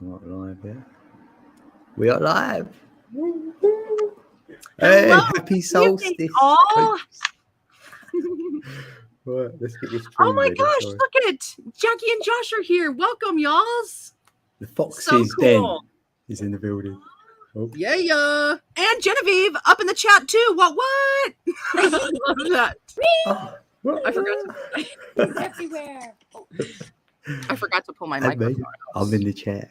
I'm not live yet. We are live. Hey, Hello, happy solstice. all. Right, let's get this stream Oh my ready. gosh, Sorry. look at Jackie and Josh are here. Welcome, y'alls. The Fox's So Den cool. is in the building. Oh. Yeah. And Genevieve up in the chat too. What? I love that. Oh. I forgot It's everywhere. Oh. I forgot to pull my I made microphone it. out. I'm in the chat.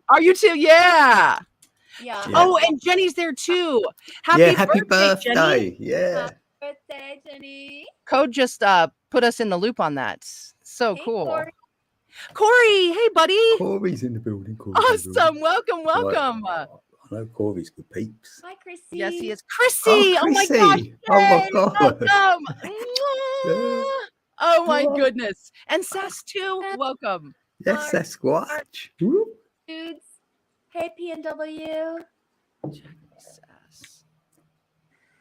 Are you too? Yeah. Yeah. Oh, and Jenny's there too. Happy birthday, Jenny. Yeah. Happy birthday, Jenny. Code just put us in the loop on that. So Hey, cool. Corey. Hey buddy. Corey's in the building. Awesome. Welcome. I know Corey's good peeps. Hi, Chrissy. Yes, he is. Chrissy. Oh my gosh. Yay. Oh my god. Welcome. Yeah. Oh my goodness. And Sass too. Welcome. Yes, Sasquatch. Whoop. Dudes. Hey, PNW. Sass.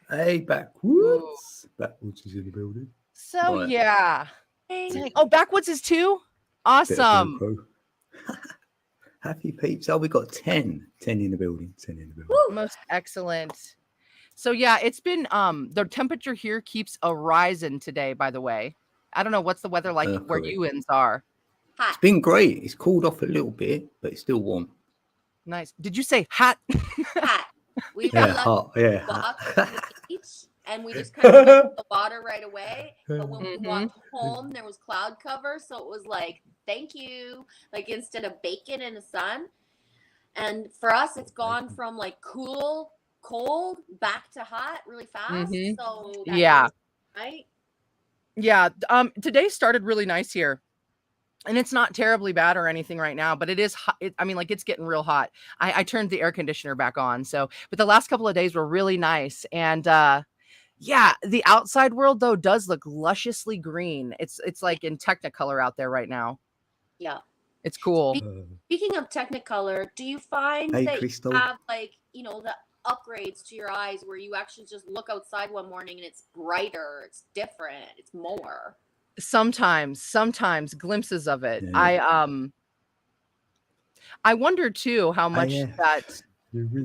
Hey, Backwoods. Backwoods is in the building. So Right. yeah. Hey. Oh, Backwoods is too? Awesome. Happy peeps. Oh, we got 10 in the building. 10 in the building. Woo. Most excellent. So yeah, it's been the temperature here keeps a rising today, by the way. I don't know what's the weather like where you ins are. Hot. It's been great. It's cooled off a little bit, but it's still warm. Nice. Did you say hot? Hot. We Yeah, got hot. Yeah, walk hot. to the beach, and we just kind of went to the water right away. But when we walked home, there was cloud cover, so it was like, thank you. Like instead of bacon in the sun. And for us, it's gone from like cool, cold back to hot really fast. So that was, right? Yeah. Today started really nice here. And it's not terribly bad or anything right now, but it is hot. I mean, like it's getting real hot. I turned the air conditioner back on. So, but the last couple of days were really nice. And yeah, the outside world though does look lusciously green. It's like in Technicolor out there right now. Yeah. It's cool. Speaking of Technicolor, do you find that Crystal. you have like, you know, the upgrades to your eyes where you actually just look outside one morning and it's brighter, it's different, it's more? Sometimes glimpses of it. Yeah. I wonder too how much that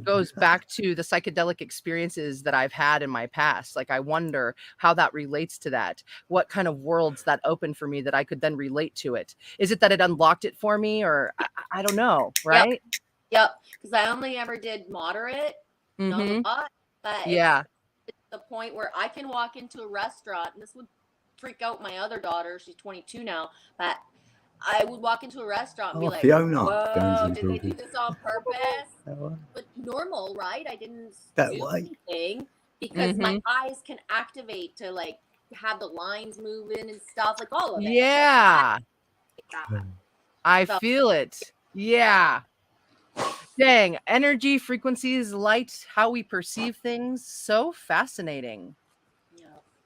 goes back to the psychedelic experiences that I've had in my past. Like I wonder how that relates to that. What kind of worlds that opened for me that I could then relate to it. Is it that it unlocked it for me, or I don't know, right? Yep. Because I only ever did moderate, not a lot, but it's the point where I can walk into a restaurant, and this would freak out my other daughter. She's 22 now, but I would walk into a restaurant and be like, Fiona. whoa, did they do this on purpose? But normal, right? I didn't do anything because my eyes can activate to like have the lines moving and stuff, like all of it. Yeah. I feel it. Yeah. Dang, energy, frequencies, light, how we perceive things. So fascinating.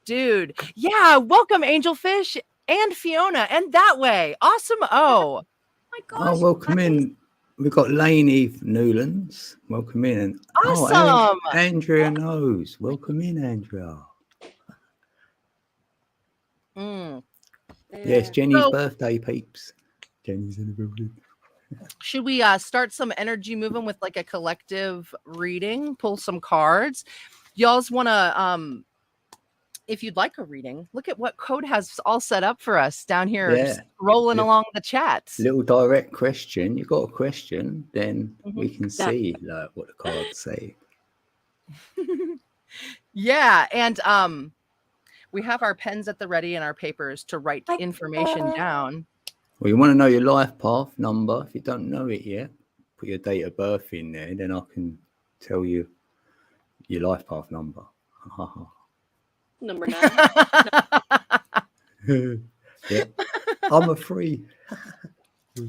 Dude, yeah, welcome Angelfish and Fiona and that way. Awesome. Oh my gosh. Oh, welcome in. We've got Lainey Newlands. Welcome in. Awesome. Andrea knows. Welcome in, Andrea. Yeah, it's Jenny's birthday, peeps. Jenny's in the building. Should we start some energy moving with like a collective reading? Pull some cards. Y'all's want to if you'd like a reading, look at what Code has all set up for us down here, just rolling along the chats. Little direct question. You got a question, then we can see like what the cards say. Yeah, and we have our pens at the ready and our papers to write information down. Well, you want to know your life path number. If you don't know it yet, put your date of birth in there, then I can tell you your life path number. Number 9. Yeah, I'm a free.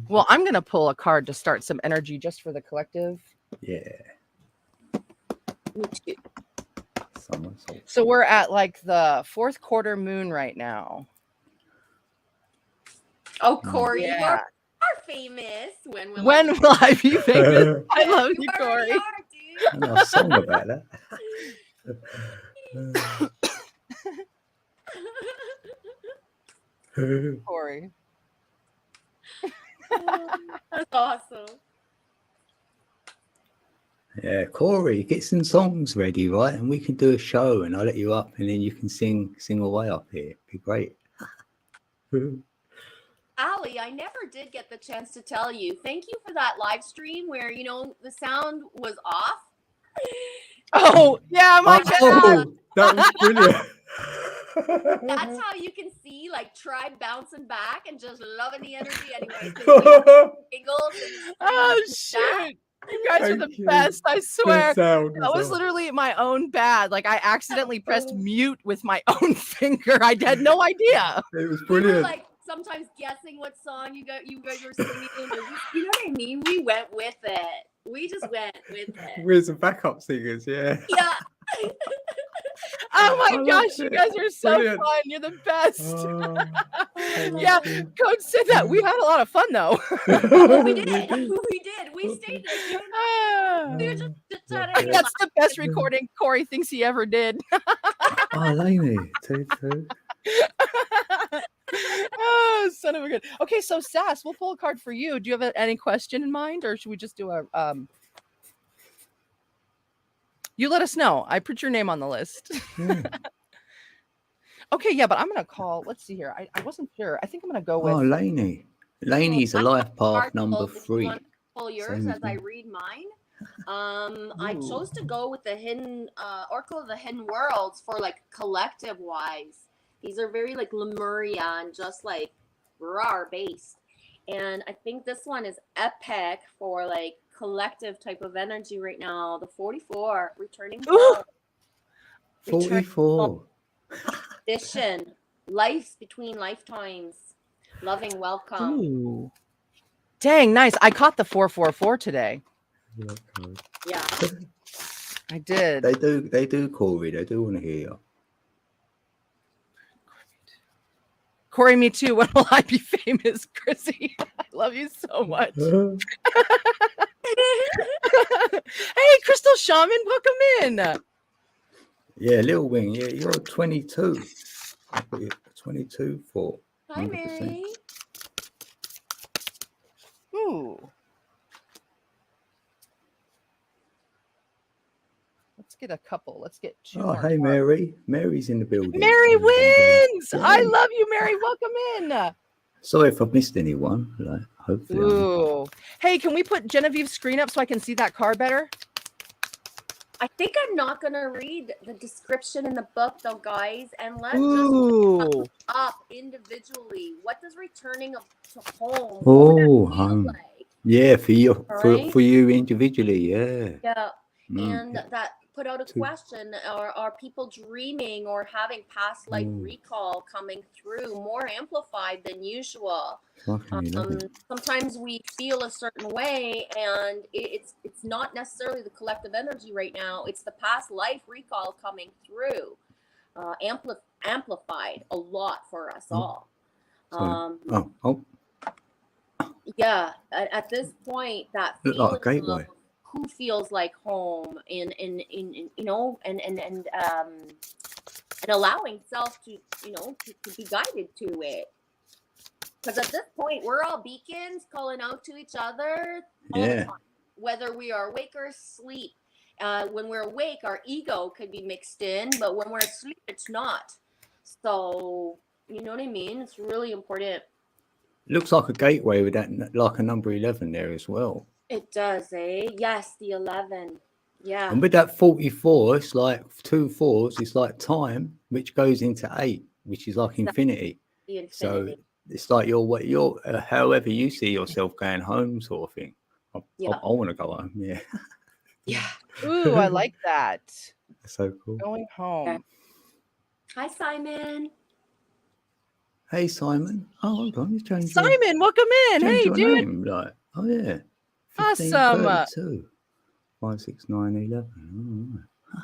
Well, I'm going to pull a card to start some energy just for the collective. Yeah. So we're at like the 4th quarter moon right now. Oh, Corey, you are famous. When will I be famous? I love you, Corey. I know a song about that. Corey. That's awesome. Yeah, Corey, get some songs ready, right? And we can do a show, and I'll let you up, and then you can sing away up here. It'd be great. Ali, I never did get the chance to tell you. Thank you for that live stream where the sound was off. Oh, yeah, my bad. Oh, that was brilliant. That's how you can see like Tribe bouncing back and just loving the energy anyway. Giggles and Oh, shoot. You guys are the best, I swear. That was literally my own bad. Like, I accidentally pressed mute with my own finger. I had no idea. It was We brilliant. were like sometimes guessing what song you guys were singing. You know what I mean? We went with it. We just went with it. We're some backup singers, yeah. Yeah. Oh my gosh, you it. guys are so Brilliant. fun. You're the best. Oh, Yeah, Coach said that. We had a lot of fun though. Oh, we did. We did. We stayed there. Ah. We were just That's the best recording Corey thinks he ever did. Oh, Lainey. Two. Oh, son of a good. Okay, so Sass, we'll pull a card for you. Do you have any question in mind, or should we just do a You let us know. I put your name on the list. Yeah. Okay, yeah, but I'm gonna call. Let's see here. I wasn't sure. I think I'm gonna go with. Oh, Lainey. Lainey's a life path number If you 3. want to pull yours Same as as I me. read mine. I chose to go with the hidden Oracle of the Hidden Worlds for like collective wise. These are very like Lemuria and just like raw based. And I think this one is epic for like collective type of energy right now. The 44 returning. 44. Tradition, life between lifetimes, loving welcome. Ooh. Dang, nice. I caught the 444 today. Yeah. I did. They do, Corey. They do want to hear you. Corey, me too. When will I be famous, Chrissy? I love you so much. Hey, Crystal Shaman, welcome in. Yeah, Little Wing. Yeah, you're 22. I put you 22 for. Hi, 100%. Mary. Ooh. Let's get a couple. Let's get 2 Oh, more hey, cards. Mary. Mary's in the building. Mary wins. Yeah. I love you, Mary. Welcome in. Sorry if I've missed anyone. Like, hopefully. Ooh. Hey, can we put Genevieve's screen up so I can see that card better? I think I'm not gonna read the description in the book though, guys, and let's Ooh. just up individually. What does returning to home? Oh, what would that feel home. like? Yeah, for you, Right? for you individually. Yeah. Yeah. Mm. And that put out a Two. question: are people dreaming or having past life recall coming through more amplified than usual? Fucking 11. Sometimes we feel a certain way, and it's not necessarily the collective energy right now. It's the past life recall coming through, amplified a lot for us all. Yeah, at this point, that Look feeling like a gateway. of who feels like home in you know, and allowing self to, you know, to be guided to it. Because at this point, we're all beacons calling out to each other all the time, whether we are awake or asleep. When we're awake, our ego could be mixed in, but when we're asleep, it's not. So, you know what I mean? It's really important. Looks like a gateway with that, like a number 11 there as well. It does, eh? Yes, the 11. Yeah. And with that 44, it's like 2 4s. It's like time, which goes into 8, which is like infinity. The infinity. So it's like you're however you see yourself going home, sort of thing. I want to go home. Yeah. Yeah. Ooh, I like that. That's so cool. Going home. Hi, Simon. Hey, Simon. Oh, hold on. You changed Simon, welcome in. your, Hey, your dude. name. Like, oh, yeah. Awesome. 1532. 5, 6, 9, 11. Oh,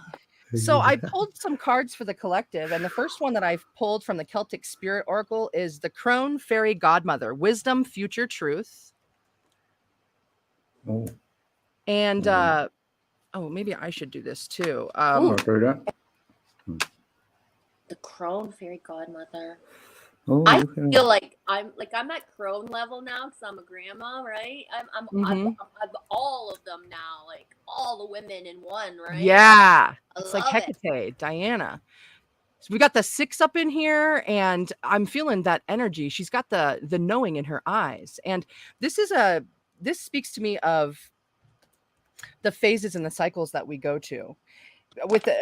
right. So I pulled some cards for the collective, and the first one that I've pulled from the Celtic Spirit Oracle is the Crone Fairy Godmother, Wisdom, Future Truth. Oh. And maybe I should do this too. I'll do that. The Crone Fairy Godmother. Oh, I okay. feel like I'm at crone level now because I'm a grandma, right? I'm all of them now, like all the women in one, right? Yeah. I It's like love it. Hecate, Diana. So we got the 6 up in here, and I'm feeling that energy. She's got the knowing in her eyes. And this speaks to me of the phases and the cycles that we go to.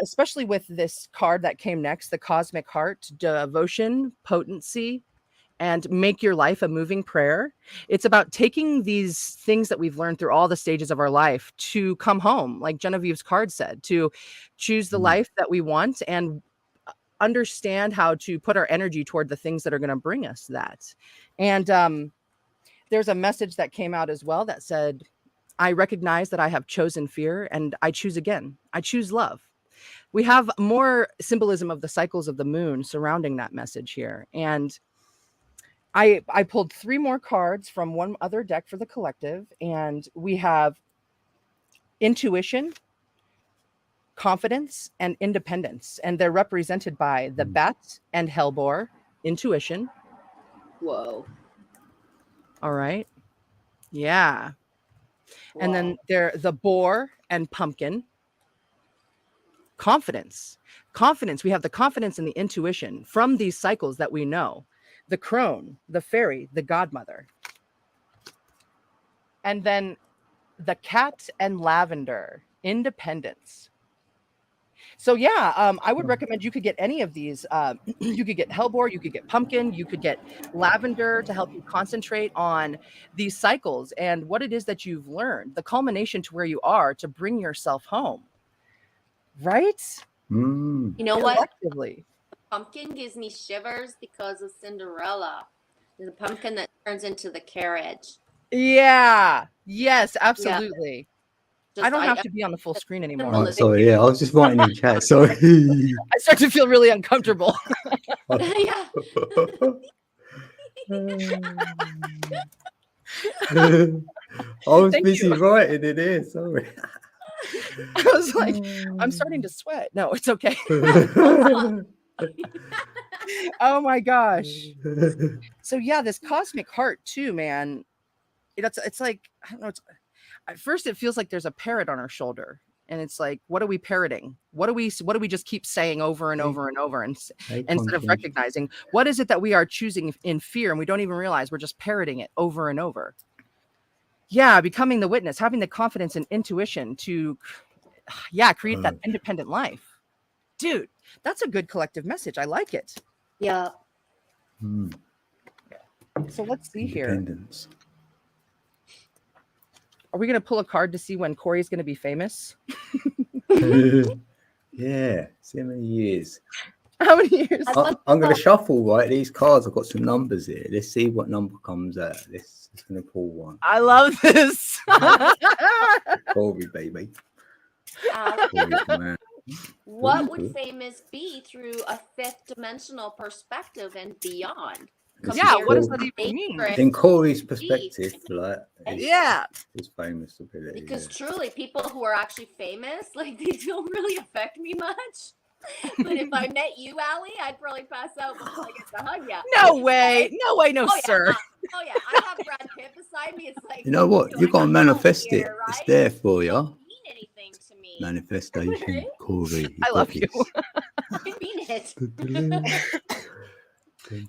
Especially with this card that came next, the Cosmic Heart, devotion, potency, and make your life a moving prayer. It's about taking these things that we've learned through all the stages of our life to come home, like Genevieve's card said, to choose the life that we want and understand how to put our energy toward the things that are going to bring us that. And there's a message that came out as well that said, I recognize that I have chosen fear and I choose again. I choose love. We have more symbolism of the cycles of the moon surrounding that message here. And I pulled 3 more cards from one other deck for the collective, and we have intuition, confidence, and independence. And they're represented by the bat and hellbore, intuition. Whoa. All right. Yeah. And Wow. then they're the boar and pumpkin. Confidence. We have the confidence and the intuition from these cycles that we know. The crone, the fairy, the godmother. And then the cat and lavender, independence. So yeah, I would recommend you could get any of these. You could get hellbore, you could get pumpkin, you could get lavender to help you concentrate on these cycles and what it is that you've learned, the culmination to where you are to bring yourself home. Right? You know what? Collectively. Pumpkin gives me shivers because of Cinderella. The pumpkin that turns into the carriage. Yeah. Yes, absolutely. Just, I don't have to be on the full screen anymore. Oh, sorry, yeah, I was just writing in chat. Sorry. I start to feel really uncomfortable. Yeah. I was Thank busy you. writing it here. Sorry. I was like, I'm starting to sweat. No, it's okay. Oh my gosh. So yeah, this cosmic heart too, man. It's like, I don't know. At first it feels like there's a parrot on our shoulder, and it's like, what are we parroting? What do we just keep saying over and over and over, and instead of recognizing what is it that we are choosing in fear, and we don't even realize we're just parroting it over and over. Yeah, becoming the witness, having the confidence and intuition to, create that independent life. Dude, that's a good collective message. I like it. Yeah. So let's see here. Independence. Are we going to pull a card to see when Corey's going to be famous? Yeah, see how many years. How many years? I'm going to shuffle, right? These cards, I've got some numbers here. Let's see what number comes out. Let's going to pull one. I love this. Corey, baby. Corey's the man. What would famous be through a 5th dimensional perspective and beyond? Yeah, what does that even mean? In Corey's perspective, like, his famous ability. Because truly, people who are actually famous, like, they don't really affect me much. But if I met you, Allie, I'd probably pass out before I get to hug you. No way, no, sir. Oh yeah, I have Brad Pitt beside me. It's like, you know what? You got to manifest it. Right? It's there for you. It doesn't mean anything to me. Manifestation, Right? Corey. I love you. I mean it.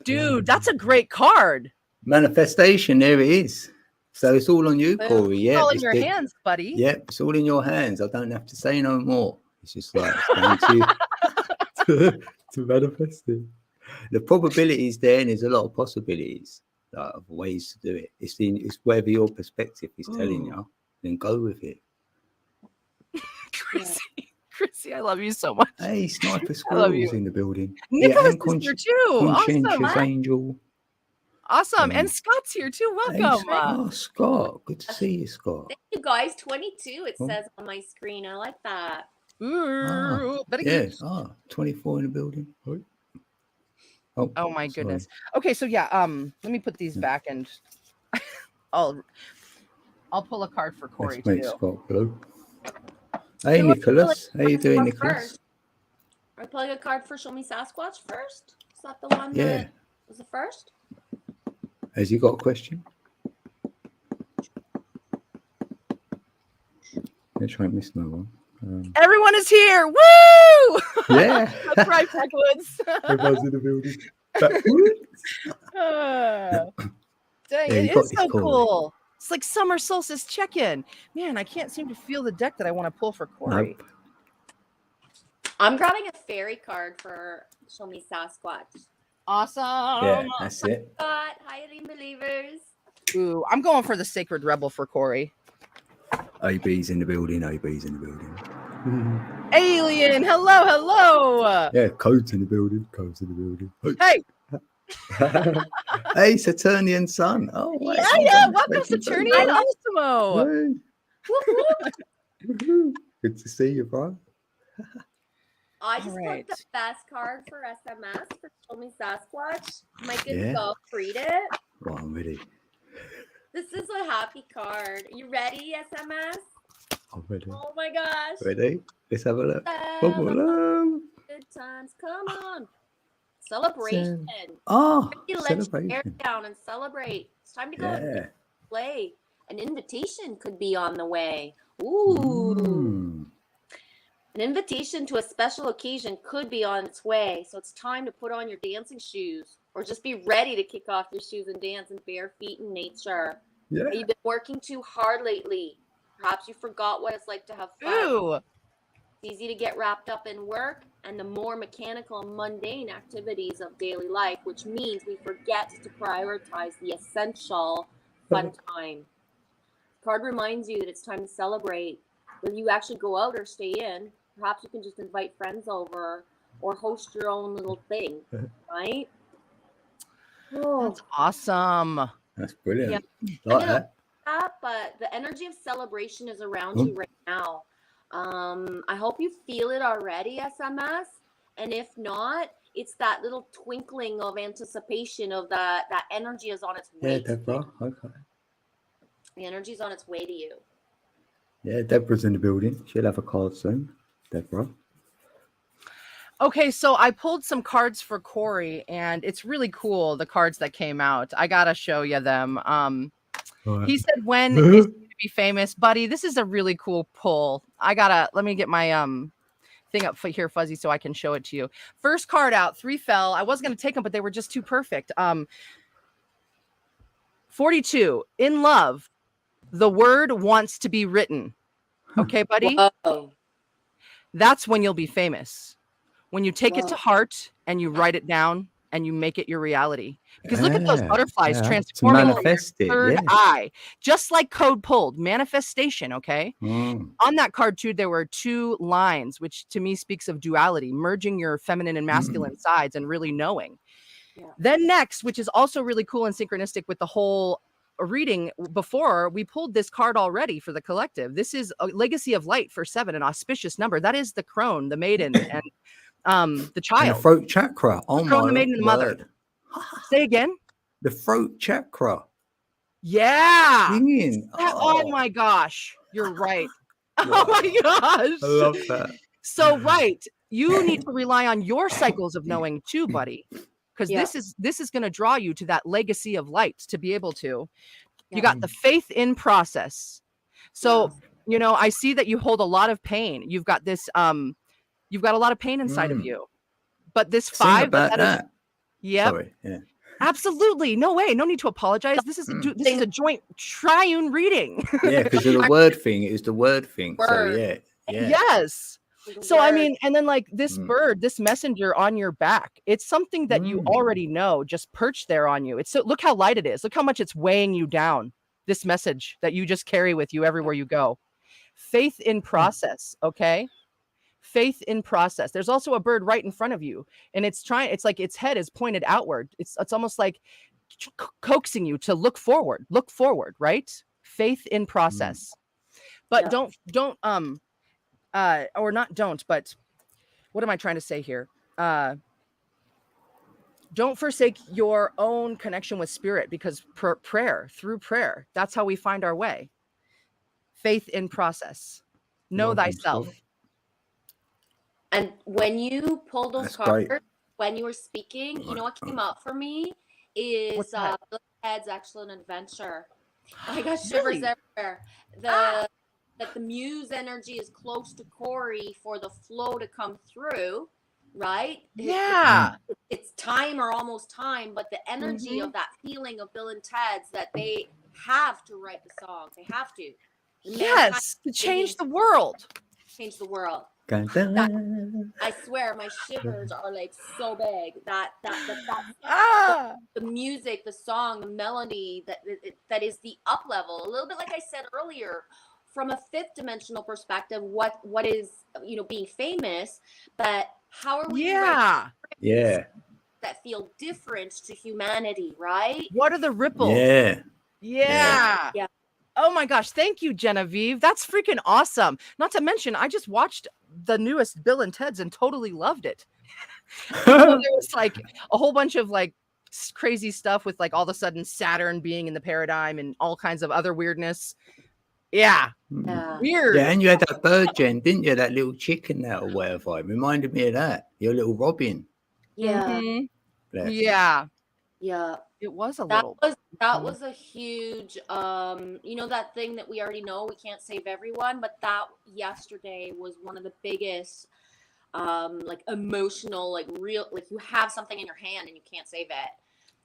Dude, that's a great card. Manifestation, there it is. So it's all on you, Corey. Yeah, it's all in your hands, buddy. Yeah, it's all in your hands. I don't have to say no more. It's just like it's down to manifest it. The probabilities there, and there's a lot of possibilities of ways to do it. It's whatever your perspective is telling you, then go with it. Chrissy, I love you so much. Hey, Sniper Squirrel's in the building. Nicholas is here too. Conscientious Angel. Awesome. And Scott's here too. Welcome. Hey, Scott. Good to see you, Scott. Thank you, guys. 22, it says on my screen. I like that. Ooh, 24 in the building. Oh my goodness. Okay, so let me put these back, and I'll pull a card for Corey too. Scott blue. Hey, Nicholas. How you doing, Nicholas? Are we pulling a card for Show Me Sasquatch first? Is that the one that was the first? Has he got a question? Let's try and miss no one. Everyone is here. Woo! Yeah. That's right, Backwoods. Everyone's in the building. Backwoods. Dang, Yeah, it you got is this, so Corey. cool. It's like summer solstice check-in. Man, I can't seem to feel the deck that I want to pull for Corey. Nope. I'm grabbing a fairy card for Show Me Sasquatch. Awesome. Yeah, that's it. Hi, Dream Believers. Ooh, I'm going for the Sacred Rebel for Corey. AB's in the building. AB's in the building. Alien, hello. Yeah, Code's in the building. Code's in the building. Hey. Hey, Saturnian Sun. Oh, wait, Yeah. Welcome, Saturnian Ultimo. Good to see you, bro. I just Alright. put the best card for SMS for Show Me Sasquatch. Am I good Yeah. to go? Read it. Right, I'm ready. This is a happy card. You ready, SMS? I'm ready. Oh my gosh. Ready? Let's have a look. Celebrate. Good times. Come on. Celebration. Oh, You let your hair celebration. down and celebrate. It's time to go Yeah. play. An invitation could be on the way. Ooh. Mm. An invitation to a special occasion could be on its way. So it's time to put on your dancing shoes or just be ready to kick off your shoes and dance in bare feet in nature. Yeah. You've been working too hard lately. Perhaps you forgot what it's like to have fun. Ooh. It's easy to get wrapped up in work and the more mechanical and mundane activities of daily life, which means we forget to prioritize the essential fun time. The card reminds you that it's time to celebrate. Whether you actually go out or stay in, perhaps you can just invite friends over or host your own little thing, right? Oh, That's awesome. That's brilliant. Yeah. Like that. but the energy of celebration is around you right now. I hope you feel it already, SMS. And if not, it's that little twinkling of anticipation of that energy is on its way. Yeah, to Deborah. you. Okay. The energy is on its way to you. Yeah, Deborah's in the building. She'll have a card soon. Deborah. Okay, so I pulled some cards for Corey, and it's really cool, the cards that came out. I gotta show you them. Right. He said, when is he to be famous? Buddy, this is a really cool pull. Let me get my thing up here, Fuzzy, so I can show it to you. First card out, 3 fell. I was gonna take them, but they were just too perfect. 42, in love, the word wants to be written. Okay, buddy? Whoa. That's when you'll be famous. When you take it to Whoa. heart and you write it down and you make it your reality. Because look at those Yeah, butterflies yeah. transforming To into your manifest it, third yeah. eye. Just like Code pulled, manifestation, okay? Mm. On that card too, there were 2 lines, which to me speaks of duality, merging your feminine and masculine sides and really knowing. Yeah. Then next, which is also really cool and synchronistic with the whole reading before, we pulled this card already for the collective. This is a legacy of light for 7, an auspicious number. That is the crone, the maiden, and the And the child. throat chakra. Oh crone, my the maiden, and the mother. word. Say again. The throat chakra. Yeah. Singing. Oh my gosh. You're right. Oh my gosh. I love that. So right. You need to rely on your cycles of knowing too, buddy. Because Yeah. this is going to draw you to that legacy of light to be able to. Yeah. You got the faith in process. So, you know, I see that you hold a lot of pain. You've got this you've got a lot of pain inside of you. But this Sing 5 about that. Yep. Sorry. Yeah. Absolutely. No way. No need to apologize. This is a joint triune reading. Yeah, because of the word thing. It was the word thing. Word. So yeah. Yeah. Yes. So I Word. mean, and then like this bird, this messenger on your back, it's something that you already know, just perched there on you. It's so look how light it is. Look how much it's weighing you down. This message that you just carry with you everywhere you go. Faith in process. Okay. Faith in process. There's also a bird right in front of you, and it's like its head is pointed outward. It's almost like coaxing you to look forward, right? Faith in process. But don't or not don't, but what am I trying to say here? Don't forsake your own connection with spirit, because through prayer, that's how we find our way. Faith in process. Know Welcome, thyself. Scott. And when you pull those That's cards, great. when you were speaking, you know what came up for me is What's that? Head's Excellent Adventure. I got shivers Really? everywhere. The that the muse energy is close to Corey for the flow to come through, right? Yeah. It's time or almost time, but the energy of that feeling of Bill and Ted's that they have to write the song. They have to. Yes, to change the world. Change the world. Going, I swear my shivers are like so big that the music, the song, the melody that is the up level. A little bit like I said earlier, from a fifth dimensional perspective, what is, you know, being famous, but how are we Yeah. that feel different to humanity, right? What are the ripples? Yeah. Oh my gosh, thank you, Genevieve. That's freaking awesome. Not to mention, I just watched the newest Bill and Ted's and totally loved it. Even though there was like a whole bunch of like crazy stuff with like all of a sudden Saturn being in the paradigm and all kinds of other weirdness. Yeah. Weird. Yeah, and you had that bird, Jen, didn't you? That little chicken that or whatever. It reminded me of that. Your little Robin. Yeah. Yeah. Yeah. It was a That little. was a huge you know, that thing that we already know we can't save everyone, but that yesterday was one of the biggest like emotional, like real, like you have something in your hand and you can't save it.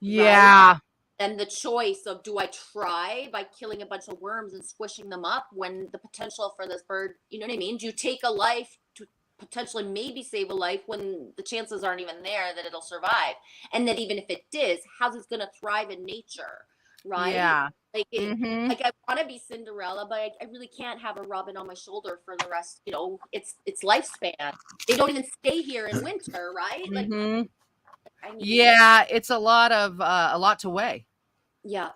Yeah. Right? And the choice of, do I try by killing a bunch of worms and squishing them up when the potential for this bird, you know what I mean? Do you take a life to potentially maybe save a life when the chances aren't even there that it'll survive? And that even if it does, how's it going to thrive in nature? Right? Yeah. Like, like I want to be Cinderella, but I really can't have a robin on my shoulder for the rest, you know, it's lifespan. They don't even stay here in winter, right? Like, I mean, yeah, it's a lot to weigh. Yeah.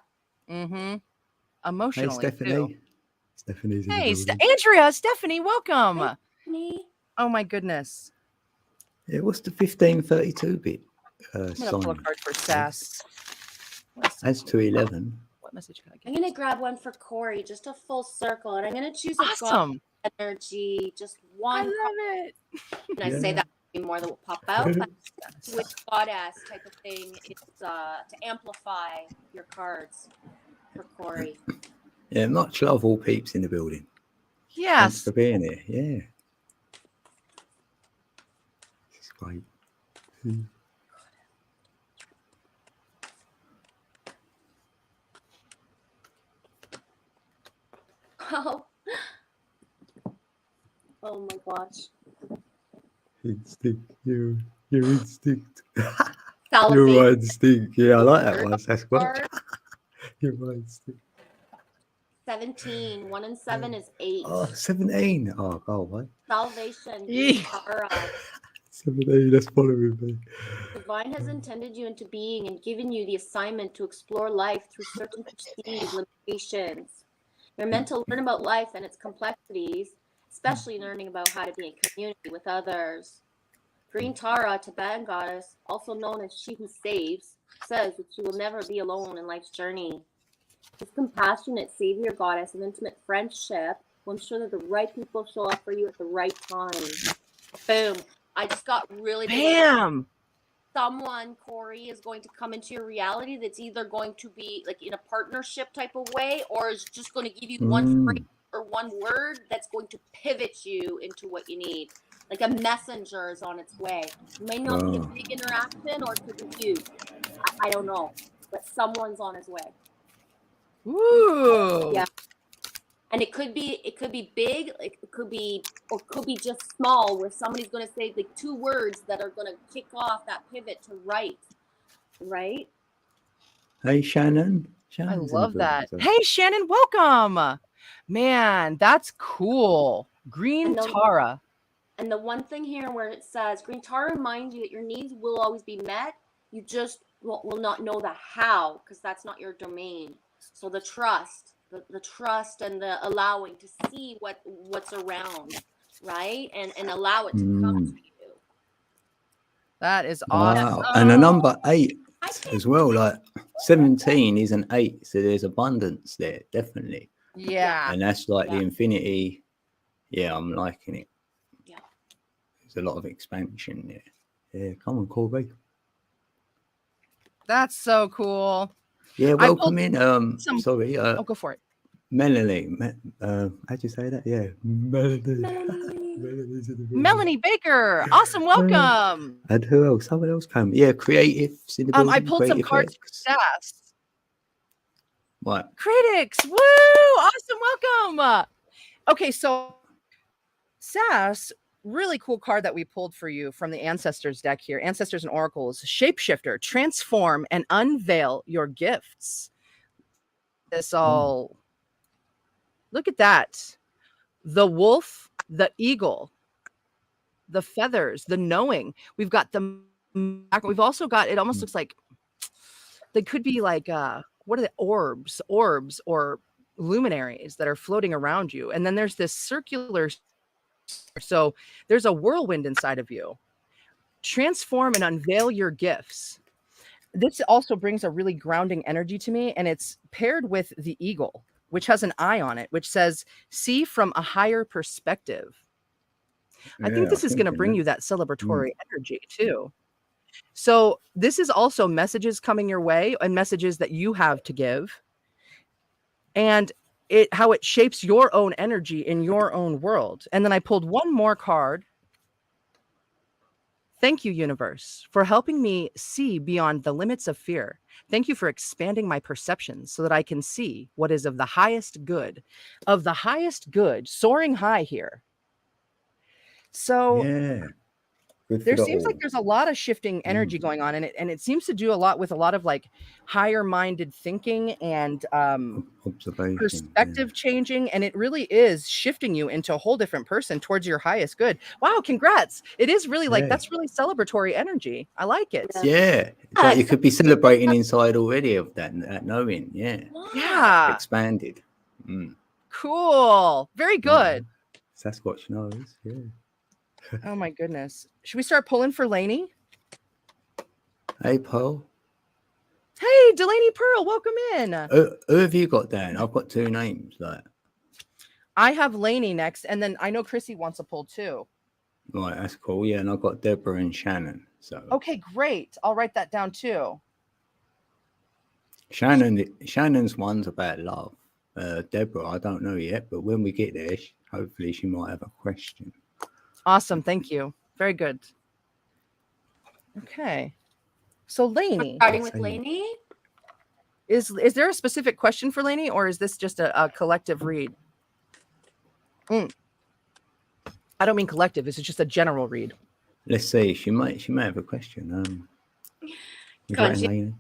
Emotionally. Hey, Stephanie. Too. Stephanie's Hey, Andrea, Stephanie, welcome. Hi, Stephanie. Oh my goodness. Yeah, what's the 1532 bit? I'm gonna pull a card for Sass. That's 211. What message can I get? I'm gonna grab one for Corey, just a full circle, and I'm gonna choose a Awesome. God energy, just one. I love it. And I say that more that will pop out, but with goddess type of thing, it's to amplify your cards for Corey. Yeah, much love, all peeps in the building. Yes. Thanks for being here. Yeah. It's great. Oh my gosh. Instinct, your instinct. Salivate. Your instinct. Yeah, I like that one. That's good. Your instinct. 17. 1 and 7 is 8. Oh, 17. Oh, God, what? Salvation. Eek. 17, that's following me. Divine has intended you into being and given you the assignment to explore life through certain perceived limitations. You're meant to learn about life and its complexities, especially learning about how to be in community with others. Green Tara, Tibetan goddess, also known as she who saves, says that you will never be alone in life's journey. This compassionate savior goddess of intimate friendship will ensure that the right people show up for you at the right time. Boom. I just got really Bam. Someone, Corey, is going to come into your reality that's either going to be like in a partnership type of way, or is just going to give you one phrase or one word that's going to pivot you into what you need. Like a messenger is on its way. It may not be a big interaction, or it could be huge. I don't know, but someone's on his way. Ooh. Yeah. And it could be big, like it could be just small, where somebody's going to say like 2 words that are going to kick off that pivot to right. Hey, Shannon. I love that. Hey, Shannon, welcome. Man, that's cool. Green Tara. And the one thing here where it says, Green Tara reminds you that your needs will always be met. You just will not know the how, because that's not your domain. So the trust and the allowing to see what's around, right? And allow it to come to you. That is awesome. Wow. And a number 8 as well, like 17 is an 8, so there's abundance there, definitely. Yeah. And that's like the infinity. Yeah, I'm liking it. Yeah. There's a lot of expansion there. Yeah, come on, Corby. That's so cool. Yeah, welcome in. Sorry. Go for it. Melanie. How'd you say that? Yeah, Melanie. Melanie Baker. Awesome. Welcome. And who else? Someone else came. Yeah, creatives in the building. I pulled some Creative cards for X. Sass. What? Critics. Woo! Awesome. Welcome. Okay, so Sass, really cool card that we pulled for you from the Ancestors deck here. Ancestors and Oracles. Shapeshifter. Transform and unveil your gifts. This all. Look at that. The wolf, the eagle, the feathers, the knowing. We've got the. We've also got. It almost looks like they could be like what are the orbs or luminaries that are floating around you. And then there's this circular. So there's a whirlwind inside of you. Transform and unveil your gifts. This also brings a really grounding energy to me, and it's paired with the eagle, which has an eye on it, which says, see from a higher perspective. I think this is going to bring you that celebratory energy too. So this is also messages coming your way and messages that you have to give, and how it shapes your own energy in your own world. And then I pulled one more card. Thank you, universe, for helping me see beyond the limits of fear. Thank you for expanding my perceptions so that I can see what is of the highest good. Of the highest good, soaring high here. So yeah. There seems like there's a lot of shifting energy going on, and it seems to do a lot with a lot of like higher minded thinking and observation, perspective changing, and it really is shifting you into a whole different person towards your highest good. Wow, congrats. It is really like that's really celebratory energy. I like it. Yeah. It's like you could be celebrating inside already of that knowing. Yeah. Expanded. Cool. Very good. Sasquatch knows. Yeah. Oh my goodness. Should we start pulling for Lainey? Hey, Pearl. Hey, Delaney Pearl, welcome in. Who have you got down? I've got two names. I have Lainey next, and then I know Chrissy wants a pull too. Right, that's cool. Yeah, and I've got Deborah and Shannon. So okay, great. I'll write that down too. Shannon's one's about love. Deborah, I don't know yet, but when we get there, hopefully she might have a question. Awesome. Thank you. Very good. Okay. So Lainey. Starting with Lainey. Is there a specific question for Lainey, or is this just a collective read? I don't mean collective. This is just a general read. Let's see. She might have a question.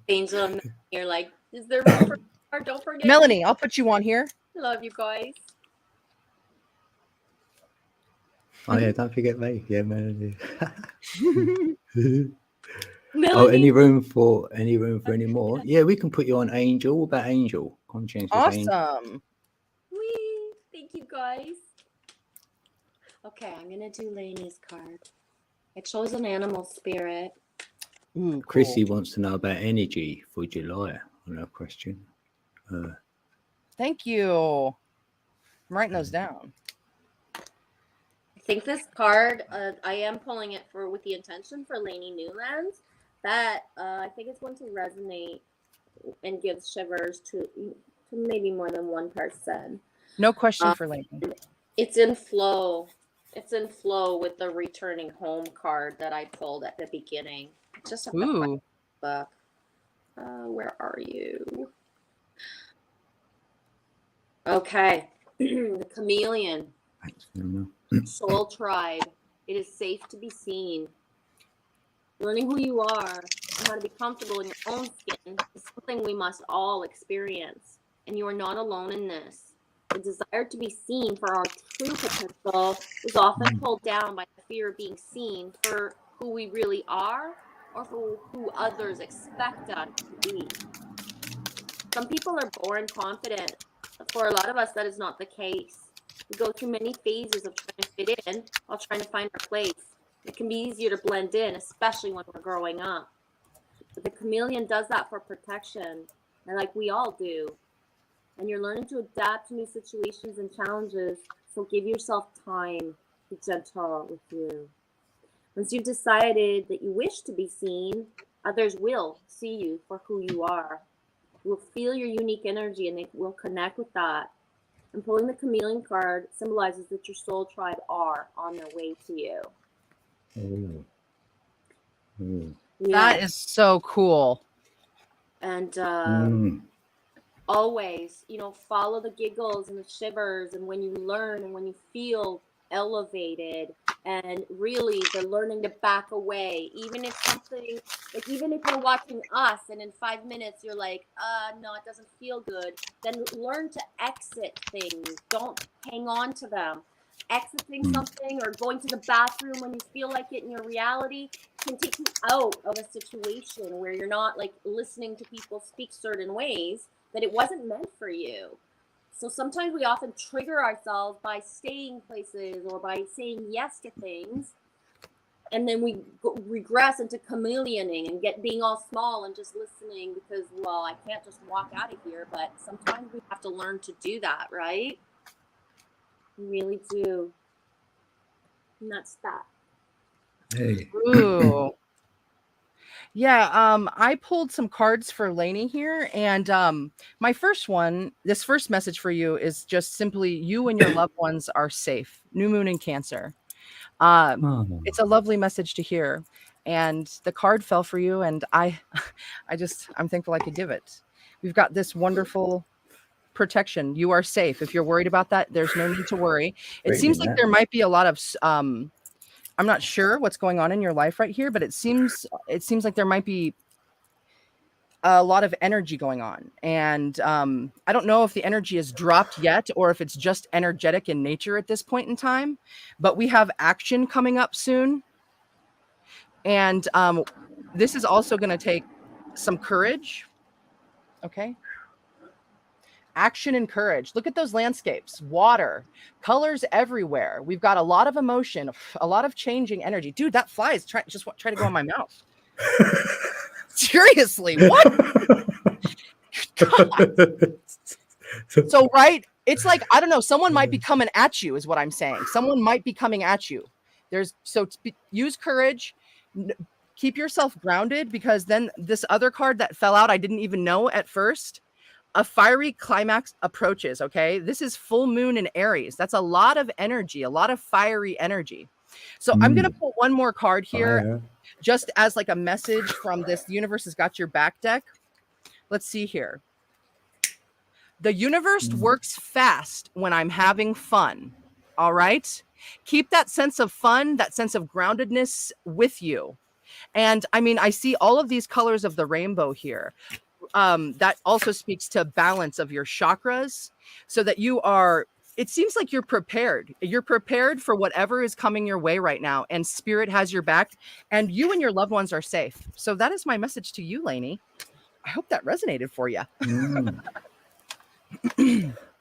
Angel, you're like, is there room for her? Don't forget. Melanie, I'll put you on here. Love you guys. Oh yeah, don't forget me. Yeah, Melanie. Melanie. Oh, any room for any more? Yeah, we can put you on Angel. What about Angel? Conscience. Awesome. Wee. Thank you guys. Okay, I'm gonna do Lainey's card. I chose an animal spirit. Cool. Chrissy wants to know about energy for July on her question. Thank you. I'm writing those down. I think this card, I am pulling it with the intention for Lainey Newlands, that I think it's going to resonate and give shivers to maybe more than one person. No question for Lainey. It's in flow. It's in flow with the returning home card that I pulled at the beginning. Just a book. Where are you? Okay. The chameleon. Soul tribe. It is safe to be seen. Learning who you are and how to be comfortable in your own skin is something we must all experience. And you are not alone in this. The desire to be seen for our true potential is often pulled down by the fear of being seen for who we really are or for who others expect us to be. Some people are born confident, but for a lot of us, that is not the case. We go through many phases of trying to fit in while trying to find our place. It can be easier to blend in, especially when we're growing up. But the chameleon does that for protection, and like we all do. And you're learning to adapt to new situations and challenges, so give yourself time. Be gentle with you. Once you've decided that you wish to be seen, others will see you for who you are. Will feel your unique energy and they will connect with that. And pulling the chameleon card symbolizes that your soul tribe are on their way to you. Ooh. Ooh. That is so cool. And always, follow the giggles and the shivers, and when you learn and when you feel elevated, and really the learning to back away, even if something, like even if you're watching us and in 5 minutes you're like, no, it doesn't feel good, then learn to exit things. Don't hang on to them. Exiting something or going to the bathroom when you feel like it in your reality can take you out of a situation where you're not like listening to people speak certain ways that it wasn't meant for you. So sometimes we often trigger ourselves by staying places or by saying yes to things. And then we regress into chameleoning and being all small and just listening because, well, I can't just walk out of here. But sometimes we have to learn to do that, right? We really do. And that's that. Hey. Ooh. Yeah, I pulled some cards for Lainey here, and my first one, this first message for you is just simply you and your loved ones are safe. New moon in Cancer. It's a lovely message to hear, and the card fell for you, and I'm thankful I could give it. We've got this wonderful protection. You are safe. If you're worried about that, there's no need to worry. It seems like there might be a lot of I'm not sure what's going on in your life right here, but it seems like there might be a lot of energy going on. And I don't know if the energy is dropped yet or if it's just energetic in nature at this point in time, but we have action coming up soon. And this is also going to take some courage. Okay. Action and courage. Look at those landscapes, water, colors everywhere. We've got a lot of emotion, a lot of changing energy. Dude, that fly is try to go in my mouth. Seriously, what? God. So, right? It's like, I don't know, someone might be coming at you is what I'm saying. Someone might be coming at you. Use courage. Keep yourself grounded, because then this other card that fell out, I didn't even know at first. A fiery climax approaches, okay? This is full moon in Aries. That's a lot of energy, a lot of fiery energy. So I'm going to pull one more card here just as like a message from this The Universe Has Got Your Back deck. Let's see here. The universe works fast when I'm having fun, all right? Keep that sense of fun, that sense of groundedness with you. And I mean, I see all of these colors of the rainbow here. That also speaks to balance of your chakras, so that it seems like you're prepared. You're prepared for whatever is coming your way right now, and spirit has your back, and you and your loved ones are safe. So that is my message to you, Lainey. I hope that resonated for you.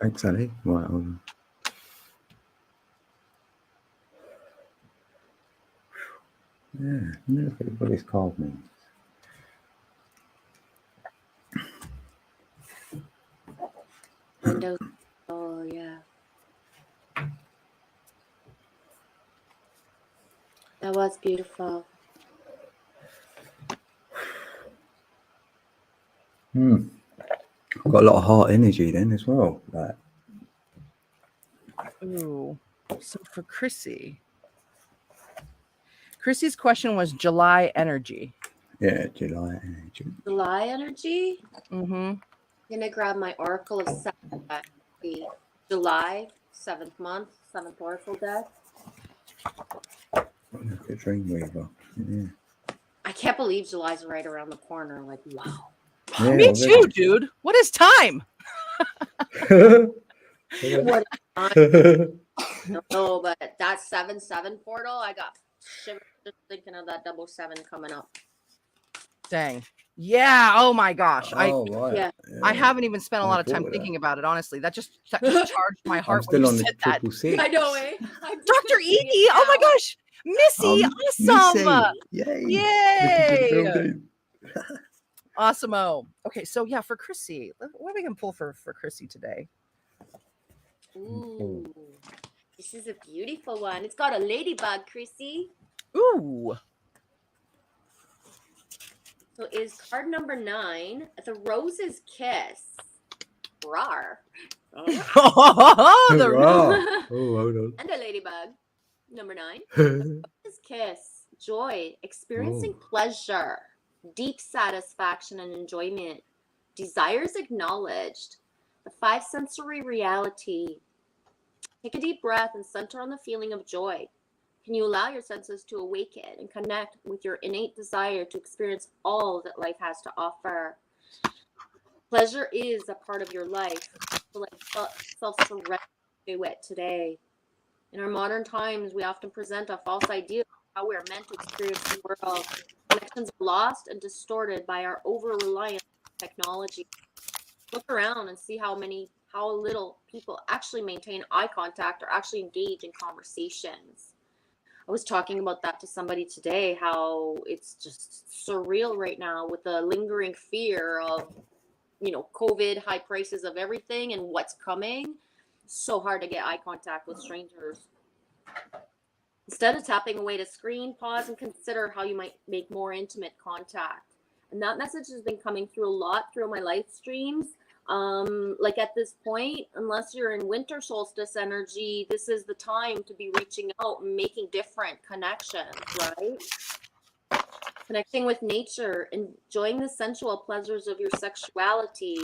Thanks, Ali. Right, yeah, look at what this card means. Oh, yeah. That was beautiful. Got a lot of heart energy then as well. Like. Ooh. So for Chrissy's question was July energy. Yeah, July energy. July energy? Mm-hmm. I'm gonna grab my Oracle of July, 7th month, 7th Oracle deck. Look at Dreamweaver. Yeah. I can't believe July's right around the corner. Like, wow. Yeah, me too, dude. What is time? What I don't know, but that 7/7 portal, I got shivers just thinking of that 7 coming up. Dang. Yeah. Oh my gosh. Right. Yeah. I haven't even spent a lot of time thinking about it, honestly. That just charged my heart. I'm still on the 666. I know, eh? Dr. Edie. Oh my gosh. Missy. Awesome. Missy. Yay. Awesome-o. Okay, so yeah, for Chrissy, what are we gonna pull for Chrissy today? Ooh, this is a beautiful one. It's got a ladybug, Chrissy. Ooh. So is card number 9, The Rose's Kiss. Rawr. Oh, the Wow. Oh, hold on. And a ladybug. Number 9 is kiss, joy, experiencing pleasure, deep satisfaction and enjoyment, desires acknowledged, the 5 sensory reality. Take a deep breath and center on the feeling of joy. Can you allow your senses to awaken and connect with your innate desire to experience all that life has to offer? Pleasure is a part of your life. So let self-surrender to it today. In our modern times, we often present a false idea of how we are meant to experience the world. Connections are lost and distorted by our over-reliance on technology. Look around and see how little people actually maintain eye contact or actually engage in conversations. I was talking about that to somebody today, how it's just surreal right now with the lingering fear of, COVID, high prices of everything and what's coming. So hard to get eye contact with strangers. Instead of tapping away to screen, pause and consider how you might make more intimate contact. And that message has been coming through a lot through my live streams. Like at this point, unless you're in winter solstice energy, this is the time to be reaching out and making different connections, right? Connecting with nature, enjoying the sensual pleasures of your sexuality,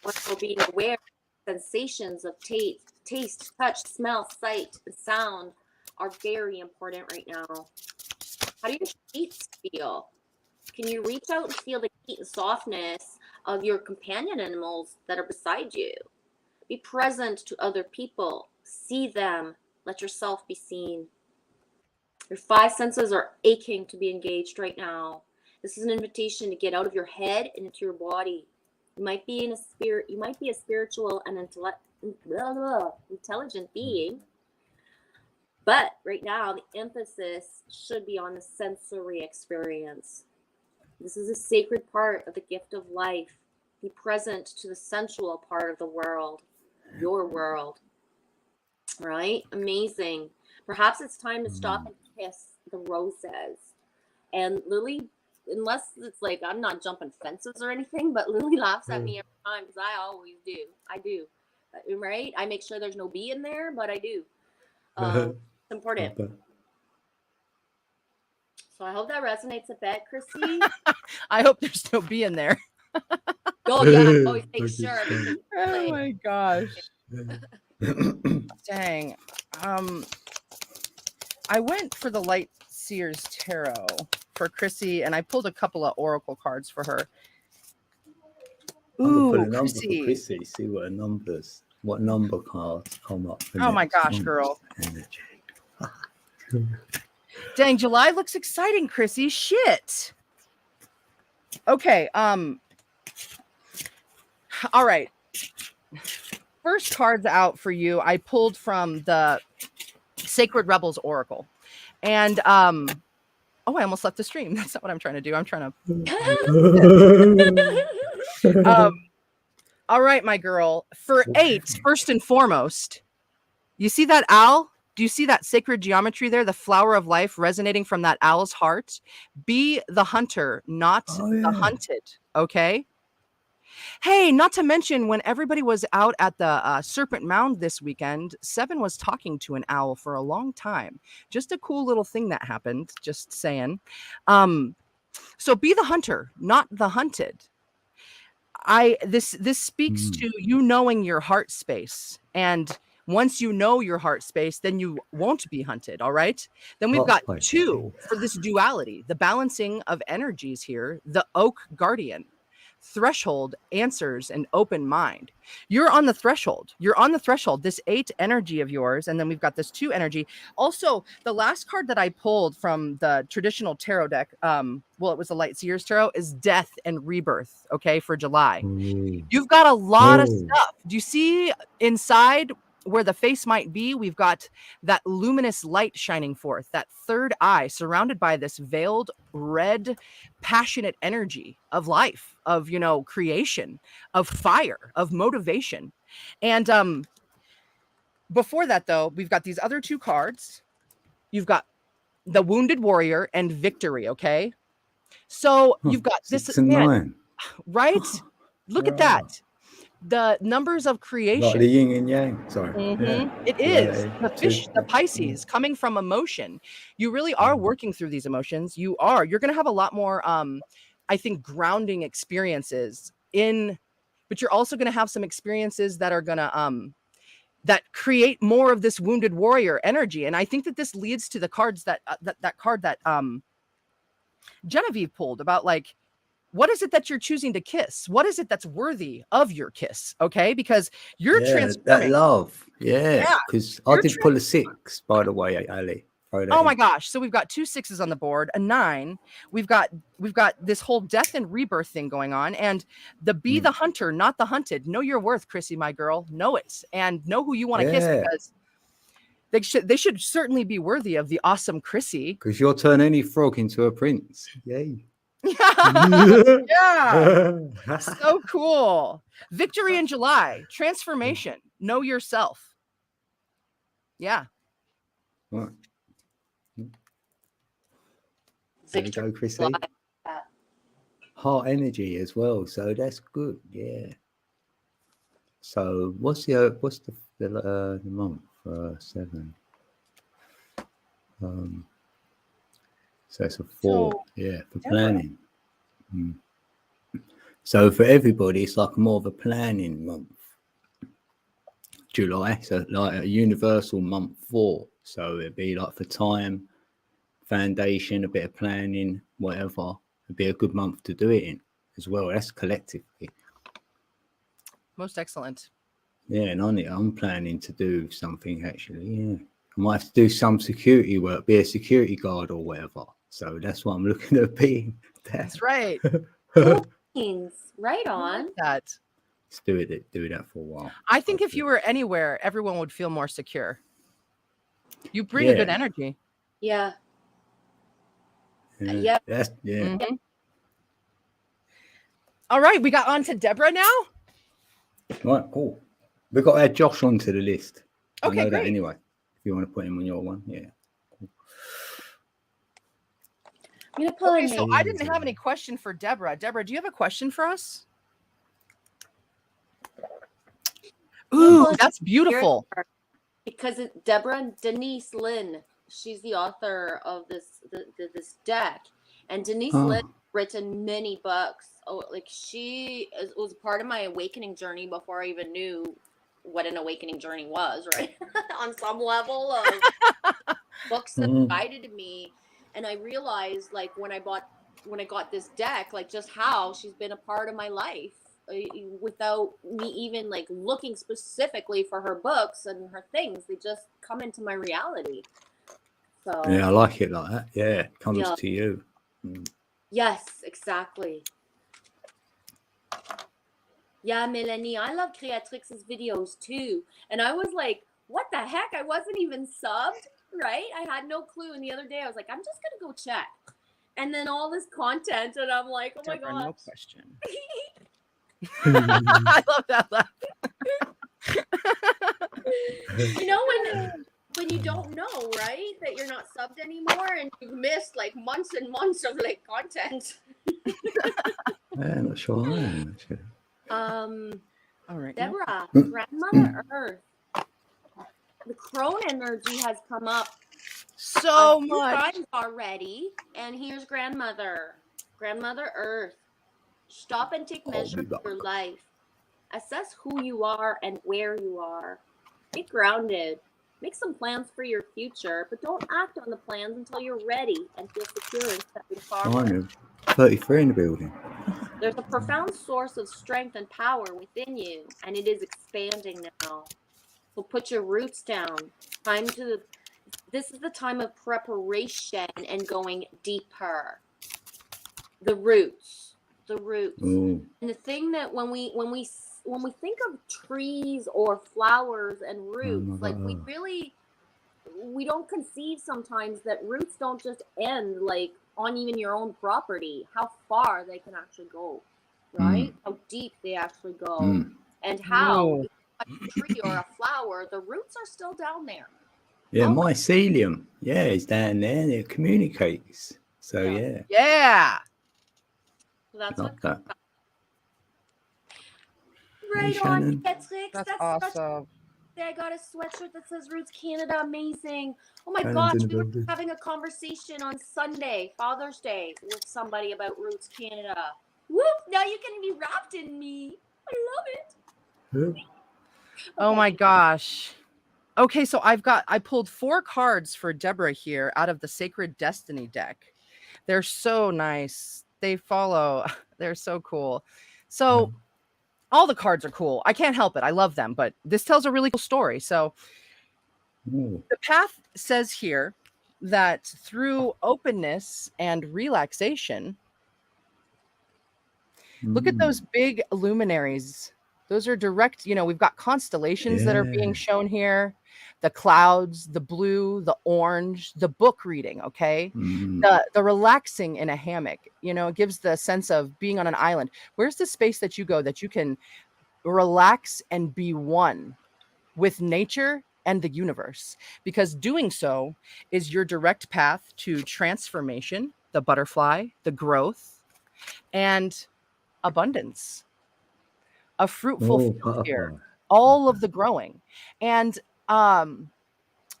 while being aware of sensations of taste, touch, smell, sight, and sound are very important right now. How do your feet feel? Can you reach out and feel the heat and softness of your companion animals that are beside you? Be present to other people. See them. Let yourself be seen. Your 5 senses are aching to be engaged right now. This is an invitation to get out of your head and into your body. You might be a spiritual and intelligent being, but right now the emphasis should be on the sensory experience. This is a sacred part of the gift of life. Be present to the sensual part of the world, your world. Right? Amazing. Perhaps it's time to stop and kiss the roses. And Lily, unless it's like I'm not jumping fences or anything, but Lily laughs at me every time because I always do. I do. Right? I make sure there's no bee in there, but I do. It's important. So I hope that resonates a bit, Chrissy. I hope there's no bee in there. Oh yeah, I always make sure. Oh my gosh. Dang. I went for the Light Seers Tarot for Chrissy, and I pulled a couple of oracle cards for her. Ooh, Chrissy. See what number cards come up. Oh my gosh, girl. Energy. Dang, July looks exciting, Chrissy. Shit. Okay. All right. First cards out for you. I pulled from the Sacred Rebels Oracle. And I almost left the stream. That's not what I'm trying to do. I'm trying to all right, my girl. For 8, first and foremost, you see that owl? Do you see that sacred geometry there? The flower of life resonating from that owl's heart. Be the hunter, not the hunted. Okay. Hey, not to mention when everybody was out at the Serpent Mound this weekend, Seven was talking to an owl for a long time. Just a cool little thing that happened. Just saying. So be the hunter, not the hunted. This speaks to you knowing your heart space, and once you know your heart space, then you won't be hunted. All right. Then we've got 2 for this duality, the balancing of energies here. The Oak Guardian. Threshold, answers, and open mind. You're on the threshold. You're on the threshold. This 8 energy of yours, and then we've got this 2 energy. Also, the last card that I pulled from the traditional tarot deck, it was the Light Seers Tarot, is Death and Rebirth. Okay, for July. You've got a lot of stuff. Do you see inside where the face might be? We've got that luminous light shining forth, that third eye surrounded by this veiled red passionate energy of life, of creation, of fire, of motivation. And before that, though, we've got these other 2 cards. You've got the Wounded Warrior and Victory. Okay, so you've got this, man, right? Look at that. the numbers of Like creation. the yin and yang. Sorry. Yeah. It is the Polarity. fish, the Two. Pisces, coming from emotion. You really are working through these emotions. You're going to have a lot more, I think, grounding experiences but you're also going to have some experiences that are going to, that create more of this wounded warrior energy. And I think that this leads to the cards that card that Genevieve pulled about, like, what is it that you're choosing to kiss? What is it that's worthy of your kiss? Okay, because you're That transforming. love. Yeah. Because I You're did pull a 6, by the way, Ali. Oh my gosh. So we've got 2 6s on the board, a 9. We've got this whole death and rebirth thing going on. And be the hunter, not the hunted. Know your worth, Chrissy, my girl. Know it. And know who you want to kiss, because they should certainly be worthy of the awesome Chrissy. Because you'll turn any frog into a prince. Yay. Yeah. So cool. Victory in July. Transformation. Know yourself. Yeah. Right. There you Victor go, Chrissy. Heart energy as well, so that's good. Yeah. So what's the month? 7. So it's a 4. For planning. So for everybody, it's like more of a planning month. July, so like a universal month 4. So it'd be like for time, foundation, a bit of planning, whatever. It'd be a good month to do it in as well. That's collectively. Most excellent. Yeah, and on it, I'm planning to do something actually. Yeah, I might have to do some security work, be a security guard or whatever. So that's what I'm looking at being. That's right. Right on. That. Let's do that for a while. I think if you were anywhere, everyone would feel more secure. You bring a good energy. Yeah. Yeah. All right, we got on to Deborah now. Right, cool. We've got to add Josh onto the list. Okay, I know great. that anyway. If you want to put him on your one, yeah. Cool. I'm gonna pull so I didn't have any question for Deborah. Deborah, do you have a question for us? Ooh, that's beautiful. Because Deborah and Denise Lynn, she's the author of this deck, and Denise Lynn written many books. Oh, like she was part of my awakening journey before I even knew what an awakening journey was, right? On some level of books that guided me, and I realized, like, when I got this deck, like, just how she's been a part of my life without me even like looking specifically for her books and her things. They just come into my reality. So yeah, I like it like that. Yeah, it comes to you. Yes, exactly. Yeah, Melanie, I love Creatrix's videos too. And I was like, what the heck? I wasn't even subbed, right? I had no clue. And the other day I was like, I'm just gonna go check. And then all this content, and I'm like, oh my Deborah, gosh. no question. I love that laugh. You know, when you don't know, right, that you're not subbed anymore, and you've missed like months and months of like content. I'm not sure. All right, Deborah, Grandmother Earth. The crone energy has come up so much times already, and here's Grandmother Earth. Stop and take measure of your life. Assess who you are and where you are. Get grounded. Make some plans for your future, but don't act on the plans until you're ready and feel secure and stepping forward. 33 in the building. There's a profound source of strength and power within you, and it is expanding now. So put your roots down. This is the time of preparation and going deeper. The roots. Ooh. And the thing that when we think of trees or flowers and roots, like we don't conceive sometimes that roots don't just end like on even your own property, how far they can actually go, right? How deep they actually go, and how a tree or a flower, the roots are still down there. Yeah, mycelium. Yeah, it's down there and it communicates. So yeah. So that's like that. Right Hey, on, Shannon. Beatrix. That's That's such. awesome. I got a sweatshirt that says Roots Canada. Amazing. Oh my Shannon's gosh, in the we were building. having a conversation on Sunday, Father's Day, with somebody about Roots Canada. Whoop! Now you can be wrapped in me. I love it. Yeah. Oh my Okay. gosh. Okay, so I pulled 4 cards for Deborah here out of the Sacred Destiny deck. They're so nice. They follow. They're so cool. So all the cards are cool. I can't help it. I love them, but this tells a really cool story. So Ooh. the path says here that through openness and relaxation, look at those big luminaries. Those are direct, we've got constellations that are being Yeah. shown here, the clouds, the blue, the orange, the book reading, okay? Mm. The relaxing in a hammock, it gives the sense of being on an island. Where's the space that you go that you can relax and be one with nature and the universe? Because doing so is your direct path to transformation, the butterfly, the growth, and abundance. A fruitful Oh, field here, butterfly. all of the growing. And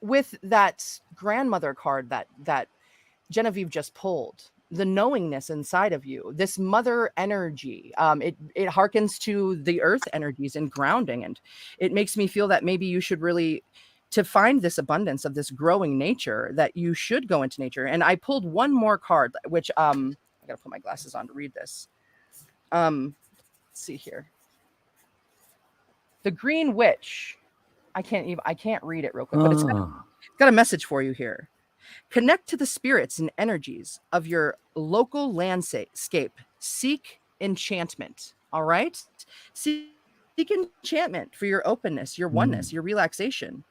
with that grandmother card that Genevieve just pulled, the knowingness inside of you, this mother energy, it harkens to the earth energies and grounding. And it makes me feel that maybe you should really, to find this abundance of this growing nature, that you should go into nature. And I pulled one more card, which I gotta put my glasses on to read this. Let's see here. The Green Witch. I can't read it real quick, but it's got a message for you here. Connect to the spirits and energies of your local landscape. Seek enchantment. All right? Seek enchantment for your openness, your oneness, your relaxation.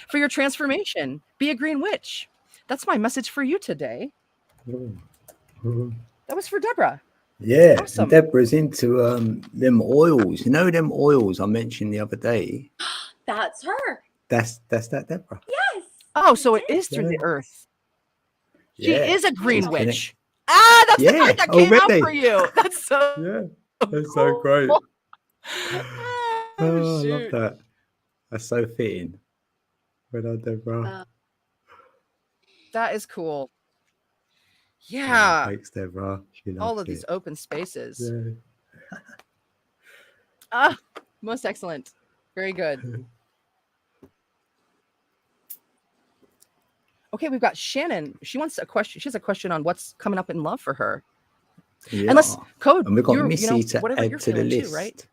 For your transformation, be a green witch. That's my message for you today. That was for Deborah. Yeah, Awesome. and Deborah's into them oils. You know them oils I mentioned the other day? That's her. That's that Deborah. Yes. Oh, so it is through the Yeah. earth. She Yeah. is a green She's witch. That's the Yeah, card that came out already. for you. That's so Yeah, that's so great. cool. Oh, I love shoot. that. That's so fitting. Well done, Deborah. That is cool. Oh, Yeah. thanks, Deborah. She All loves of these it. open spaces. Yeah. Most excellent. Very good. Okay, we've got Shannon. She wants a question. She has a question on what's coming up in love for her. Yeah. Unless code, And we've got you're, Missy to whatever add you're to the feeling list. too, right?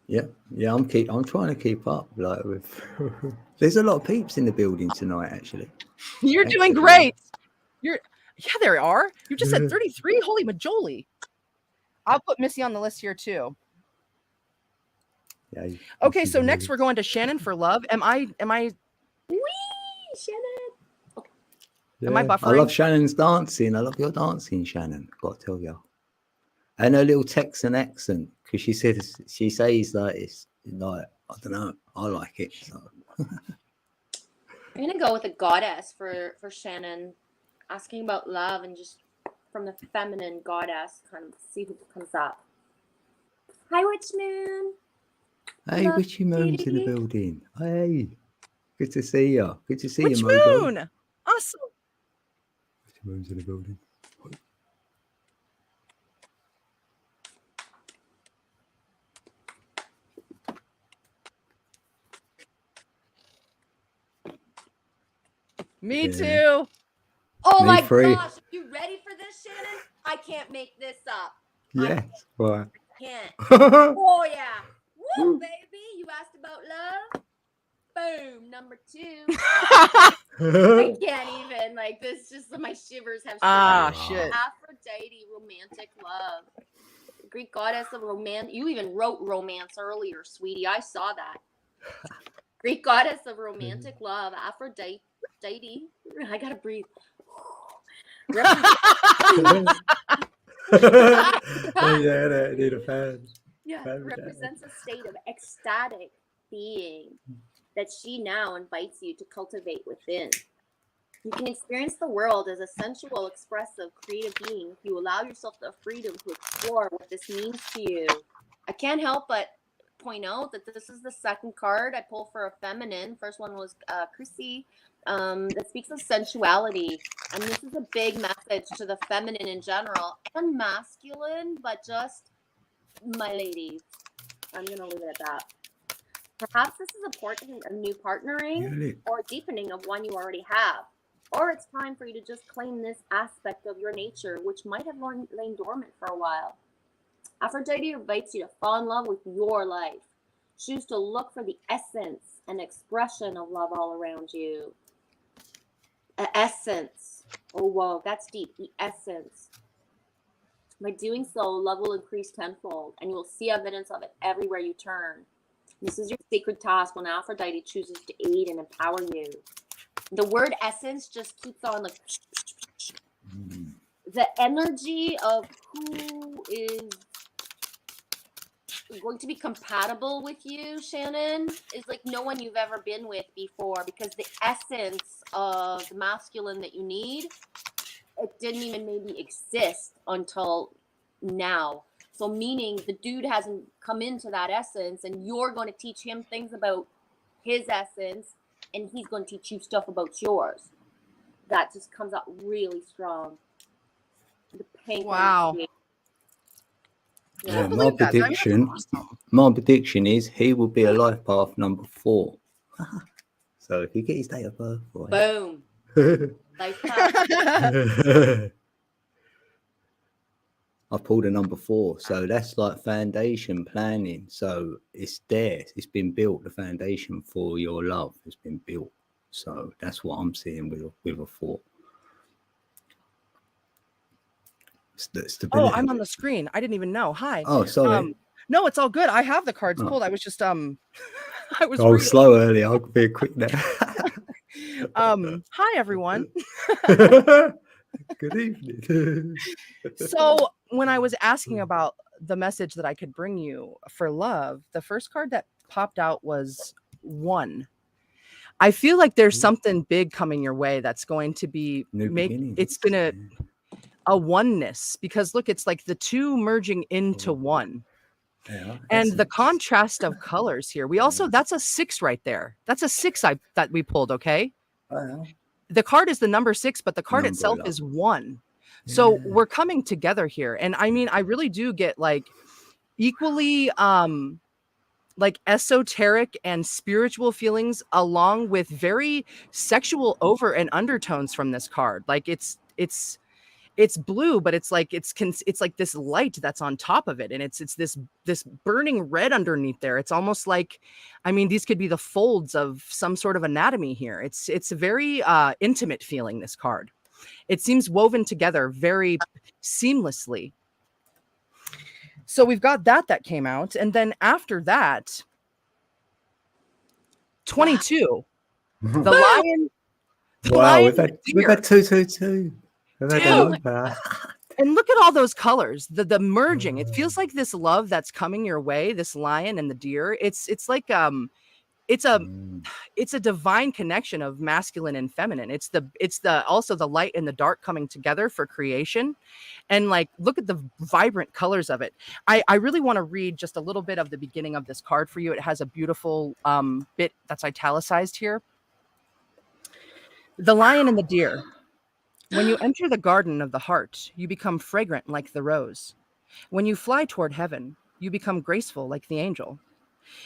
Yeah. I'm trying to keep up. Like with, there's a lot of peeps in the building tonight. Actually, You're doing great. Yeah, there are. You just said 33. Holy majoli! I'll put Missy on the list here too. Yeah. Okay, so next we're going to Shannon for love. Am I? Wee, Shannon. Okay. Yeah. Am I buffering? I love Shannon's dancing. I love your dancing, Shannon. Got to tell you. And her little Texan accent, because she says like it's like, I don't know, I like it. So. I'm gonna go with a goddess for Shannon, asking about love and just from the feminine goddess, kind of see who comes up. Hi, Witch Moon. Hey, Hello, Witchy Moon's in the lady. building. Hey, good to see you. Good to see Witch you, Mojo. Moon. Awesome. Witchy Moon's in the building. Me too. Oh Me my free. gosh, you ready for this, Shannon? I can't make this up. Yes, right. I can't. Oh yeah. Woo, baby. You asked about love? Boom. Number 2. I can't even. Like, this just, my shivers have Shit. Aphrodite, romantic love. Greek goddess of romance. You even wrote romance earlier, sweetie. I saw that. Greek goddess of romantic love, Aphrodite. I gotta breathe. I need a fan. Yeah, represents a state of ecstatic being that she now invites you to cultivate within. You can experience the world as a sensual, expressive, creative being if you allow yourself the freedom to explore what this means to you. I can't help but point out that this is the second card I pulled for a feminine. First one was Chrissy, that speaks of sensuality. And this is a big message to the feminine in general and masculine, but just my ladies. I'm going to leave it at that. Perhaps this is a portent of new partnering or deepening of one you already have. Or it's time for you to just claim this aspect of your nature, which might have lain dormant for a while. Aphrodite invites you to fall in love with your life. Choose to look for the essence and expression of love all around you. Essence. Oh, whoa, that's deep. The essence. By doing so, love will increase tenfold, and you will see evidence of it everywhere you turn. This is your sacred task when Aphrodite chooses to aid and empower you. The word essence just keeps on like the energy of who is going to be compatible with you, Shannon, is like no one you've ever been with before, because the essence of the masculine that you need, it didn't even maybe exist until now. So meaning the dude hasn't come into that essence, and you're going to teach him things about his essence, and he's going to teach you stuff about yours. That just comes out really strong. The pink. Wow. Yeah, my prediction is he will be a life path number 4. So if you get his date of birth, boy. Boom. Life path. I pulled a number 4, so that's like foundation planning. So it's there, it's been built. The foundation for your love has been built. So that's what I'm seeing with a 4. Oh, I'm on the screen. I didn't even know. Hi. Oh, sorry. No, it's all good. I have the cards pulled. I was just I was slow early. I'll be quick now. Hi everyone. Good evening. So when I was asking about the message that I could bring you for love, the first card that popped out was 1. I feel like there's something big coming your way that's going to be a oneness, because look, it's like the 2 merging into 1. Yeah, and the contrast of colors here. We also, that's a 6 right there. That's a 6 that we pulled, okay? The card is the number 6, but the card itself is 1. So we're coming together here. And I mean, I really do get like equally like esoteric and spiritual feelings, along with very sexual over and undertones from this card. Like it's blue, but it's like this light that's on top of it, and it's this burning red underneath there. It's almost like, I mean, these could be the folds of some sort of anatomy here. It's a very intimate feeling, this card. It seems woven together very seamlessly. So we've got that came out, and then after that, 22, the lion. Wow, we've had 222. Dude, and look at all those colors, the merging. It feels like this love that's coming your way, this lion and the deer. It's like it's a divine connection of masculine and feminine. It's the also the light and the dark coming together for creation. And like, look at the vibrant colors of it. I really want to read just a little bit of the beginning of this card for you. It has a beautiful bit that's italicized here. The lion and the deer. When you enter the garden of the heart, you become fragrant like the rose. When you fly toward heaven, you become graceful like the angel.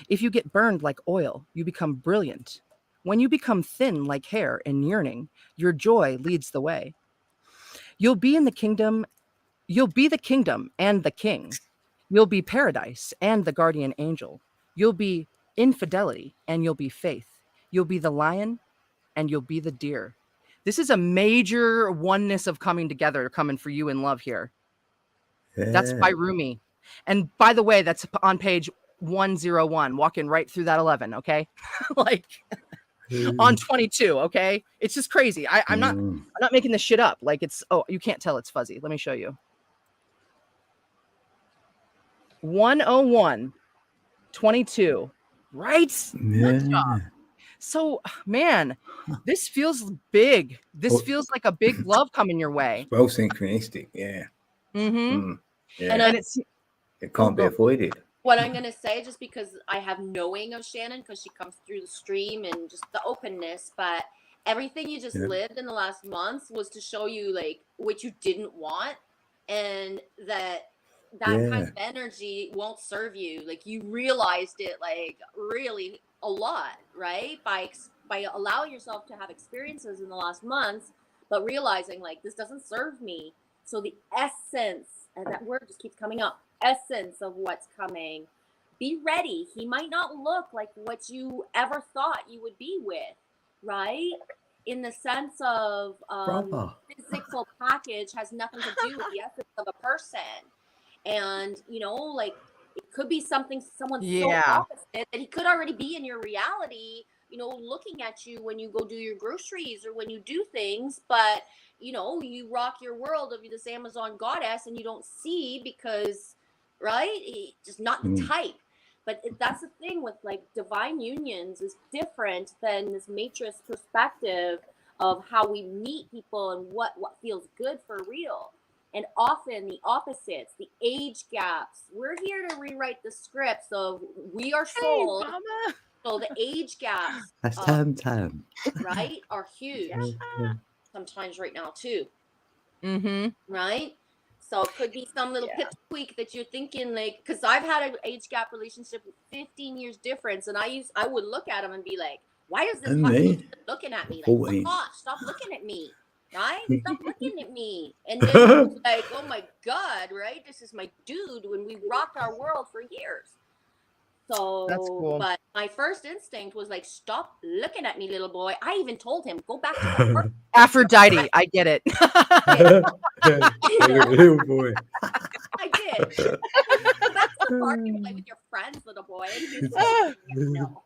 If you get burned like oil, you become brilliant. When you become thin like hair and yearning, your joy leads the way. You'll be the kingdom and the king. You'll be paradise and the guardian angel. You'll be infidelity and you'll be faith. You'll be the lion and you'll be the deer. This is a major oneness of coming together, coming for you in love here. Yeah. That's by Rumi. And by the way, that's on page 101, walking right through that 11, okay? Like on 22, okay? It's just crazy. I'm not making this shit up. Like it's, oh, you can't tell it's fuzzy. Let me show you. 101, 22, right? Yeah. Good job. So, man, this feels big. This feels like a big love coming your way. Well, synchronistic, yeah. Mm-hmm. Yeah. And it's it can't be avoided. What I'm going to say, just because I have knowing of Shannon, because she comes through the stream and just the openness, but everything you just lived in the last months was to show you like what you didn't want, and that kind of energy won't serve you. Like you realized it like really a lot, right? By allowing yourself to have experiences in the last months, but realizing like this doesn't serve me. So the essence, and that word just keeps coming up, essence of what's coming. Be ready. He might not look like what you ever thought you would be with, right? In the sense of physical package has nothing to do with the essence of a person. And, you know, like it could be someone so opposite that he could already be in your reality, you know, looking at you when you go do your groceries or when you do things, but you know, you rock your world of this Amazon goddess and you don't see because, right? Just not the type. But that's the thing with like divine unions is different than this matrix perspective of how we meet people and what feels good for real. And often the opposites, the age gaps. We're here to rewrite the scripts of we are sold. Hey, so the age gaps, that's time, right, are huge. Sometimes right now too. Right? So it could be some little pip tweak that you're thinking like, because I've had an age gap relationship with 15 years difference, and I would look at him and be like, why is this looking at me? Like, fuck off, stop looking at me. Right? Stop looking at me. And then it's like, oh my God, right? This is my dude when we rocked our world for years. So that's cool. But my first instinct was like, stop looking at me, little boy. I even told him, go back to the work. Aphrodite, I get it. Little boy. I did. Go back to the park and play with your friends, little boy. Like, no.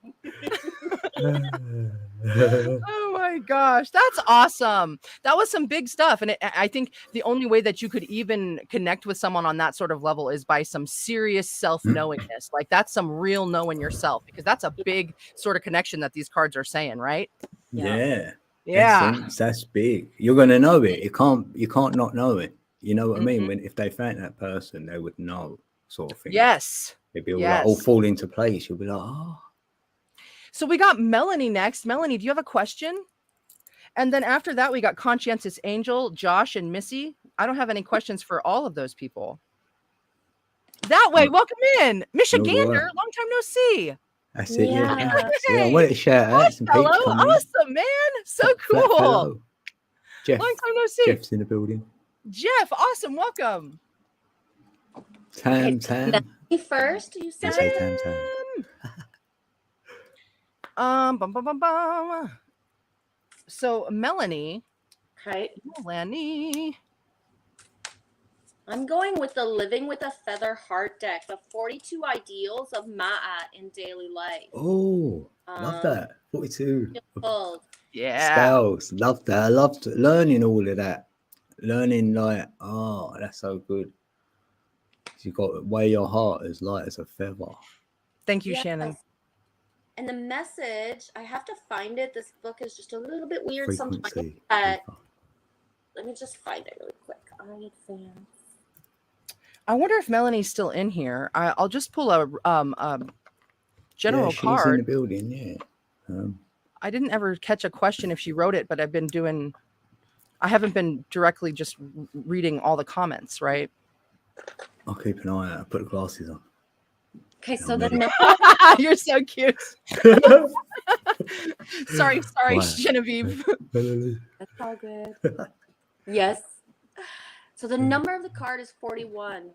Oh my gosh, that's awesome. That was some big stuff. And I think the only way that you could even connect with someone on that sort of level is by some serious self-knowingness. Like that's some real knowing yourself, because that's a big sort of connection that these cards are saying, right? Yeah. Yeah. That's big. You're gonna know it. You can't not know it. You know what I mean? If they found that person, they would know, sort of thing. Yes. It'd be all fall into place. You'll be like, oh. So we got Melanie next. Melanie, do you have a question? And then after that, we got Conscientious Angel, Josh, and Missy. I don't have any questions for all of those people. That way, welcome in. Michigander, long time no see. That's it, yeah. I wanted to shout out some hello, awesome, man. So cool. Jeff, long time no see. Jeff's in the building. Jeff, awesome, welcome. Tam. First, you said Tam. So Melanie. Okay. Melanie. I'm going with the Living with a Feather Heart deck, the 42 ideals of Ma'at in daily life. Oh, love that. 42. Yeah. Spells. Love that. I loved learning all of that. Learning like, oh, that's so good. You got to weigh your heart as light as a feather. Thank you, Shannon. And the message, I have to find it. This book is just a little bit weird sometimes. Let me just find it really quick. I wonder if Melanie's still in here. I'll just pull a general card. She's in the building, yeah. I didn't ever catch a question if she wrote it, but I haven't been directly just reading all the comments, right? I'll keep an eye out. I'll put the glasses on. Okay, so you're so cute. sorry, Genevieve. That's all good. Yes. So the number of the card is 41.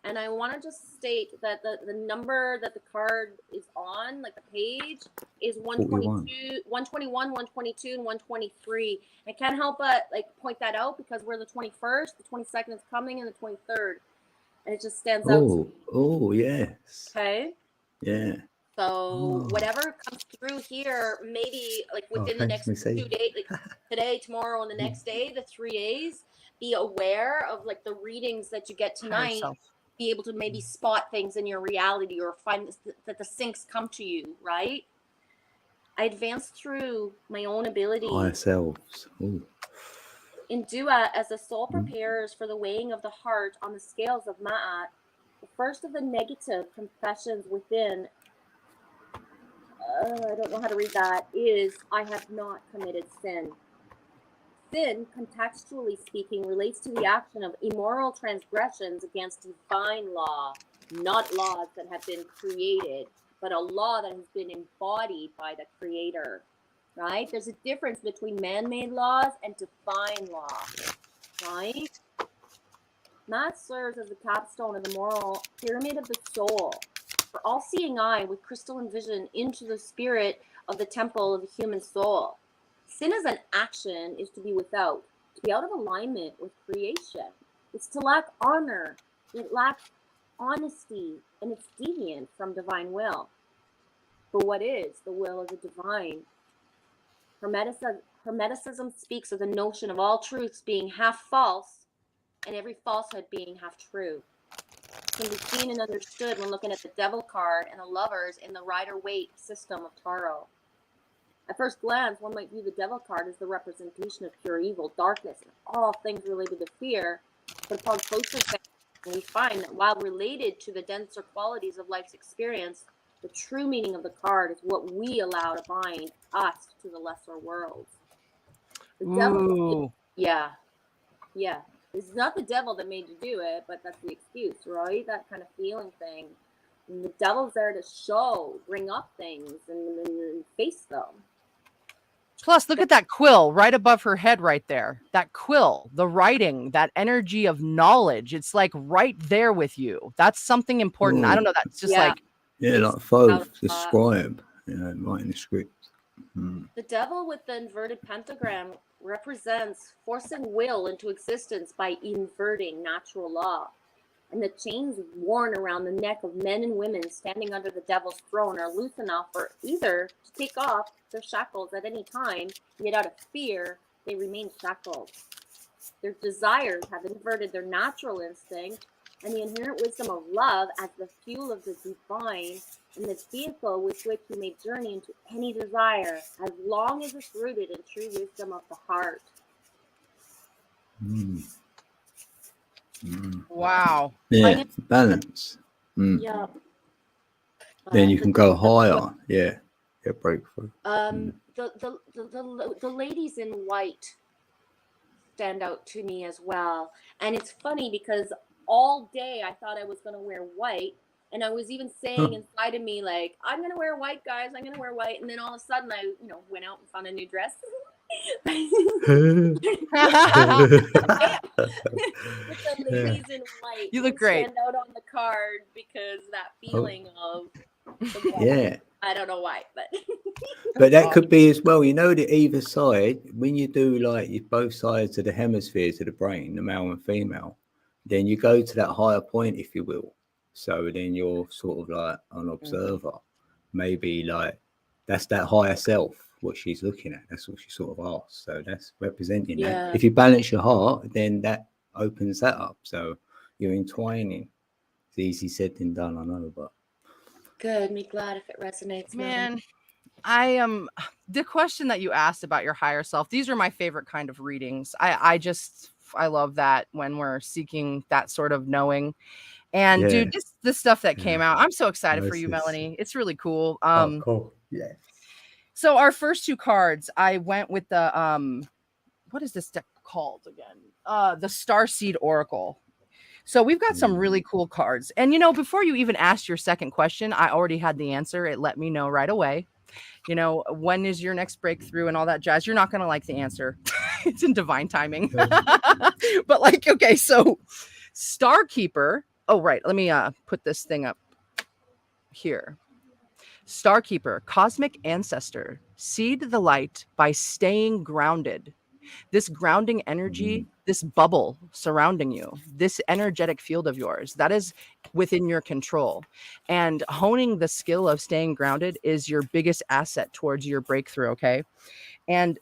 And I want to just state that the number that the card is on, like the page, is 122, 121, 122, and 123. I can't help but like point that out because we're the 21st, the 22nd is coming, and the 23rd. And it just stands out. Oh, yes. Okay. Yeah. So whatever comes through here, maybe like within the next 2 days, like today, tomorrow, and the next day, the 3 days, be aware of like the readings that you get tonight. Be able to maybe spot things in your reality or find that the syncs come to you, right? I advance through my own abilities. Ourselves. Ooh. In Dua, as the soul prepares for the weighing of the heart on the scales of Ma'at, the first of the negative confessions within, I don't know how to read that, is, I have not committed sin. Sin, contextually speaking, relates to the action of immoral transgressions against divine law, not laws that have been created, but a law that has been embodied by the Creator. Right? There's a difference between man-made laws and divine law. Right? That serves as the capstone of the moral pyramid of the soul. For all-seeing eye with crystalline vision into the spirit of the temple of the human soul. Sin as an action is to be out of alignment with creation. It's to lack honor. It lacks honesty, and it's deviant from divine will. But what is the will of the divine? Hermeticism speaks of the notion of all truths being half false and every falsehood being half true. It can be seen and understood when looking at the devil card and the lovers in the Rider-Waite system of tarot. At first glance, one might view the devil card as the representation of pure evil, darkness, and all things related to fear. But upon closer examination, we find that while related to the denser qualities of life's experience, the true meaning of the card is what we allow to bind us to the lesser worlds. The devil, yeah. It's not the devil that made you do it, but that's the excuse, right? That kind of feeling thing. And the devil's there to bring up things and face them. Plus, look at that quill right above her head right there. That quill, the writing, that energy of knowledge. It's like right there with you. That's something important. I don't know. That's just like... Yeah, like Thoth, the scribe, writing the script. The devil with the inverted pentagram represents forcing will into existence by inverting natural law. And the chains worn around the neck of men and women standing under the devil's throne are loose enough for either to take off their shackles at any time, yet out of fear, they remain shackled. Their desires have inverted their natural instinct and the inherent wisdom of love as the fuel of the divine and the vehicle with which you may journey into any desire, as long as it's rooted in true wisdom of the heart. Wow. Yeah, balance. Yeah. Then you can go higher. Yeah, breakthrough. The ladies in white stand out to me as well, and it's funny because all day I thought I was going to wear white, and I was even saying inside of me, like, I'm going to wear white, guys, I'm going to wear white. And then all of a sudden I, went out and found a new dress. With the ladies in white. You look great. Stand out on the card because that feeling of the white. Yeah. I don't know why, but but that could be as well. The either side, when you do like both sides of the hemispheres of the brain, the male and female, then you go to that higher point, if you will. So then you're sort of like an observer. Maybe like that's that higher self, what she's looking at. That's what she sort of asks. So that's representing that. If you balance your heart, then that opens that up. So you're entwining. It's easy said than done, I know, but good. Me glad if it resonates. Man, I am the question that you asked about your higher self. These are my favorite kind of readings. I love that when we're seeking that sort of knowing. And dude, just the stuff that came out, I'm so excited for you, Melanie. It's really cool. Cool. Yeah. So our first two cards, I went with the what is this deck called again? The Starseed Oracle. So we've got some really cool cards. And before you even asked your second question, I already had the answer. It let me know right away. When is your next breakthrough and all that jazz? You're not going to like the answer. It's in divine timing. But okay, so Starkeeper. Oh, right. Let me put this thing up here. Starkeeper, cosmic ancestor, seed the light by staying grounded. This grounding energy, this bubble surrounding you, this energetic field of yours, that is within your control. And honing the skill of staying grounded is your biggest asset towards your breakthrough, okay? And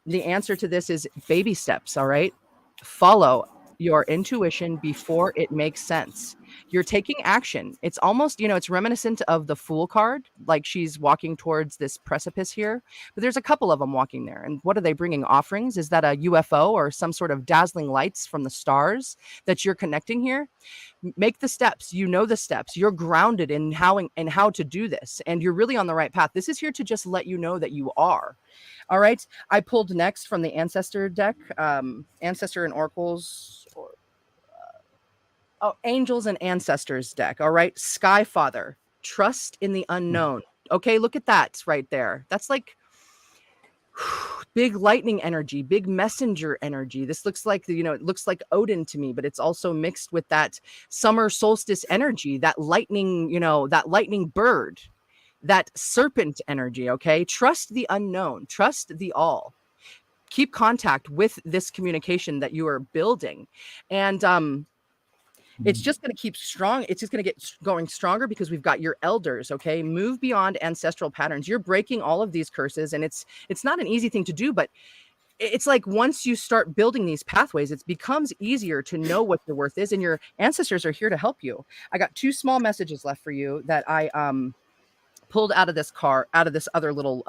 the answer to this is baby steps, all right? Follow your intuition before it makes sense. You're taking action. It's almost, it's reminiscent of the Fool card, like she's walking towards this precipice here, but there's a couple of them walking there. And what are they bringing? Offerings? Is that a UFO or some sort of dazzling lights from the stars that you're connecting here? Make the steps. You know the steps. You're grounded in how to do this, and you're really on the right path. This is here to just let you know that you are. All right. I pulled next from the Ancestor deck, Ancestor and Oracles. Angels and Ancestors deck. All right. Sky Father, trust in the unknown. Okay, look at that right there. That's like big lightning energy, big messenger energy. This looks like, it looks like Odin to me, but it's also mixed with that summer solstice energy, that lightning, that lightning bird, that serpent energy. Okay. Trust the unknown, trust the all. Keep contact with this communication that you are building. And, it's just going to keep strong. It's just going to get going stronger because we've got your elders. Okay. Move beyond ancestral patterns. You're breaking all of these curses, and it's not an easy thing to do, but it's like once you start building these pathways, it becomes easier to know what your worth is, and your ancestors are here to help you. I got 2 small messages left for you that I pulled out of this other little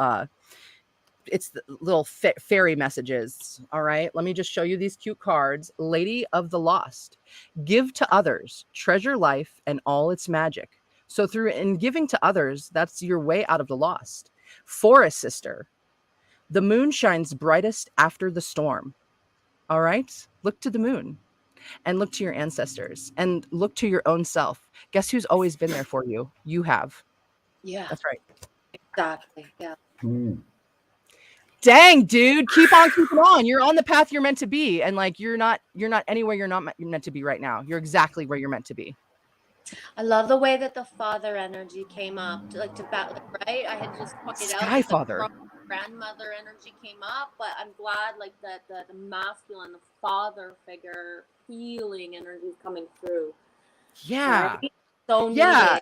it's the little fairy messages. All right. Let me just show you these cute cards. Lady of the Lost. Give to others, treasure life and all its magic. So in giving to others, that's your way out of the lost. Forest Sister. The moon shines brightest after the storm. All right. Look to the moon and look to your ancestors and look to your own self. Guess who's always been there for you? You have. Yeah. That's right. Exactly. Yeah. Dang, dude, keep on keeping on. You're on the path you're meant to be. And like, you're not anywhere you're meant to be right now. You're exactly where you're meant to be. I love the way that the father energy came up, right? I had just pointed out Sky that Father. the grandmother energy came up, but I'm glad like that the masculine, the father figure, healing energy is coming through. Yeah. Right? So needed. Yeah.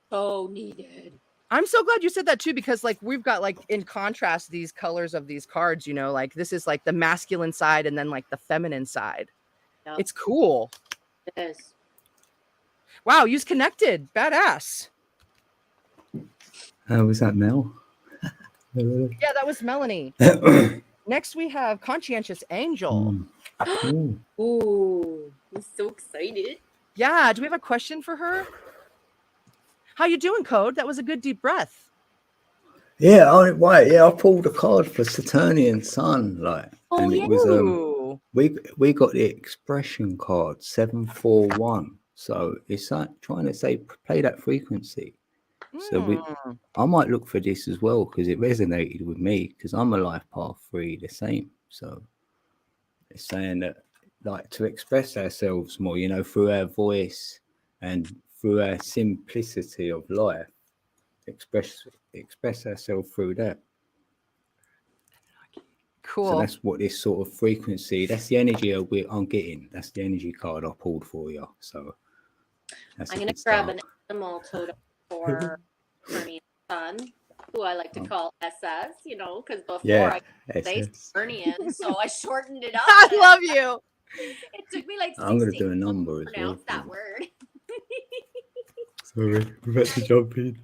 So needed. I'm so glad you said that too, because like we've got like in contrast these colors of these cards, like this is like the masculine side and then like the feminine side. Yep. It's cool. It is. Wow, you's connected. Badass. Was that Mel? Yeah, that was Melanie. Next we have Conscientious Angel. Ooh, I'm so excited. Yeah, do we have a question for her? How you doing, Code? That was a good deep breath. Yeah, I pulled a card for Saturnian Sun, and it was we got the expression card 741. So it's like trying to say play that frequency. So I might look for this as well because it resonated with me because I'm a life path 3 the same. So it's saying that like to express ourselves more, through our voice and through our simplicity of life, express ourselves through that. Cool. So that's what this sort of frequency, that's the energy I'm getting. That's the energy card I pulled for you. So that's I'm going to grab an animal totem for Saturnian Sun, who I like to call SS, because before I could say Saturnian, so I shortened it up. I love you. It took me like 16 I'm going to do a number to as well. pronounce that word. Sorry, we're about to jump in.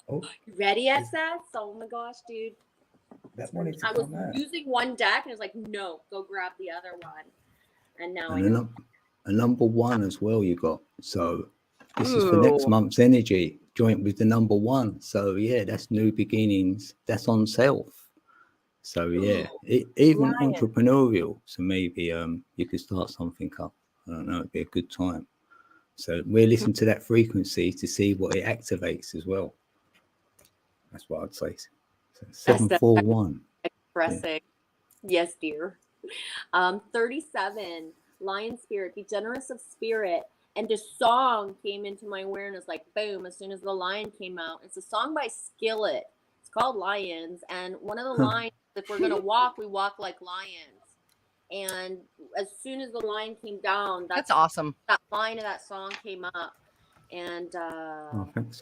You ready, SS? Oh my gosh, dude. I was using one deck and it was like, no, go grab the other one. And now I know. A number 1 as well you got. So this is for next month's energy, joint with the number 1. So yeah, that's new beginnings. That's on self. So yeah, even entrepreneurial. So maybe you could start something up. I don't know, it'd be a good time. So we'll listen to that frequency to see what it activates as well. That's what I'd say. So 741. Expressing. Yeah. Yes, dear. 37. Lion Spirit. Be generous of spirit. And the song came into my awareness like boom as soon as the lion came out. It's a song by Skillet. It's called Lions. And one of the lines, if we're going to walk, we walk like lions. And as soon as the lion came down, that's awesome. That line of that song came up, and thanks,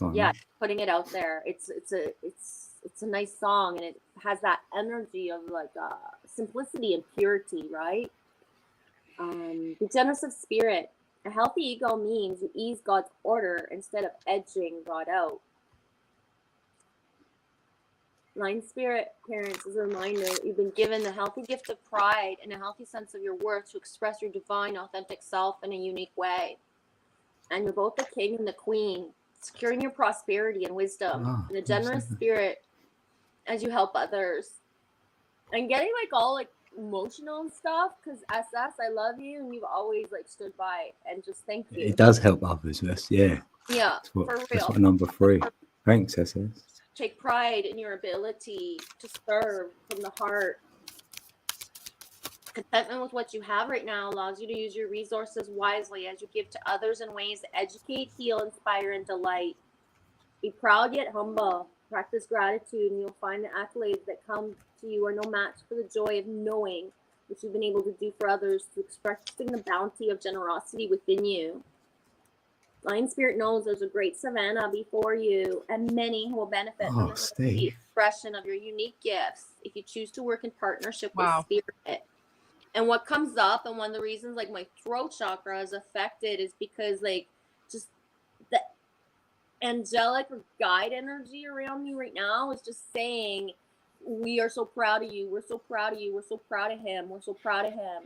putting it out there. It's a nice song, and it has that energy of like simplicity and purity, right? Be generous of spirit. A healthy ego means you ease God's order instead of edging God out. Line Spirit parents, as a reminder, you've been given the healthy gift of pride and a healthy sense of your worth to express your divine, authentic self in a unique way. And you're both the king and the queen, securing your prosperity and wisdom and a generous spirit as you help others. And getting like all like emotional and stuff, because SS, I love you, and you've always like stood by, and just thank you. It does help others. Yeah. Yeah, For real. That's what number 3. Thanks, SS. Take pride in your ability to serve from the heart. Contentment with what you have right now allows you to use your resources wisely as you give to others in ways that educate, heal, inspire, and delight. Be proud yet humble. Practice gratitude, and you'll find the accolades that come to you are no match for the joy of knowing what you've been able to do for others, to expressing the bounty of generosity within you. Lion Spirit knows there's a great savannah before you, and many who will benefit from the expression of your unique gifts if you choose to work in partnership with Spirit. And what comes up, and one of the reasons like my throat chakra is affected, is because like just the angelic or guide energy around me right now is just saying, we are so proud of you. We're so proud of you. We're so proud of him. We're so proud of him.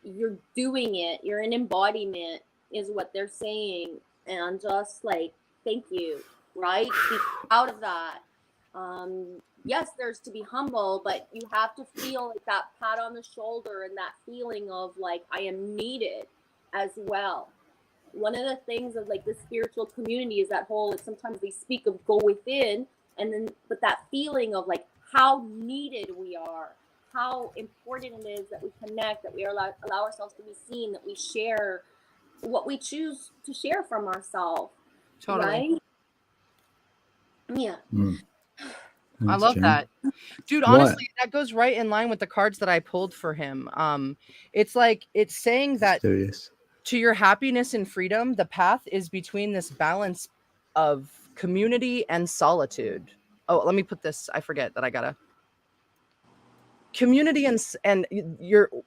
You're doing it. You're an embodiment is what they're saying. And just like, thank you, right? Be proud of that. Yes, there's to be humble, but you have to feel like that pat on the shoulder and that feeling of like, I am needed as well. One of the things of like the spiritual community is that whole, like sometimes they speak of go within, and then, but that feeling of like how needed we are, how important it is that we connect, that we allow ourselves to be seen, that we share what we choose to share from ourselves. Totally. Right? Yeah. I love that. Dude, honestly, that goes right in line with the cards that I pulled for him. It's like, it's saying that to your happiness and freedom, the path is between this balance of community and solitude. Oh, let me put this. I forget that I gotta. Community and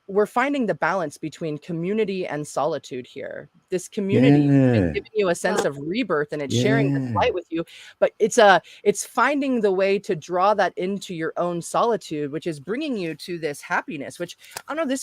we're finding the balance between community and solitude here. This community is giving you a sense of rebirth, and it's sharing this light with you, but it's finding the way to draw that into your own solitude, which is bringing you to this happiness, which I don't know,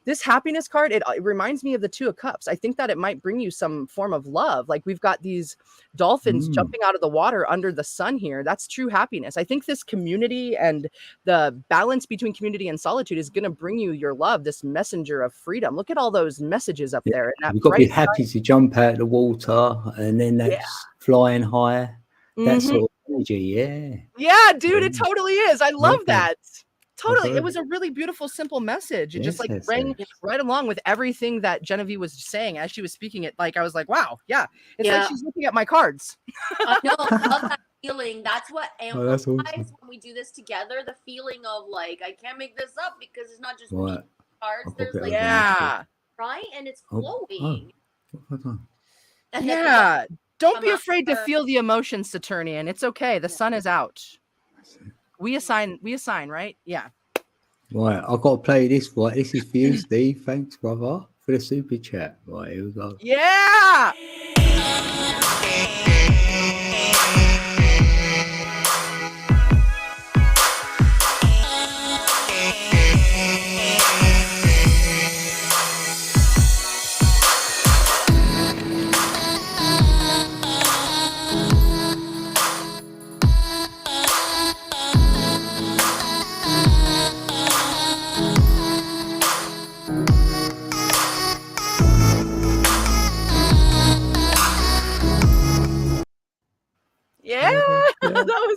this happiness card, it reminds me of the 2 of Cups. I think that it might bring you some form of love. Like we've got these dolphins jumping out of the water under the sun here. That's true happiness. I think this community and the balance between community and solitude is going to bring you your love, this messenger of freedom. Look at all those messages up there. And you've got to be happy to jump out of the water, and then that's flying high. That sort of energy, yeah, dude, it totally is. I love that. Totally. It was a really beautiful, simple message. It just like rang right along with everything that Genevieve was saying as she was speaking it. Like, I was like, wow, it's like she's looking at my cards. I know, I love that feeling. That's what amplifies when we do this together. The feeling of like, I can't make this up because it's not just me cards. There's like, right? And it's flowing. Yeah. Don't be afraid to feel the emotions, Saturnian. It's okay. The sun is out. We assign, right? Yeah. Right, I've got to play this. Right, this is for you, Steve. Thanks, brother, for the super chat. Right, here we go. Yeah.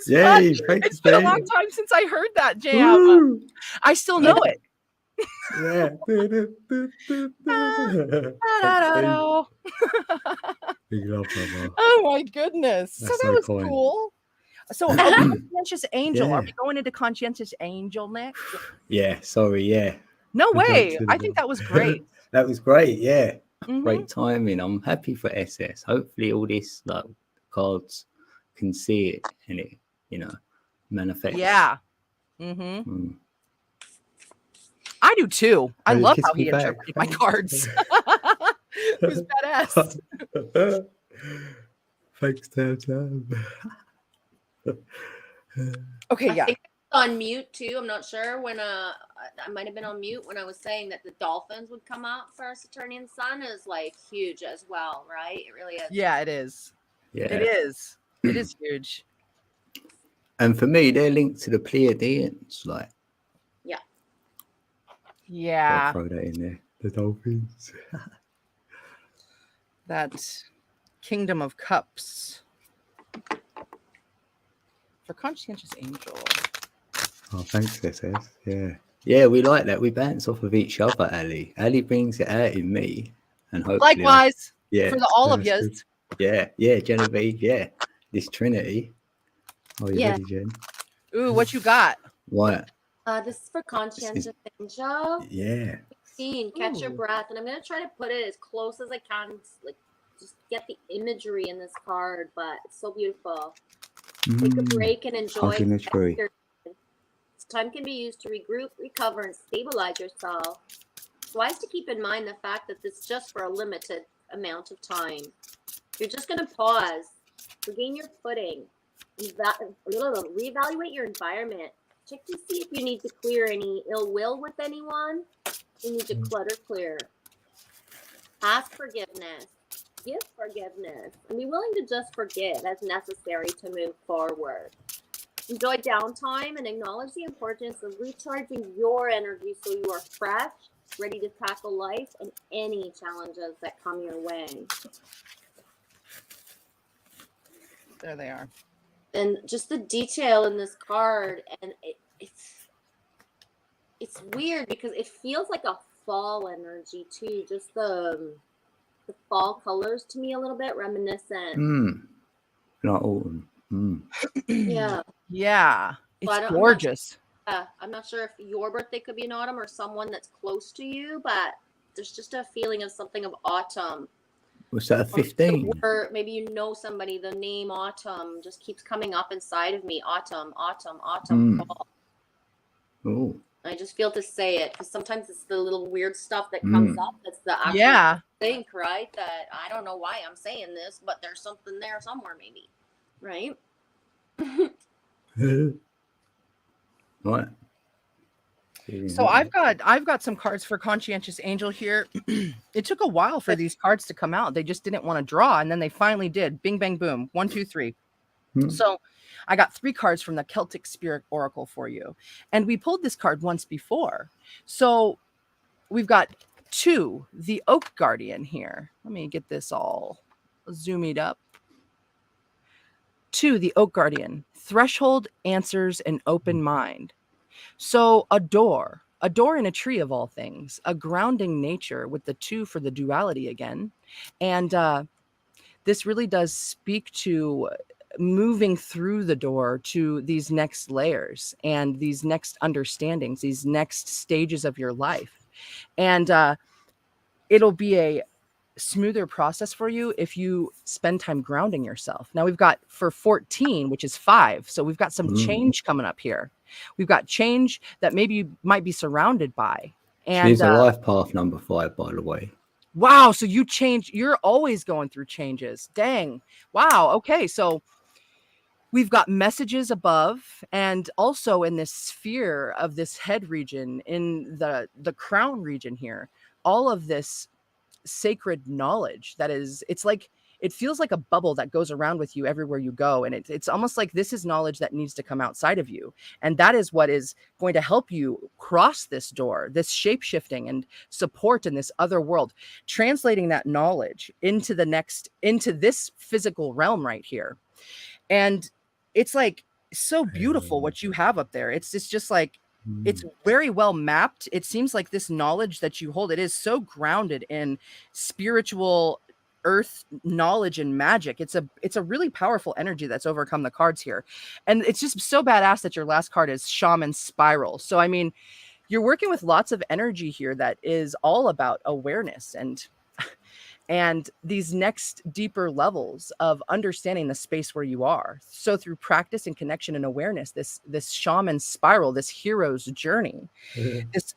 That was fun. It's been a long time since I heard that jam. I still know it. Big love, brother. Oh my goodness. So that was cool. So conscientious angel. Are we going into conscientious angel next? Yeah, sorry, No way. I think that was great. That was great, Great timing. I'm happy for SS. Hopefully all this like cards can see it and it, manifest. Yeah. I do too. I love how he interpreted my cards. It was badass. Thanks, Tam. Okay, I yeah. think I was on mute too. I'm not sure when I might have been on mute when I was saying that the dolphins would come out for our Saturnian sun is like huge as well, right? It really is. Yeah, it is. Yeah. It is. It is huge. And for me, they're linked to the Pleiadians. Like, Yeah. I'll throw that in there. The dolphins. That Kingdom of Cups. For Conscientious Angel. Oh, thanks, SS. Yeah. Yeah, we like that. We bounce off of each other, Ali. Ali brings it out in me. And hopefully. Likewise. Yeah. For all of that's yous. good. Yeah. Yeah, Genevieve. Yeah. This Trinity. Oh, you ready, Jen? Ooh, what you got? What? This is for Conscientious Angel. Yeah. Catch your Ooh. breath, and I'm gonna try to put it as close as I can, like just get the imagery in this card. But it's so beautiful. Take a break and enjoy. Hugging the tree. This time can be used to regroup, recover, and stabilize yourself. It's wise to keep in mind the fact that this is just for a limited amount of time. You're just gonna pause, regain your footing, reevaluate your environment. Check to see if you need to clear any ill will with anyone. You need to clutter clear. Ask forgiveness. Give forgiveness. And be willing to just forgive as necessary to move forward. Enjoy downtime and acknowledge the importance of recharging your energy so you are fresh, ready to tackle life and any challenges that come your way. There they are. And just the detail in this card, and it's weird because it feels like a fall energy too. Just the fall colors to me a little bit reminiscent. Not autumn. Yeah. Yeah. Well, It's gorgeous. I'm not sure if your birthday could be in autumn or someone that's close to you, but there's just a feeling of something of autumn. Was that a 15? Or maybe you know somebody, the name autumn just keeps coming up inside of me. Autumn, fall. Oh. I just feel to say it because sometimes it's the little weird stuff that comes up that's the actual Yeah. think, right? That I don't know why I'm saying this, but there's something there somewhere maybe, right? What? So I've got some cards for Conscientious Angel here. It took a while for these cards to come out. They just didn't want to draw, and then they finally did. Bing, bang, boom. 1, 2, 3. So I got 3 cards from the Celtic Spirit Oracle for you. And we pulled this card once before. So we've got 2, the Oak Guardian here. Let me get this all zoomed up. 2, the Oak Guardian. Threshold, answers, and open mind. So a door in a tree of all things, a grounding nature with the 2 for the duality again. And this really does speak to moving through the door to these next layers and these next understandings, these next stages of your life. And it'll be a smoother process for you if you spend time grounding yourself. Now we've got for 14, which is 5. So we've got some change coming up here. We've got change that maybe you might be surrounded by. And she's a life path number 5, by the way. Wow. So you change, you're always going through changes. Dang. Wow. Okay. So we've got messages above and also in this sphere of this head region, in the crown region here, all of this sacred knowledge that is, it's like, it feels like a bubble that goes around with you everywhere you go. And it's almost like this is knowledge that needs to come outside of you. And that is what is going to help you cross this door, this shape shifting and support in this other world, translating that knowledge into this physical realm right here. And it's like so beautiful what you have up there. It's just like, it's very well mapped. It seems like this knowledge that you hold, it is so grounded in spiritual earth knowledge and magic. It's a really powerful energy that's overcome the cards here. And it's just so badass that your last card is Shaman Spiral. So, I mean, you're working with lots of energy here that is all about awareness and these next deeper levels of understanding the space where you are. So through practice and connection and awareness, this shaman spiral, this hero's journey, this,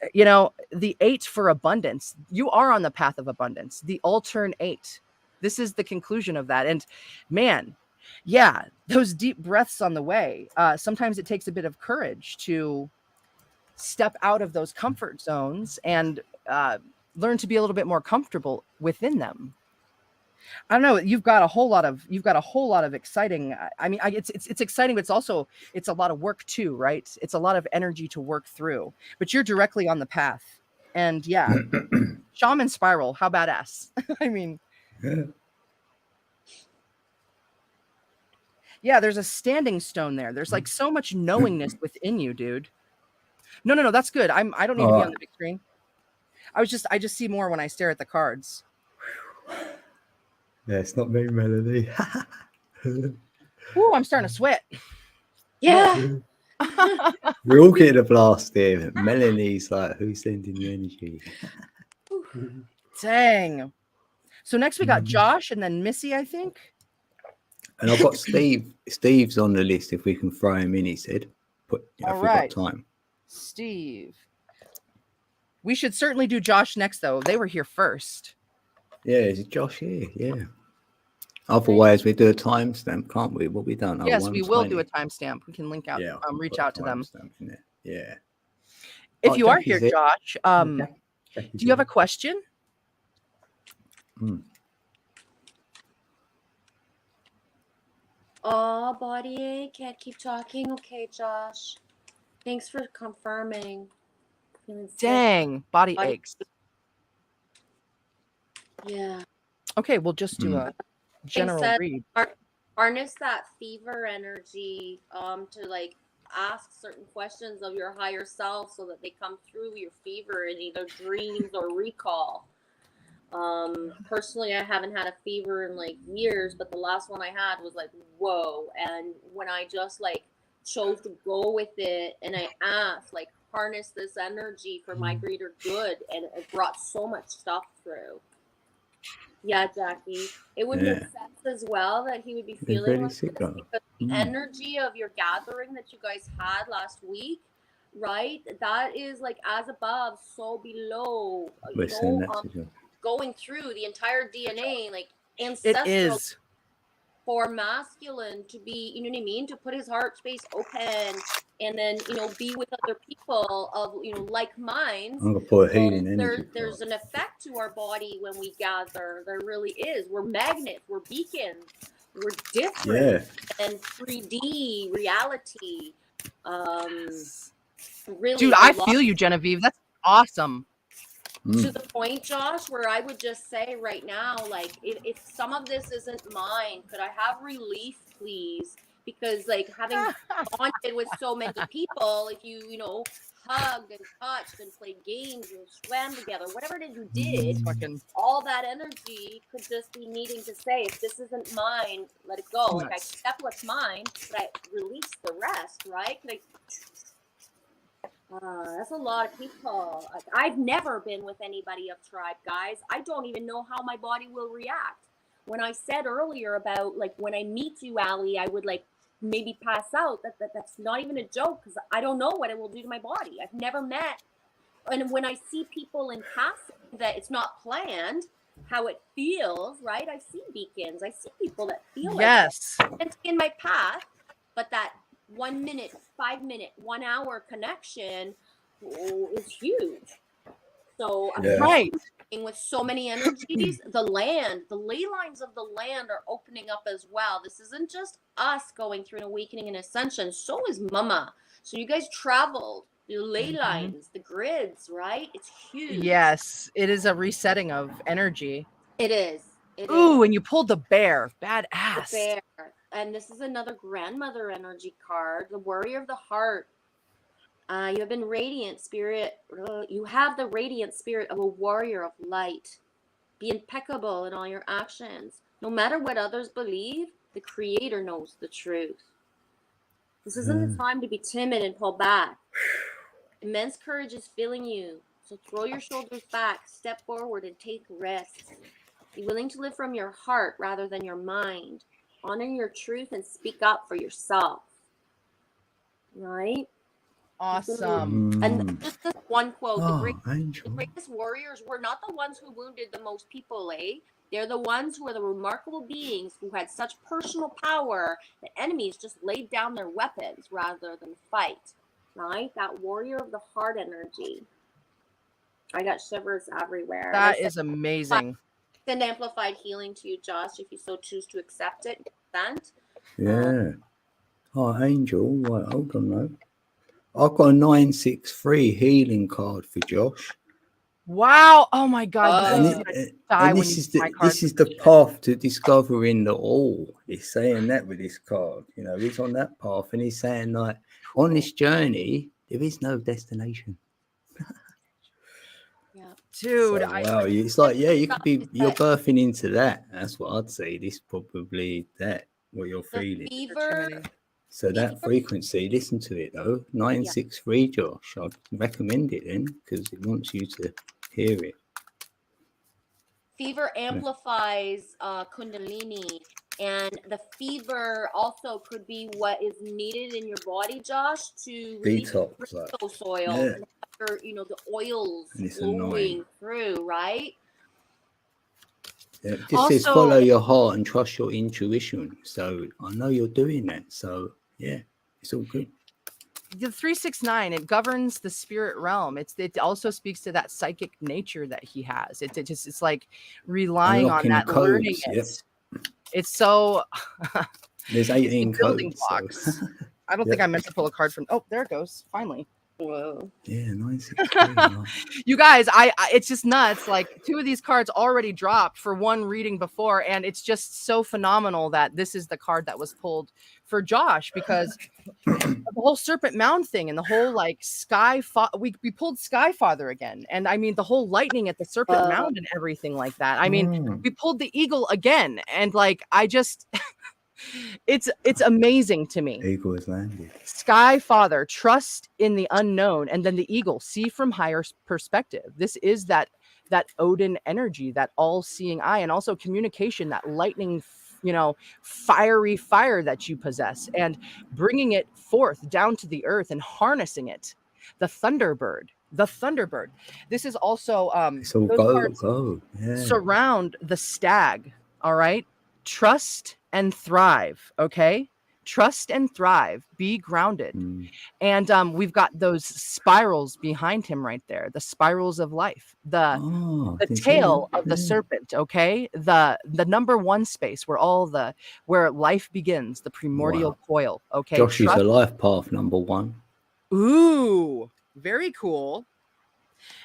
the 8 for abundance. You are on the path of abundance. The altern 8. This is the conclusion of that. And man, yeah, those deep breaths on the way. Sometimes it takes a bit of courage to step out of those comfort zones and learn to be a little bit more comfortable within them. I don't know. You've got a whole lot of exciting. I mean, it's exciting, but it's a lot of work too, right? It's a lot of energy to work through. But you're directly on the path, and yeah, shaman spiral. How badass! I mean, yeah. There's a standing stone there. There's like so much knowingness within you, dude. No. That's good. I don't need to be on the big screen. I just see more when I stare at the cards. Yeah, it's not me, Melanie. Ooh, I'm starting to sweat. Yeah. We're all getting a blast here. Melanie's like, who's sending the energy? Dang. So next we got Josh and then Missy, I think. And I've got Steve. Steve's on the list if we can throw him in, he said. If we've got time. Steve. We should certainly do Josh next, though. They were here first. Yeah, is it Josh here? Yeah. Otherwise, we do a timestamp, can't we? What we done? Yes, we will do a timestamp. We can link out, reach out to them. Yeah. If you are here, Josh, do you have a question? Oh, body ache. Can't keep talking. Okay, Josh. Thanks for confirming. Dang, body aches. Yeah. Okay, we'll just do a general read. Harness that fever energy to like ask certain questions of your higher self so that they come through your fever in either dreams or recall. Personally, I haven't had a fever in like years, but the last one I had was like, whoa. And when I just like chose to go with it and I asked, like, harness this energy for my greater good, and it brought so much stuff through. Yeah, Jackie. It would make sense as well that he would be feeling like this because the energy of your gathering that you guys had last week, right? That is like as above, so below. Going through the entire DNA, like ancestral. It is. For masculine to be, you know what I mean, to put his heart space open and then, you know, be with other people of, you know, like minds. I'm gonna put healing energy. There's an effect to our body when we gather. There really is. We're magnets. We're beacons. We're different and 3D reality. Really, dude, I feel you, Genevieve. That's awesome. To the point, Josh, where I would just say right now, like, if some of this isn't mine, could I have relief, please? Because, like, having bonded with so many people, if you know, hugged and touched and played games and swam together, whatever it is you did, all that energy could just be needing to say, if this isn't mine, let it go. Like, I accept what's mine, but I release the rest, right? That's a lot of people. I've never been with anybody of tribe, guys. I don't even know how my body will react. When I said earlier about, like, when I meet you, Allie, I would, like, maybe pass out. That's not even a joke because I don't know what it will do to my body. I've never met. And when I see people in passing that it's not planned, how it feels, right? I see beacons. I see people that feel like it's in my path, but that 1 minute, 5 minute, 1 hour connection is huge. So I'm with so many energies. The ley lines of the land are opening up as well. This isn't just us going through an awakening and ascension. So is Mama. So you guys traveled. The ley lines, the grids, right? It's huge. Yes, it is a resetting of energy. It is. Ooh, and you pulled the bear. Badass. The bear. And this is another grandmother energy card, the warrior of the heart. You have been radiant spirit. You have the radiant spirit of a warrior of light. Be impeccable in all your actions. No matter what others believe, the Creator knows the truth. This isn't the time to be timid and pull back. Immense courage is filling you. So throw your shoulders back, step forward, and take risks. Be willing to live from your heart rather than your mind. Honor your truth and speak up for yourself. Right? Awesome. And just this one quote: Angel. the greatest warriors were not the ones who wounded the most people, They're the ones who were the remarkable beings who had such personal power that enemies just laid down their weapons rather than fight. Right? That warrior of the heart energy. I got shivers everywhere. That is amazing. Send amplified healing to you, Josh, if you so choose to accept it. Consent. Yeah. Angel. Right, hold on, though. I've got a 963 healing card for Josh. Wow. Oh my God. This is the path to discovering the all. He's saying that with this card. You know, he's on that path and he's saying, like, on this journey, there is no destination. Yeah. Dude. So, wow. It's like, yeah, you're birthing into that. That's what I'd say. This probably what you're feeling. Fever. So that frequency, listen to it though. 963, Josh. I'd recommend it then because it wants you to hear it. Fever amplifies Kundalini, and the fever also could be what is needed in your body, Josh, to release crystal soil, and after, the oils flowing through, right? Yeah, it just says follow your heart and trust your intuition. So I know you're doing that. So yeah, it's all good. The 369, it governs the spirit realm. It also speaks to that psychic nature that he has. It's like relying on that, learning it. Yep. It's so there's 18 building codes, blocks. So. I don't think I meant to pull a card from. Oh, there it goes. Finally. Whoa. Yeah, 963. You guys, I it's just nuts. Like 2 of these cards already dropped for one reading before, and it's just so phenomenal that this is the card that was pulled for Josh because the whole Serpent Mound thing and the whole like we pulled Sky Father again, and I mean the whole lightning at the Serpent Mound and everything like that. I mean, we pulled the Eagle again, and like I just. It's amazing to me. Eagle is landed. Sky Father, trust in the unknown, and then the Eagle, see from higher perspective. This is that Odin energy, that all-seeing eye, and also communication, that lightning, fiery fire that you possess, and bringing it forth down to the earth and harnessing it. The Thunderbird. This is also so go. Yeah. Surround the stag. All right. Trust and thrive. Okay. Trust and thrive. Be grounded. And we've got those spirals behind him right there. The spirals of life. The tail of the serpent. Okay. The number 1 space where life begins. The primordial coil. Okay. Josh is a life path number 1. Ooh, very cool.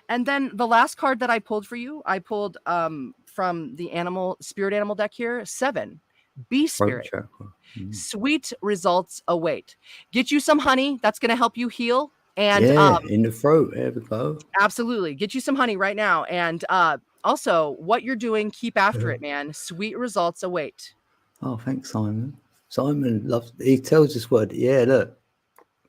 And then the last card that I pulled for you, I pulled from the spirit animal deck here, 7. Be spirit. Sweet results await. Get you some honey. That's going to help you heal. And in the throat. There we go. Absolutely. Get you some honey right now. And also, what you're doing, keep after it, man. Sweet results await. Oh, thanks, Simon. Simon loves. He tells us what. Yeah, look,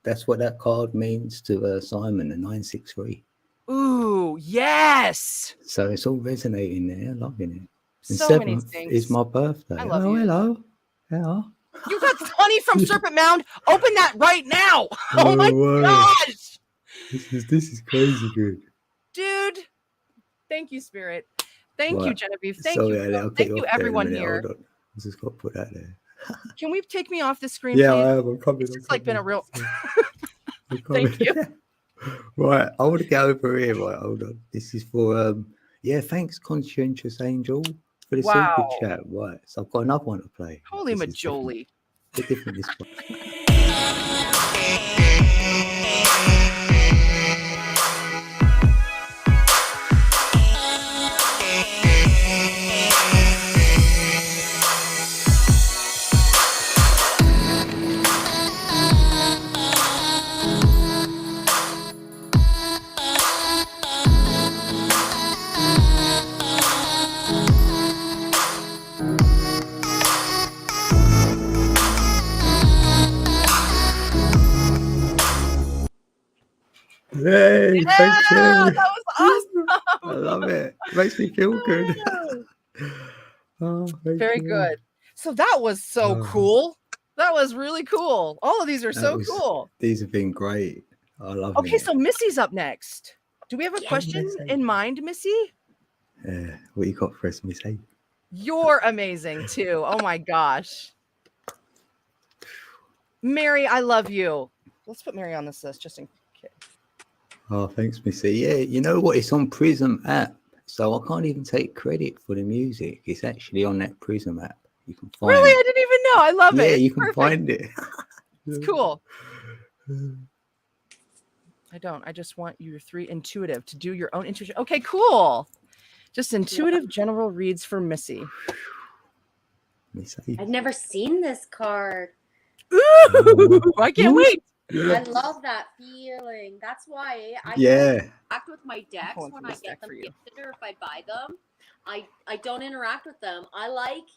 that's what that card means to Simon, the 963. Ooh, yes. So it's all resonating there, loving it. And so 7th many things. is my birthday. I love you. Hello. Yeah. You got honey from Serpent Mound. Open that right now. Oh my gosh. This is crazy good. Dude. Thank you, Spirit. Thank you, Genevieve. Thank you. Thank you, everyone here. I just got to put that there. Can we take me off the screen, please? I am. I'm coming. It's like been a real. Thank you. Right, I want to get over here. Right, hold on. This is for thanks, Conscientious Angel, for the super chat. Right, so I've got another one to play. Holy majoli. Different this one. Hey, thank you. That was awesome. I love it. Makes me feel good. Very good. So that was so cool. That was really cool. All of these are so cool. These have been great. I love Okay, it. so Missy's up next. Do we have a Yeah, question Missy. in mind, Missy? What you got for us, Missy? You're amazing too. Oh my gosh. Mary, I love you. Let's put Mary on this list just in case. Oh, thanks, Missy. Yeah, you know what? It's on Prism app, so I can't even take credit for the music. It's actually on that Prism app. You can find Really? it. I didn't even know. I love Yeah, it. you It's can perfect. find it. It's cool. I don't. I just want you three intuitive to do your own intuition. Okay, cool. Just intuitive general reads for Missy. Missy. I've never seen this card. Ooh, I can't wait. I love that feeling. That's why I Yeah. don't interact with my decks pulling when from I this deck get them for you. gifted or if I buy them. I don't interact with them. I like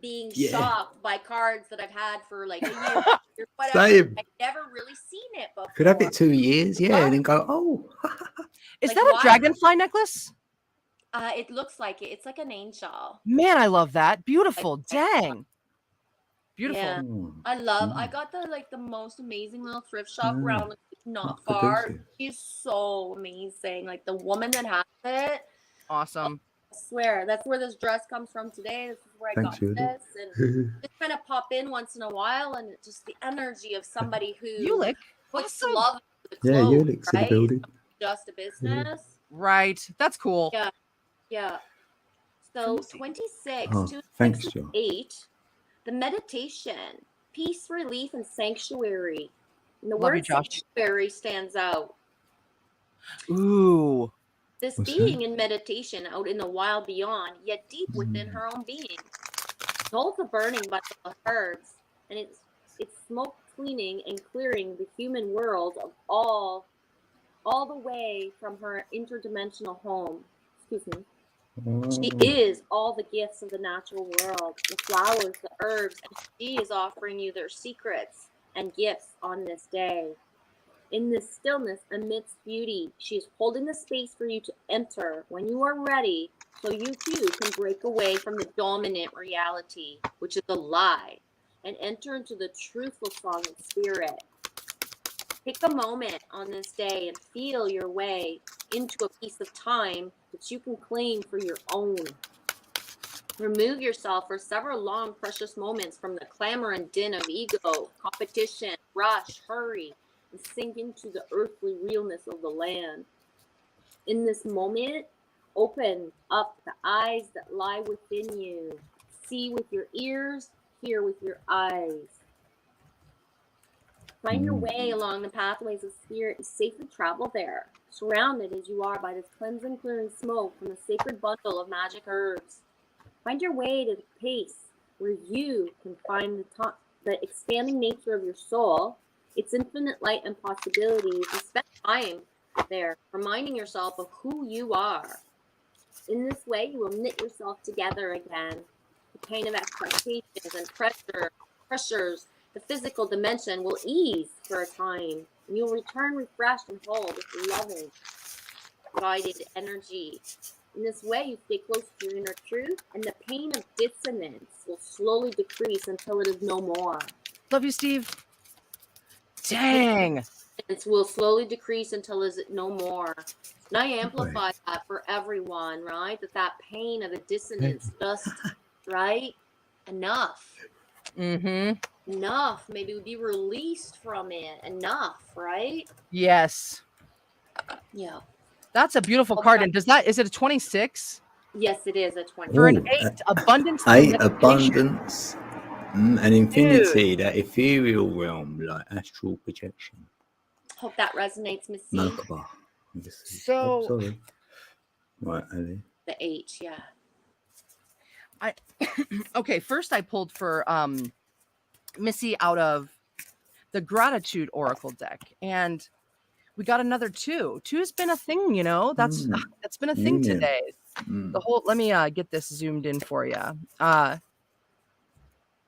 being Yeah. shocked by cards that I've had for like a year or whatever. Same. I've never really seen it before. Could have it 2 years, yeah, and then go, oh. Is Like, that a why? dragonfly necklace? It looks like it. It's like an angel. Man, I love that. Beautiful. Dang. Beautiful. Yeah. Mm. I got the most amazing little thrift shop Mm. around not That's far. productive. She's so amazing. Like the woman that has it, Awesome. I swear that's where this dress comes from today. This is where I Thanks, got Julie. this, and just kind of pop in once in a while, and it's just the energy of somebody who Ulick. puts Awesome. love into the Yeah, clothes, Ulick's in the right? building. Just a business. Right. That's cool. Yeah. Yeah. So Fancy. 26, Oh, 2, thanks, 6, Joe. 8. The meditation, peace, relief, and sanctuary. And the Love you, word Josh. sanctuary stands out. Ooh. This What's being that? in meditation out in the wild beyond, yet deep within her own being. Souls are burning by the herbs, and it's smoke cleaning and clearing the human world of all the way from her interdimensional home. Excuse me. She is all the gifts of the natural world, the flowers, the herbs, and she is offering you their secrets and gifts on this day. In this stillness amidst beauty, she is holding the space for you to enter when you are ready, so you too can break away from the dominant reality, which is a lie, and enter into the truthful song of spirit. Take a moment on this day and feel your way into a piece of time that you can claim for your own. Remove yourself for several long, precious moments from the clamor and din of ego, competition, rush, hurry, and sink into the earthly realness of the land. In this moment, open up the eyes that lie within you. See with your ears, hear with your eyes. Find your way along the pathways of spirit and safely travel there, surrounded as you are by this cleansing, clearing smoke from the sacred bundle of magic herbs. Find your way to the place where you can find the expanding nature of your soul, its infinite light and possibilities, and spend time there, reminding yourself of who you are. In this way, you will knit yourself together again. The pain of expectations and pressures, the physical dimension will ease for a time, and you'll return refreshed and whole with loving, guided energy. In this way, you stay close to your inner truth, and the pain of dissonance will slowly decrease until it is no more. Love you, Steve. Dang. It will slowly decrease until is it no more. And I amplify that for everyone, right? That pain of the dissonance just, right? Enough. Mm-hmm. Enough. Maybe be released from it. Enough, right? Yes. Yeah. That's a beautiful Okay. card. And is it a 26? Yes, it is a 20. For an 8, abundance. 8, meditation. abundance, and infinity, that ethereal realm, like astral projection. Hope that resonates, Miss C. Merkaba. So- sorry. Right, Ali. The 8, yeah. Okay, first I pulled for Missy out of the Gratitude Oracle deck, and we got another 2. 2's been a thing, you know. That's been a thing Union. today. The whole. Let me get this zoomed in for you.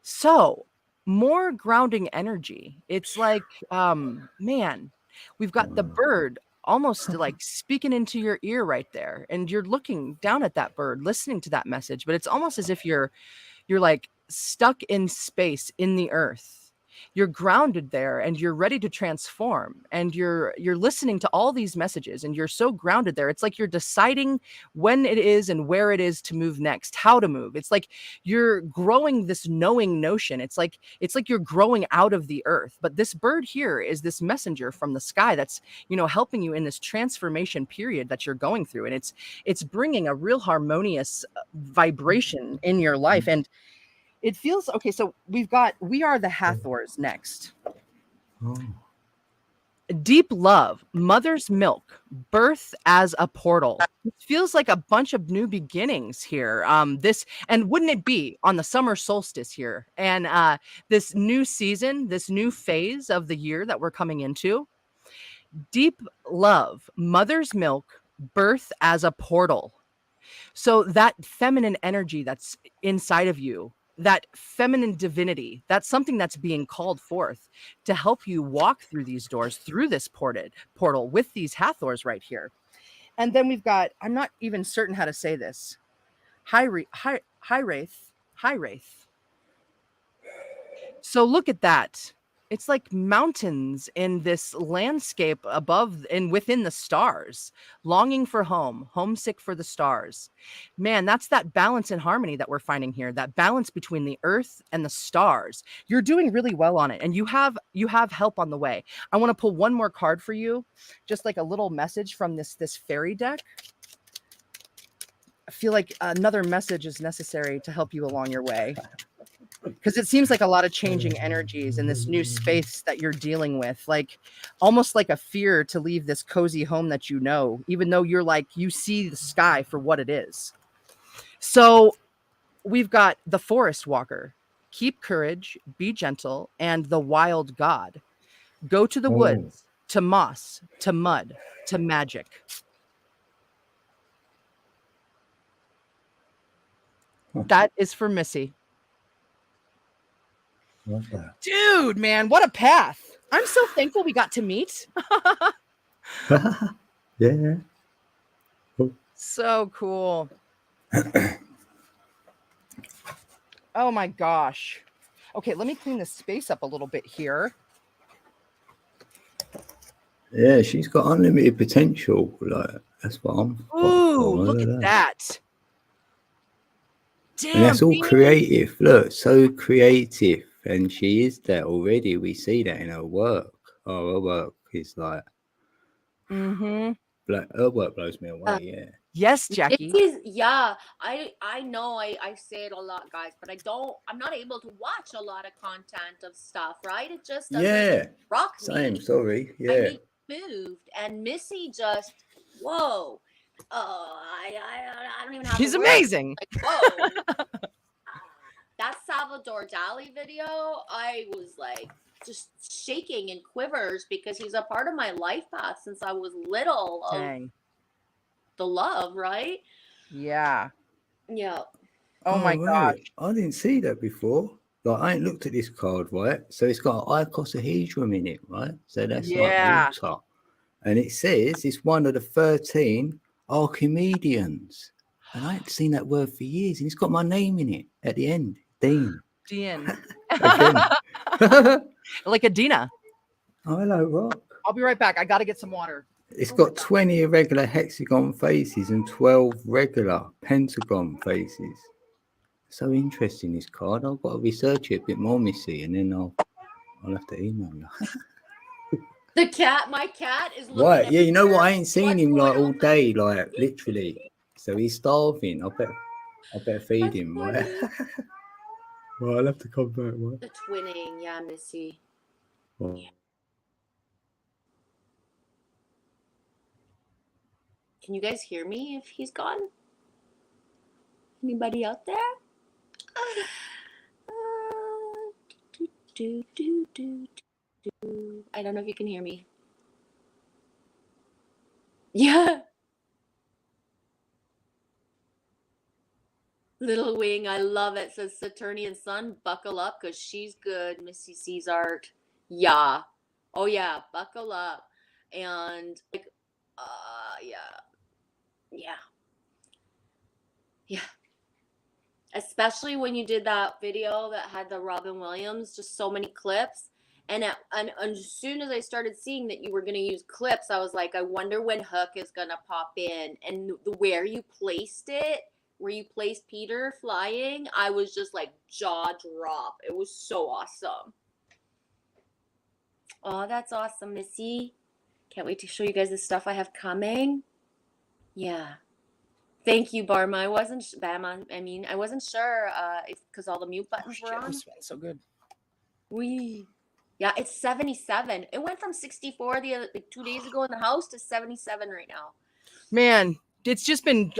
So more grounding energy. It's like, man, we've got the bird almost like speaking into your ear right there, and you're looking down at that bird, listening to that message, but it's almost as if you're like stuck in space in the earth, you're grounded there and you're ready to transform, and you're listening to all these messages, and you're so grounded there. It's like you're deciding when it is and where it is to move next, how to move. It's like you're growing this knowing notion. It's like you're growing out of the earth. But this bird here is this messenger from the sky that's, helping you in this transformation period that you're going through. And it's bringing a real harmonious vibration in your life. And it feels okay. So we are the Hathors next. Oh. Deep love, mother's milk, birth as a portal. It feels like a bunch of new beginnings here. And wouldn't it be on the summer solstice here? And this new season, this new phase of the year that we're coming into. Deep love, mother's milk, birth as a portal. So that feminine energy that's inside of you, that feminine divinity, that's something that's being called forth to help you walk through these doors, through this portal with these Hathors right here. And then we've got, I'm not even certain how to say this, Hiraeth. So look at that. It's like mountains in this landscape above and within the stars, longing for home, homesick for the stars. Man, that's that balance and harmony that we're finding here, that balance between the earth and the stars. You're doing really well on it, and you have help on the way. I want to pull one more card for you, just like a little message from this fairy deck. I feel like another message is necessary to help you along your way, because it seems like a lot of changing energies in this new space that you're dealing with, like almost like a fear to leave this cozy home that even though you see the sky for what it is. So we've got the forest walker, keep courage, be gentle, and the wild god. Go to the woods, to moss, to mud, to magic. That is for Missy. Dude, man, what a path. I'm so thankful we got to meet. Yeah. So cool. Oh my gosh. Okay, let me clean the space up a little bit here. Yeah, she's got unlimited potential. Like, that's what I'm. Ooh, look at that. Damn, and that's all creative. Look, so creative. And she is that already. We see that in her work. Oh, her work is like. Her work blows me away. Yeah. Yes, Jackie. I know I say it a lot, guys, but I'm not able to watch a lot of content of stuff, right? It just doesn't rock me. Same, sorry. Yeah. I need moved, and Missy just, whoa. I don't even have. She's amazing. Like, whoa. That Salvador Dali video, I was like just shaking and quivers, because he's a part of my life path since I was little. Dang. The love, right? Yeah. Yeah. Oh my gosh. I didn't see that before. Like, I ain't looked at this card, right? So it's got icosahedron in it, right? So that's like water. And it says it's one of the 13 Archimedeans. And I ain't seen that word for years. And it's got my name in it at the end. Dean. Like Adina. Oh, hello, Rock. I'll be right back. I got to get some water. It's got 20 irregular hexagon faces and 12 regular pentagon faces. So interesting, this card. I've got to research it a bit more, Missy, and then I'll have to email you. My cat is looking right, at yeah, you know what? I ain't seen what's him like going all on? day, like literally. So he's starving. I better feed That's him, funny. right? Well, I'll have to come back, right? The twinning, yeah, Missy. Well, Yeah. Can you guys hear me if he's gone? Anybody out there? I don't know if you can hear me. Yeah. Little Wing, I love it. Says Saturnian Sun, buckle up because she's good. Missy sees art. Yeah. Oh yeah, buckle up. And like, yeah. especially when you did that video that had the Robin Williams, just so many clips. And as soon as I started seeing that you were going to use clips, I was like, I wonder when Hook is going to pop in. And where you placed it, where you placed Peter flying, I was just like jaw drop. It was so awesome. Oh, that's awesome, Missy. Can't wait to show you guys the stuff I have coming. Yeah. Thank you, Barma. I wasn't sure if because all the mute buttons were on. This smells so good. Wee. Yeah, it's 77. It went from 64 like 2 days ago in the house to 77 right now. Man, it's just been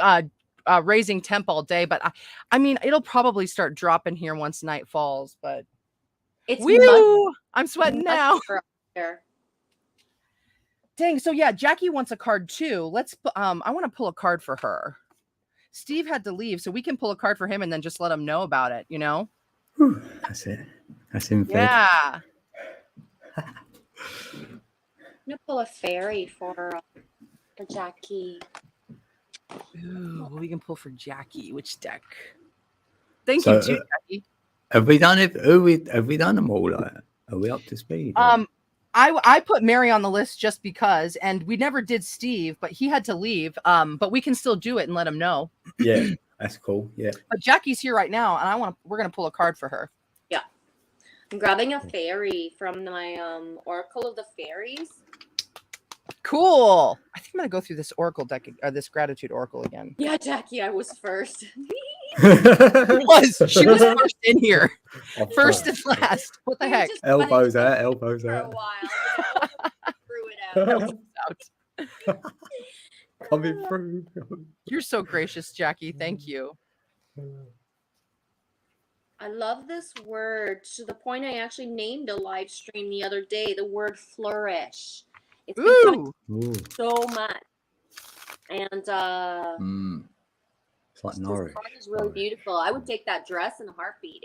raising temp all day, but I mean, it'll probably start dropping here once night falls. But it's woo! I'm sweating now. There. Dang. So yeah, Jackie wants a card too. Let's. I want to pull a card for her. Steve had to leave, so we can pull a card for him and then just let him know about it. You know. Whew, that's it. That's him. Yeah. I'm gonna pull a fairy for Jackie. Ooh, we can pull for Jackie. Which deck? Thank you too, Jackie. Have we done it? Have we done them all? Like, are we up to speed? I put Mary on the list just because, and we never did Steve, but he had to leave. But we can still do it and let him know. Yeah, that's cool. Yeah. But Jackie's here right now, and we're gonna pull a card for her. Yeah, I'm grabbing a fairy from my Oracle of the Fairies. Cool. I think I'm gonna go through this Oracle deck or this Gratitude Oracle again. Yeah, Jackie, I was first. She was first in here, first and last. What the heck? Elbows out, elbows for out. a while. Threw it out. Coming through. You're so gracious, Jackie. Thank you. I love this word to the point I actually named a live stream the other day. The word flourish. It's been so much, and it's like Norwich. This card is really beautiful. I would take that dress in a heartbeat.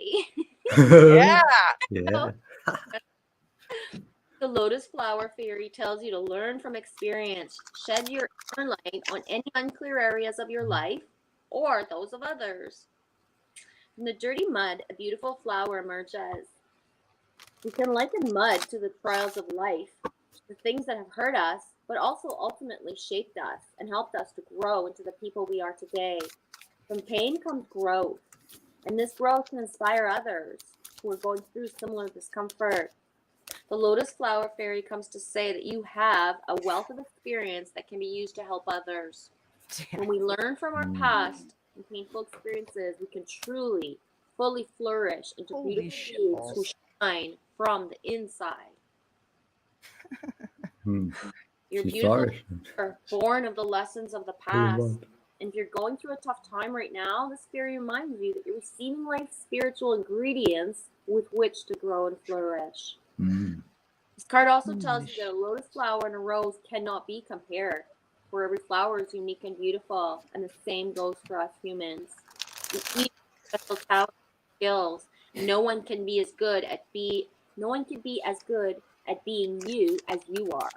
Yeah. Yeah. The Lotus Flower Fairy tells you to learn from experience. Shed your inner light on any unclear areas of your life or those of others. From the dirty mud, a beautiful flower emerges. We can liken mud to the trials of life, the things that have hurt us, but also ultimately shaped us and helped us to grow into the people we are today. From pain comes growth, and this growth can inspire others who are going through similar discomfort. The Lotus Flower Fairy comes to say that you have a wealth of experience that can be used to help others. When we learn from our past and painful experiences, we can truly, fully flourish into beautiful beings who shine from the inside. You're beautiful, are born of the lessons of the past. And if you're going through a tough time right now, this fairy reminds you that you're receiving life's spiritual ingredients with which to grow and flourish. This card also tells you that a lotus flower and a rose cannot be compared, for every flower is unique and beautiful, and the same goes for us humans. We each have special talents and skills. No one can be as good at being you as you are.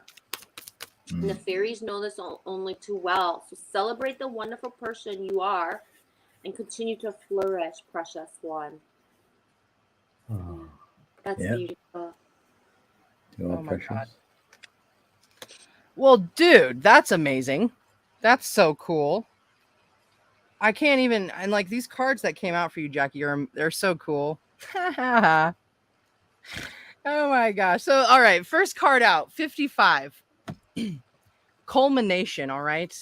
And the fairies know this only too well. So celebrate the wonderful person you are and continue to flourish, precious one. That's beautiful. Oh my God. Well, dude, that's amazing. That's so cool. I can't even, and like these cards that came out for you, Jackie, they're so cool. Oh my gosh. So, all right, first card out, 55. Culmination, all right?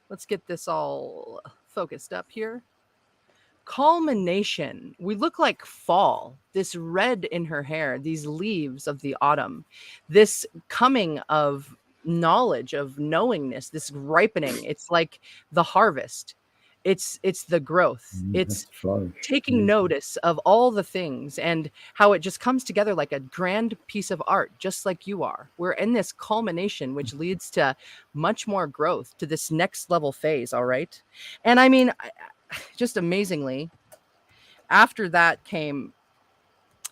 Let's get this all focused up here. Culmination. We look like fall. This red in her hair, these leaves of the autumn, this coming of knowledge, of knowingness, this ripening. It's like the harvest. It's the growth. It's taking notice of all the things and how it just comes together like a grand piece of art, just like you are. We're in this culmination, which leads to much more growth, to this next level phase. All right. And I mean, just amazingly, after that came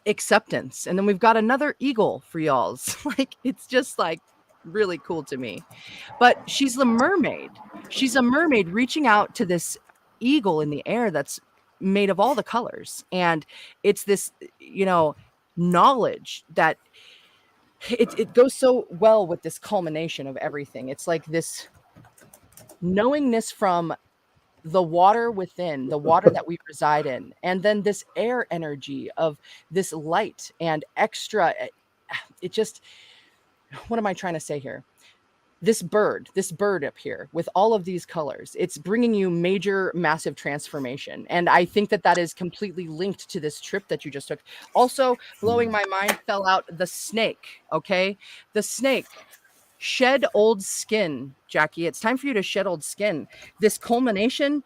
acceptance. And then we've got another eagle for y'all's. Like, it's just like really cool to me. But she's the mermaid. She's a mermaid reaching out to this eagle in the air that's made of all the colors. And it's this, knowledge that it goes so well with this culmination of everything. It's like this knowingness from the water within, the water that we reside in, and then this air energy of this light and extra. It just, what am I trying to say here? This bird up here with all of these colors, it's bringing you major, massive transformation. And I think that is completely linked to this trip that you just took. Also blowing my mind fell out the snake. Okay. The snake. Shed old skin, Jackie. It's time for you to shed old skin. This culmination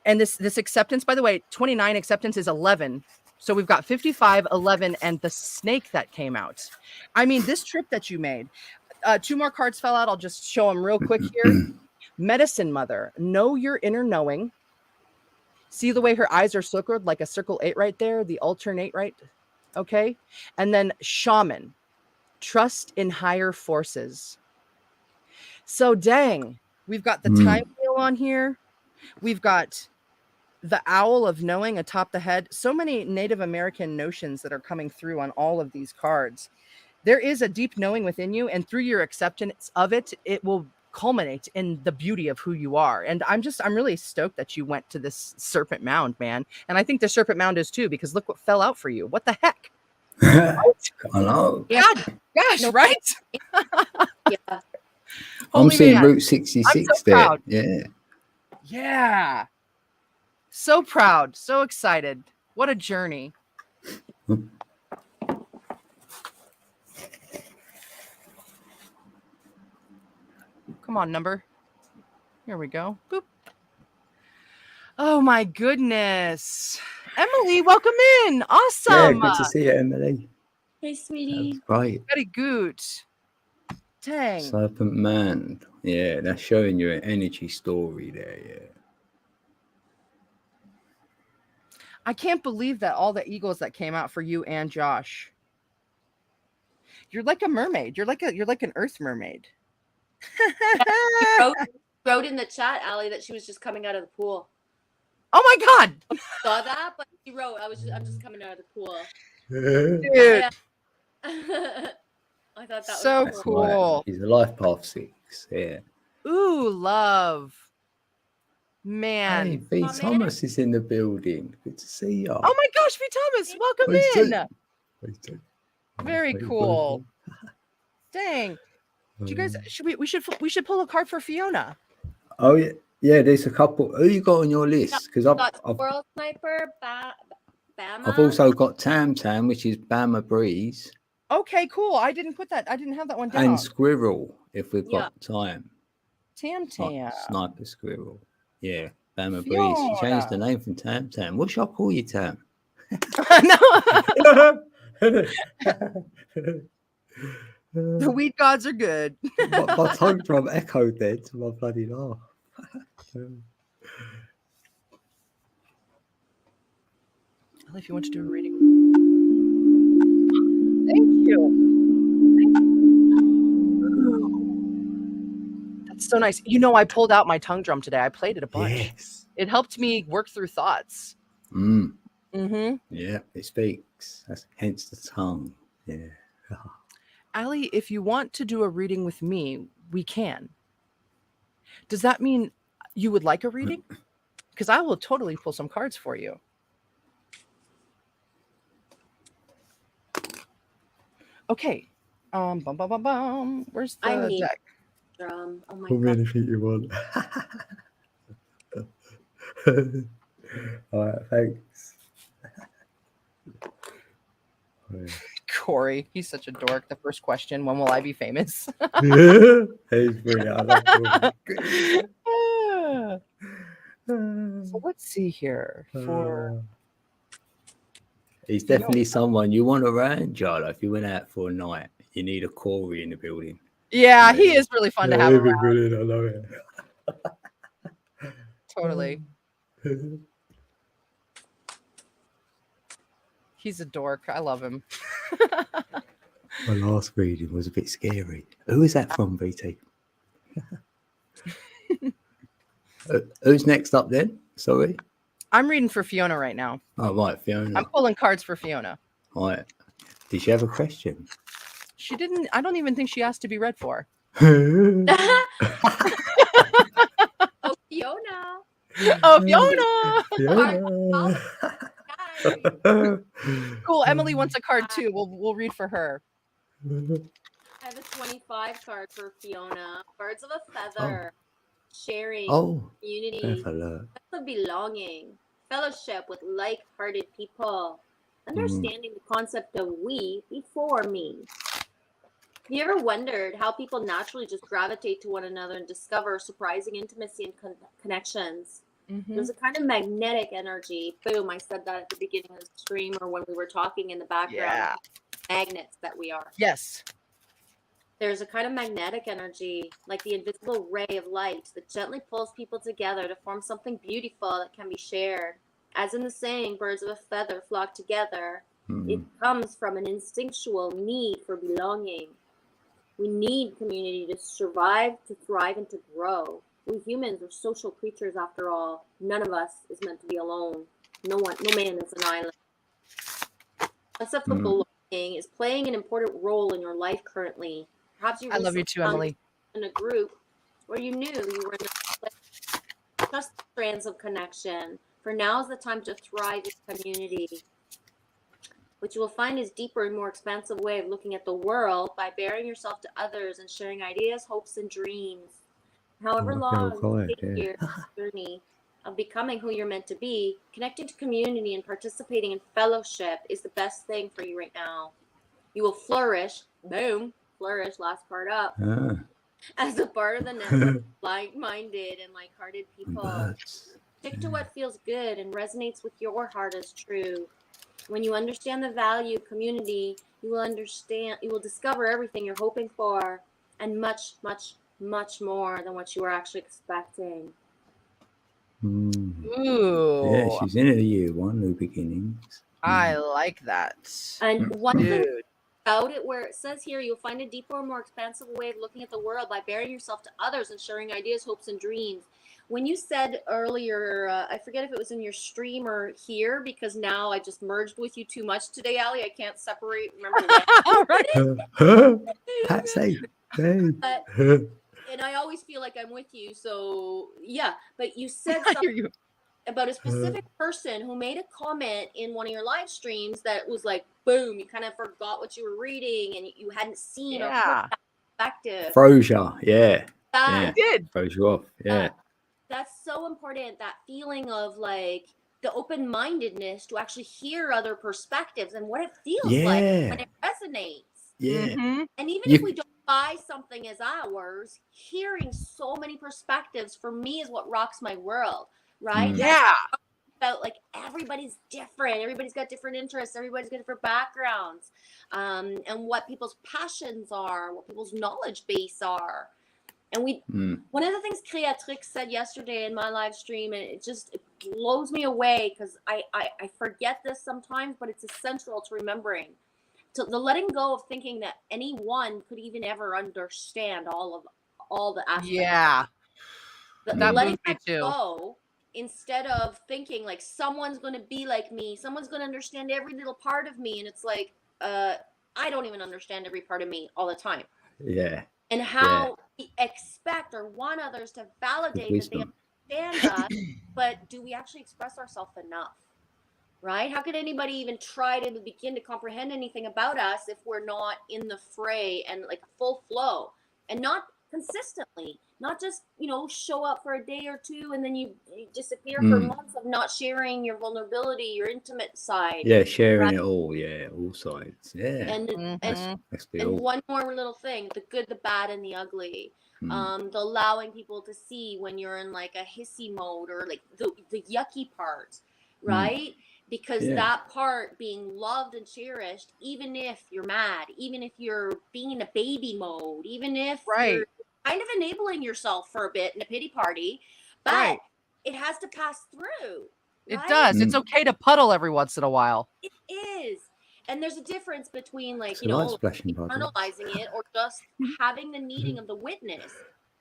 and this acceptance, by the way, 29 acceptance is 11. So we've got 55, 11, and the snake that came out. I mean, this trip that you made, 2 more cards fell out. I'll just show them real quick here. Medicine Mother, know your inner knowing. See the way her eyes are circled like a circle 8 right there, the alternate, right? Okay. And then Shaman, trust in higher forces. So dang, we've got the time wheel on here. We've got the owl of knowing atop the head. So many Native American notions that are coming through on all of these cards. There is a deep knowing within you, and through your acceptance of it, it will culminate in the beauty of who you are. And I'm really stoked that you went to this Serpent Mound, man. And I think the Serpent Mound is too, because look what fell out for you. What the heck? I know. God, gosh, No. right? Yeah. I'm Holy seeing man. Route 66 I'm so there. proud. Yeah. Yeah. So proud, so excited. What a journey. Come on, number. Here we go. Boop. Oh my goodness. Emily, welcome in. Yeah, Awesome. good to see you, Emily. Hey, That sweetie. was great. Very good. Dang. Serpent Man. Yeah, that's showing you an energy story there. Yeah. I can't believe that all the eagles that came out for you and Josh. You're like a mermaid. You're like an earth mermaid. Wrote in the chat, Allie, that she was just coming out of the pool. Oh my God. Saw that, but she wrote, I'm just coming out of the pool. Dude. Yeah. I thought that So was cool. He's a life path 6. Yeah. Ooh, love. Hey, Man. V. Oh, man. Thomas is in the building. Good to see you. Oh my gosh, V. Thomas, welcome in. Very cool. Dang. Do you guys we should pull a card for Fiona. Oh yeah, yeah. There's a couple. Who you got on your list? Because I've got Squirrel Sniper, Bama. I've also got Tam Tam, which is Bama Breeze, Okay, cool. I didn't have that one down. and Squirrel. If we've got time, Tam Tam. Sniper Squirrel. Yeah, Bama Breeze. Fiona. She changed the name from Tam Tam. What should I call you, Tam? No. The weed gods are good. my tongue drum echoed there to my bloody laugh. If you want to do a reading. Thank you. That's so nice. I pulled out my tongue drum today. I played it a bunch. Yes. It helped me work through thoughts. Mm-hmm. Yeah, it speaks. That's hence the tongue. Yeah. Allie, if you want to do a reading with me, we can. Does that mean you would like a reading? Because I will totally pull some cards for you. Okay. Where's I the need deck? drum. Oh my How god. many feet you want? All right, thanks. Corey, he's such a dork. The first question, when will I be famous? He's brilliant. So let's see here. He's definitely someone you want around, Jarla. If you went out for a night, you need a Corey in the building. Yeah, he is really fun to have around. Brilliant. I love it. Totally. He's a dork. I love him. My last reading was a bit scary. Who is that from, BT? Who's next up then? Sorry. I'm reading for Fiona right now. Oh, right, Fiona. I'm pulling cards for Fiona. Right. Did she have a question? She didn't. I don't even think she asked to be read for. Oh, Fiona. Oh, Fiona! Fiona. Cool. Emily wants a card too. We'll read for her. I have a 25 card for Fiona. Birds of a feather. Sharing. Oh, Community. have a look. Sense of belonging. Fellowship with like-hearted people. Understanding the concept of we before me. Have you ever wondered how people naturally just gravitate to one another and discover surprising intimacy and connections? Mhm. There's a kind of magnetic energy. Boom, I said that at the beginning of the stream or when we were talking in the background. Yeah. Magnets that we are. Yes. There's a kind of magnetic energy, like the invisible ray of light that gently pulls people together to form something beautiful that can be shared. As in the saying, birds of a feather flock together, it comes from an instinctual need for belonging. We need community to survive, to thrive, and to grow. We humans are social creatures after all. None of us is meant to be alone. No man is an island. The concept of belonging is playing an important role in your life currently. Perhaps you I love you too, Emily. in a group where you knew you were in a place, just strands of connection. For now is the time to thrive in community. What you will find is deeper and more expansive way of looking at the world by bearing yourself to others and sharing ideas, hopes, and dreams. However long you take your journey of becoming who you're meant to be, connecting to community and participating in fellowship is the best thing for you right now. You will flourish, boom, flourish, last part up, as a part of the network of like-minded and like-hearted people. Stick to what feels good and resonates with your heart as true. When you understand the value of community, you will discover everything you're hoping for and much, much, much more than what you were actually expecting. Ooh. Yeah, she's in a year one, new beginnings. I like that. And one thing Dude. about it, where it says here, you'll find a deeper and more expansive way of looking at the world by bearing yourself to others and sharing ideas, hopes, and dreams. When you said earlier, I forget if it was in your stream or here, because now I just merged with you too much today, Ali. I can't separate. Remember when? Patsy. But, and I always feel like I'm with you. So yeah, but you said something about a specific person who made a comment in one of your live streams that was like, boom, you kind of forgot what you were reading and you hadn't seen or heard that perspective. Froze you, yeah. It did. Froze you off, yeah. That's so important, that feeling of like the open-mindedness to actually hear other perspectives and what it feels like when it resonates. Yeah. And even if we don't buy something as ours, hearing so many perspectives for me is what rocks my world, right? Yeah. About like everybody's different, everybody's got different interests, everybody's got different backgrounds, and what people's passions are, what people's knowledge base are. And one of the things Creatrix said yesterday in my live stream, and it blows me away because I forget this sometimes, but it's essential to remembering. To the letting go of thinking that anyone could even ever understand all the aspects. Yeah. The letting that go, instead of thinking like someone's going to be like me, someone's going to understand every little part of me, and it's like I don't even understand every part of me all the time. Yeah. And how we expect or want others to validate that they understand us, but do we actually express ourselves enough? Right? How could anybody even try to begin to comprehend anything about us if we're not in the fray and like full flow and not consistently, not just, show up for a day or two and then you disappear for months of not sharing your vulnerability, your intimate side. Yeah, sharing it all. Yeah, all sides. Yeah. And one more little thing, the good, the bad, and the ugly. The allowing people to see when you're in like a hissy mode or like the yucky part, right? Because that part being loved and cherished, even if you're mad, even if you're being in a baby mode, even if you're kind of enabling yourself for a bit in a pity party, but it has to pass through. It does. It's okay to puddle every once in a while. It is. And there's a difference between like, internalizing it or just having the needing of the witness.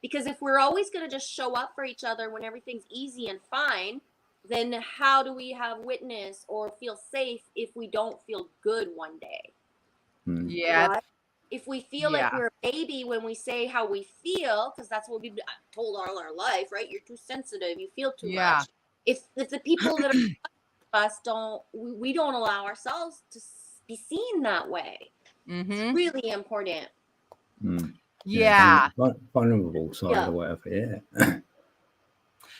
Because if we're always going to just show up for each other when everything's easy and fine, then how do we have witness or feel safe if we don't feel good one day? Yeah. Right? If we feel like we're a baby when we say how we feel, because that's what we've been told all our life, right? You're too sensitive, you feel too much. If the people that are us we don't allow ourselves to be seen that way. It's really important. Yeah. Vulnerable side or whatever. Yeah.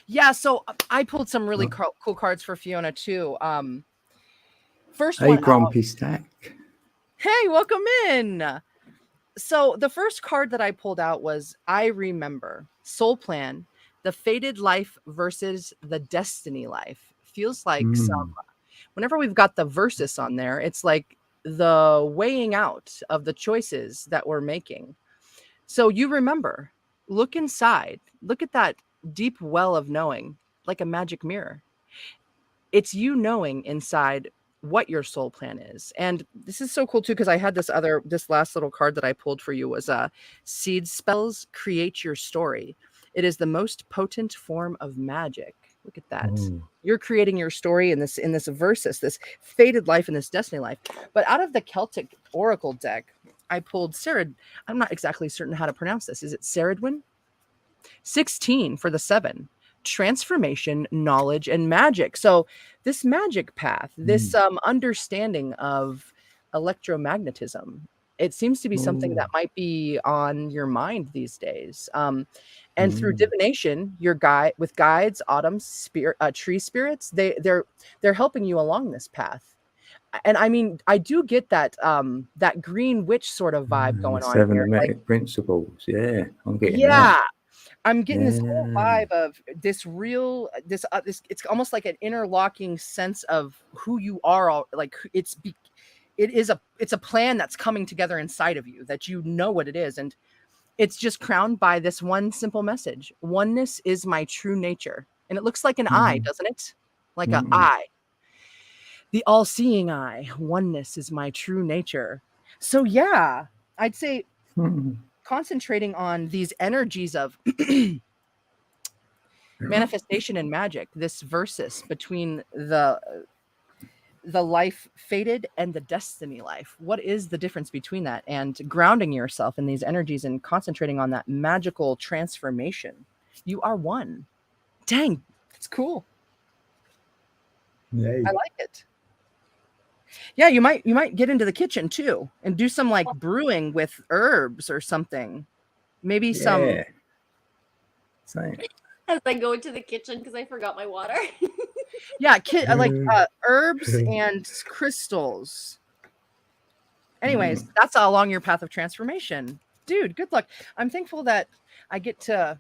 Yeah. So I pulled some really cool cards for Fiona too. First hey, one. Grumpy Stack. Hey, welcome in. So the first card that I pulled out was I Remember, Soul Plan, the Fated Life versus the Destiny Life. Feels like whenever we've got the versus on there, it's like the weighing out of the choices that we're making. So you remember, look inside, look at that deep well of knowing, like a magic mirror. It's you knowing inside what your soul plan is. And this is so cool too, because I had this last little card that I pulled for you was seed spells create your story. It is the most potent form of magic. Look at that. You're creating your story in this versus, this fated life and this destiny life. But out of the Celtic Oracle deck, I pulled Serid. I'm not exactly certain how to pronounce this. Is it Seridwin? 16 for the 7. Transformation, knowledge, and magic. So this magic path, this understanding of electromagnetism, it seems to be something that might be on your mind these days. And through divination, your guide with guides, autumn spirit, tree spirits, they're helping you along this path. And I mean, I do get that that green witch sort of vibe going on 7 here. hermetic principles. Yeah, I'm getting that. I'm getting this whole vibe of this real, this it's almost like an interlocking sense of who you are. Like it's a plan that's coming together inside of you that you know what it is. And it's just crowned by this one simple message. Oneness is my true nature. And it looks like an eye, doesn't it? Like an eye. The all-seeing eye. Oneness is my true nature. So yeah, I'd say concentrating on these energies of manifestation and magic, this versus between the life fated and the destiny life. What is the difference between that? And grounding yourself in these energies and concentrating on that magical transformation. You are one. Dang, it's cool. Yay. I like it. Yeah, you might get into the kitchen too and do some like brewing with herbs or something. Maybe some. Same. As I go into the kitchen because I forgot my water. Yeah, like herbs and crystals. Anyways, that's all along your path of transformation. Dude, good luck. I'm thankful that I get to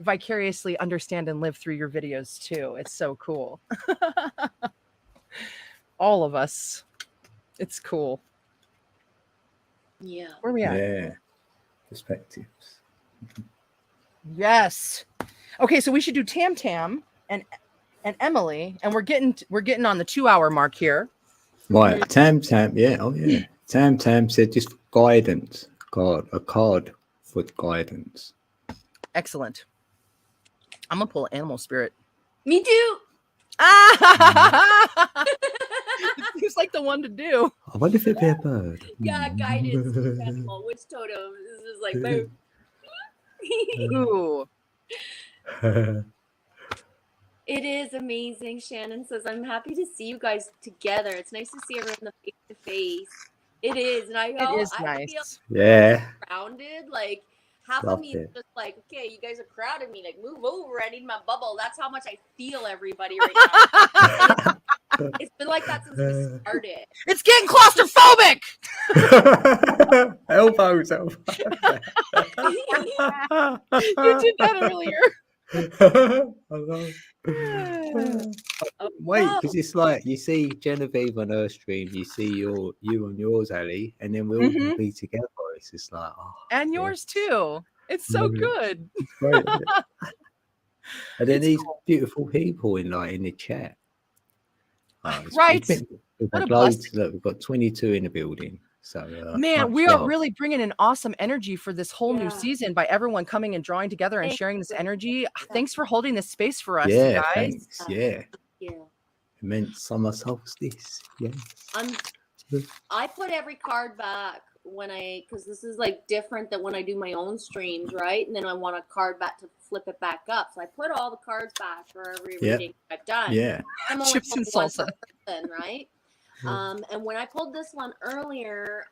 vicariously understand and live through your videos too. It's so cool. All of us. It's cool. Yeah. Where are we at? Yeah. Perspectives. Yes. Okay, so we should do Tam Tam and Emily, and we're getting on the 2-hour mark here. Right, Tam. Yeah, Tam said just guidance. A card for guidance. Excellent. I'm gonna pull Animal Spirit. Me too. It seems like the one to do. I wonder if it'd be a bird. Yeah, guidance, animal, witch totem. This is like boom. Ooh. It is amazing. Shannon says, I'm happy to see you guys together. It's nice to see everyone face to face. It is. And I feel grounded. Like half of me is just like, okay, you guys are crowding me. Like, move over. I need my bubble. That's how much I feel everybody right now. It's been like that since we started. It's getting claustrophobic. Elbows. You did that earlier. Wait, because it's like you see Genevieve on her stream, you see you on yours, Ali, and then we all can be together. It's just like, and yours too. It's so good. It's great, isn't it? And then these beautiful people in the chat. Right. We've got 22 in the building. So man, we are really bringing an awesome energy for this whole new season by everyone coming and drawing together and sharing this energy. Thanks for holding this space for us, guys. Thanks. Yeah. Yeah. It meant summer solstice. Yes. I put every card back because this is like different than when I do my own streams, right? And then I want a card back to flip it back up. So I put all the cards back for every reading I've done. Yeah. I'm only Chips and pulling one salsa. per person, right? And when I pulled this one earlier,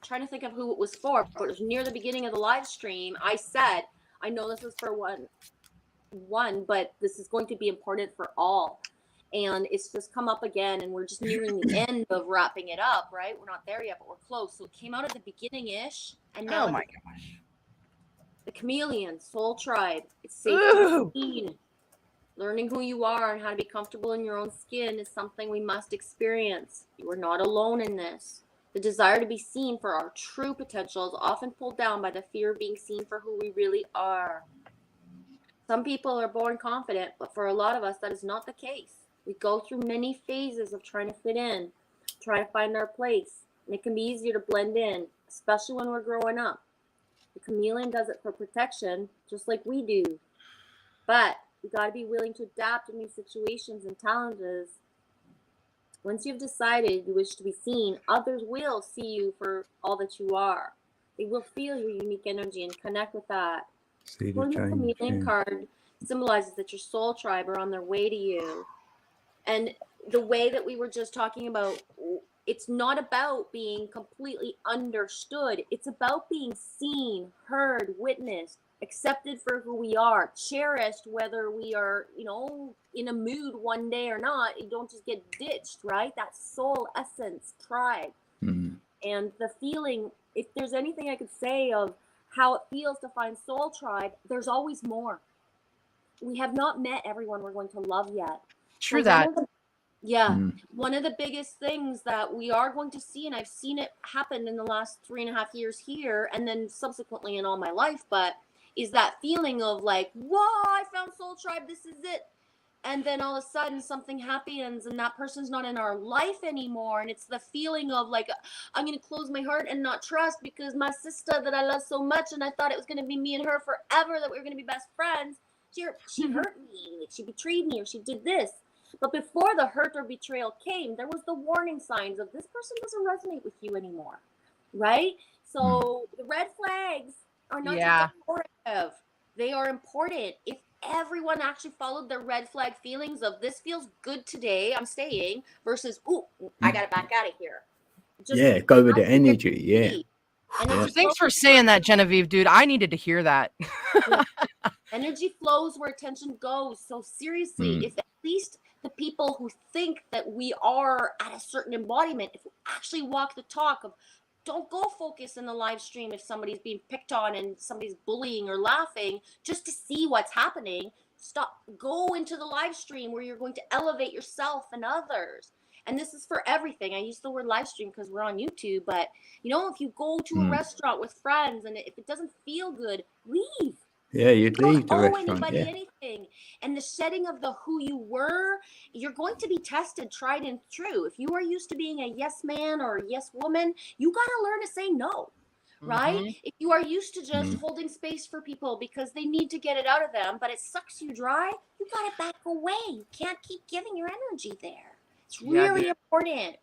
trying to think of who it was for, but it was near the beginning of the live stream. I said, I know this is for one, but this is going to be important for all. And it's just come up again, and we're just nearing the end of wrapping it up, right? We're not there yet, but we're close. So it came out at the beginning-ish, and now Oh my gosh. the chameleon, soul tribe. It's safe to be seen. Learning who you are and how to be comfortable in your own skin is something we must experience. You are not alone in this. The desire to be seen for our true potential is often pulled down by the fear of being seen for who we really are. Some people are born confident, but for a lot of us, that is not the case. We go through many phases of trying to fit in, trying to find our place, and it can be easier to blend in, especially when we're growing up. The chameleon does it for protection, just like we do. But you got to be willing to adapt in these situations and challenges. Once you've decided you wish to be seen, others will see you for all that you are. They will feel your unique energy and connect with that. See the Pulling the change. chameleon card symbolizes that your soul tribe are on their way to you. And the way that we were just talking about, it's not about being completely understood. It's about being seen, heard, witnessed, accepted for who we are, cherished, whether we are, in a mood one day or not. You don't just get ditched, right? That soul essence, tribe. Mm. And the feeling, if there's anything I could say of how it feels to find soul tribe, there's always more. We have not met everyone we're going to love yet. True So that. One of the biggest things that we are going to see, and I've seen it happen in the last 3.5 years here, and then subsequently in all my life, but is that feeling of like, whoa, I found soul tribe, this is it. And then all of a sudden something happens and that person's not in our life anymore. And it's the feeling of like, I'm going to close my heart and not trust because my sister that I love so much, and I thought it was going to be me and her forever, that we were going to be best friends. She hurt me, like she betrayed me, or she did this. But before the hurt or betrayal came, there was the warning signs of this person doesn't resonate with you anymore, right? So the red flags are not just decorative. They are important. If everyone actually followed their red flag feelings of this feels good today, I'm staying, versus, ooh, I got to back out of here. Just go with the energy, Thanks for saying that, Genevieve, dude. I needed to hear that. Energy flows where attention goes. So seriously, if at least the people who think that we are at a certain embodiment, if we actually walk the talk of, don't go focus in the live stream if somebody's being picked on and somebody's bullying or laughing just to see what's happening. Stop. Go into the live stream where you're going to elevate yourself and others. And this is for everything. I use the word live stream because we're on YouTube, but if you go to a restaurant with friends and if it doesn't feel good, leave. Yeah, you'd leave the restaurant. Anybody anything. And the shedding of the who you were, you're going to be tested, tried and true. If you are used to being a yes man or a yes woman, you got to learn to say no, right? If you are used to just holding space for people because they need to get it out of them, but it sucks you dry, you got to back away. You can't keep giving your energy there. It's really important.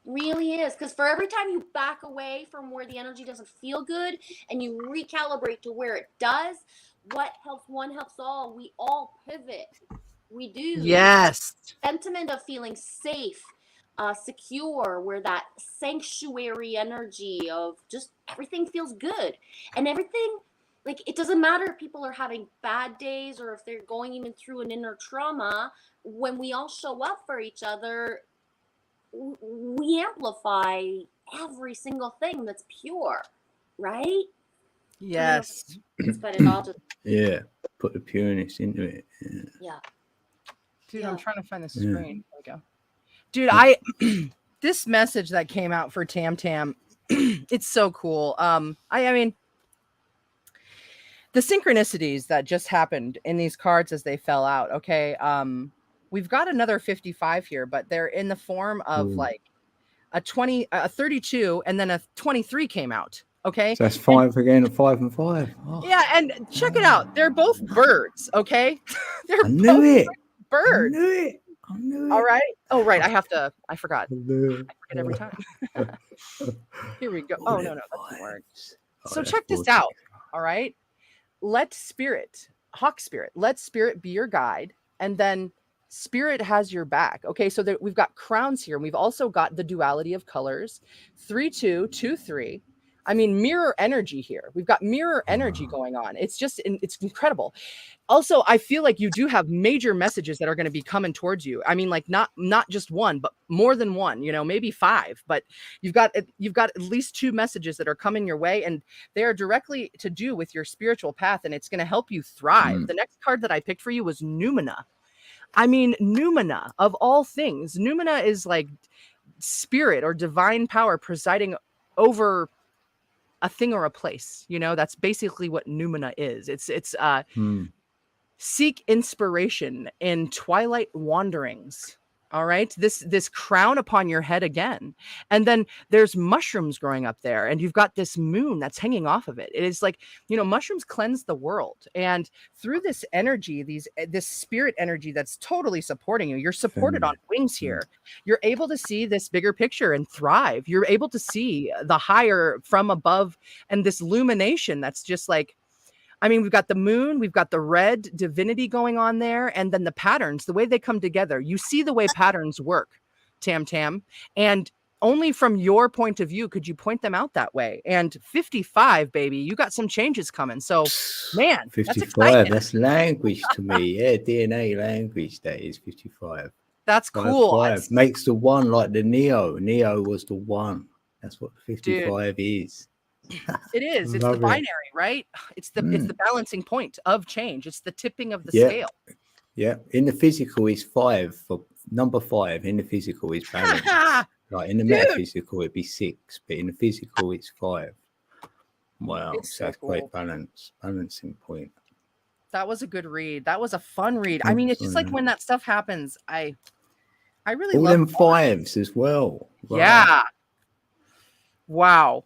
Really is, because for every time you back away from where the energy doesn't feel good and you recalibrate to where it does, what helps one helps all. We all pivot. We do. Yes. Sentiment of feeling safe, secure, where that sanctuary energy of just everything feels good. And everything, like, it doesn't matter if people are having bad days or if they're going even through an inner trauma. When we all show up for each other, we amplify every single thing that's pure, right? Yes. But it all just put the pureness into it. Dude, I'm trying to find the screen. There we go. Dude, this message that came out for Tam Tam, it's so cool. I mean, the synchronicities that just happened in these cards as they fell out. Okay. We've got another 55 here, but they're in the form of like a 32, and then a 23 came out. Okay. So that's 5 again, a 5 and 5. Yeah, and check it out. They're both birds, okay? I knew it. bird. knew it. I knew All it. right. Oh, right. I forgot. I knew I forget every time. Here we go. All Oh, no, them that didn't work. vibes. So that's check this vortex. out. All right. Let spirit, hawk spirit, let spirit be your guide. And then spirit has your back. Okay. So we've got crowns here. And we've also got the duality of colors 3, 2, 2, 3. I mean, mirror energy here. We've got mirror energy going on. It's just, it's incredible. Also, I feel like you do have major messages that are going to be coming towards you. I mean, like not just one, but more than one, you know, maybe 5, but you've got at least 2 messages that are coming your way, and they are directly to do with your spiritual path, and it's going to help you thrive. The next card that I picked for you was Numina. I mean, Numina, of all things, Numina is like spirit or divine power presiding over a thing or a place. You know, that's basically what Numina is. It's seek inspiration in twilight wanderings. All right, this crown upon your head again, and then there's mushrooms growing up there, and you've got this moon that's hanging off of it. It is like, you know, mushrooms cleanse the world, and through this energy, this spirit energy that's totally supporting you, you're supported on wings here. You're able to see this bigger picture and thrive. You're able to see the higher from above, and this illumination that's just like, I mean, we've got the moon, we've got the red divinity going on there, and then the patterns, the way they come together. You see the way patterns work, Tam Tam, and only from your point of view could you point them out that way. And 55, baby, you got some changes coming. So, man, 55. That's language to me. Yeah, DNA language. That is 55. That's cool. 5 makes the 1 like the Neo. Neo was the 1. That's what 55 is. It is. It's the binary, right? It's the balancing point of change. It's the tipping of the scale. Yeah. In the physical is 5. For number 5 in the physical is balance. Like in the metaphysical it'd be 6, but in the physical it's 5. Wow, that's cool. Great balancing point. That was a good read. That was a fun read. I mean, it's just like when that stuff happens, I really all love them 5s as well. Right? Yeah. Wow.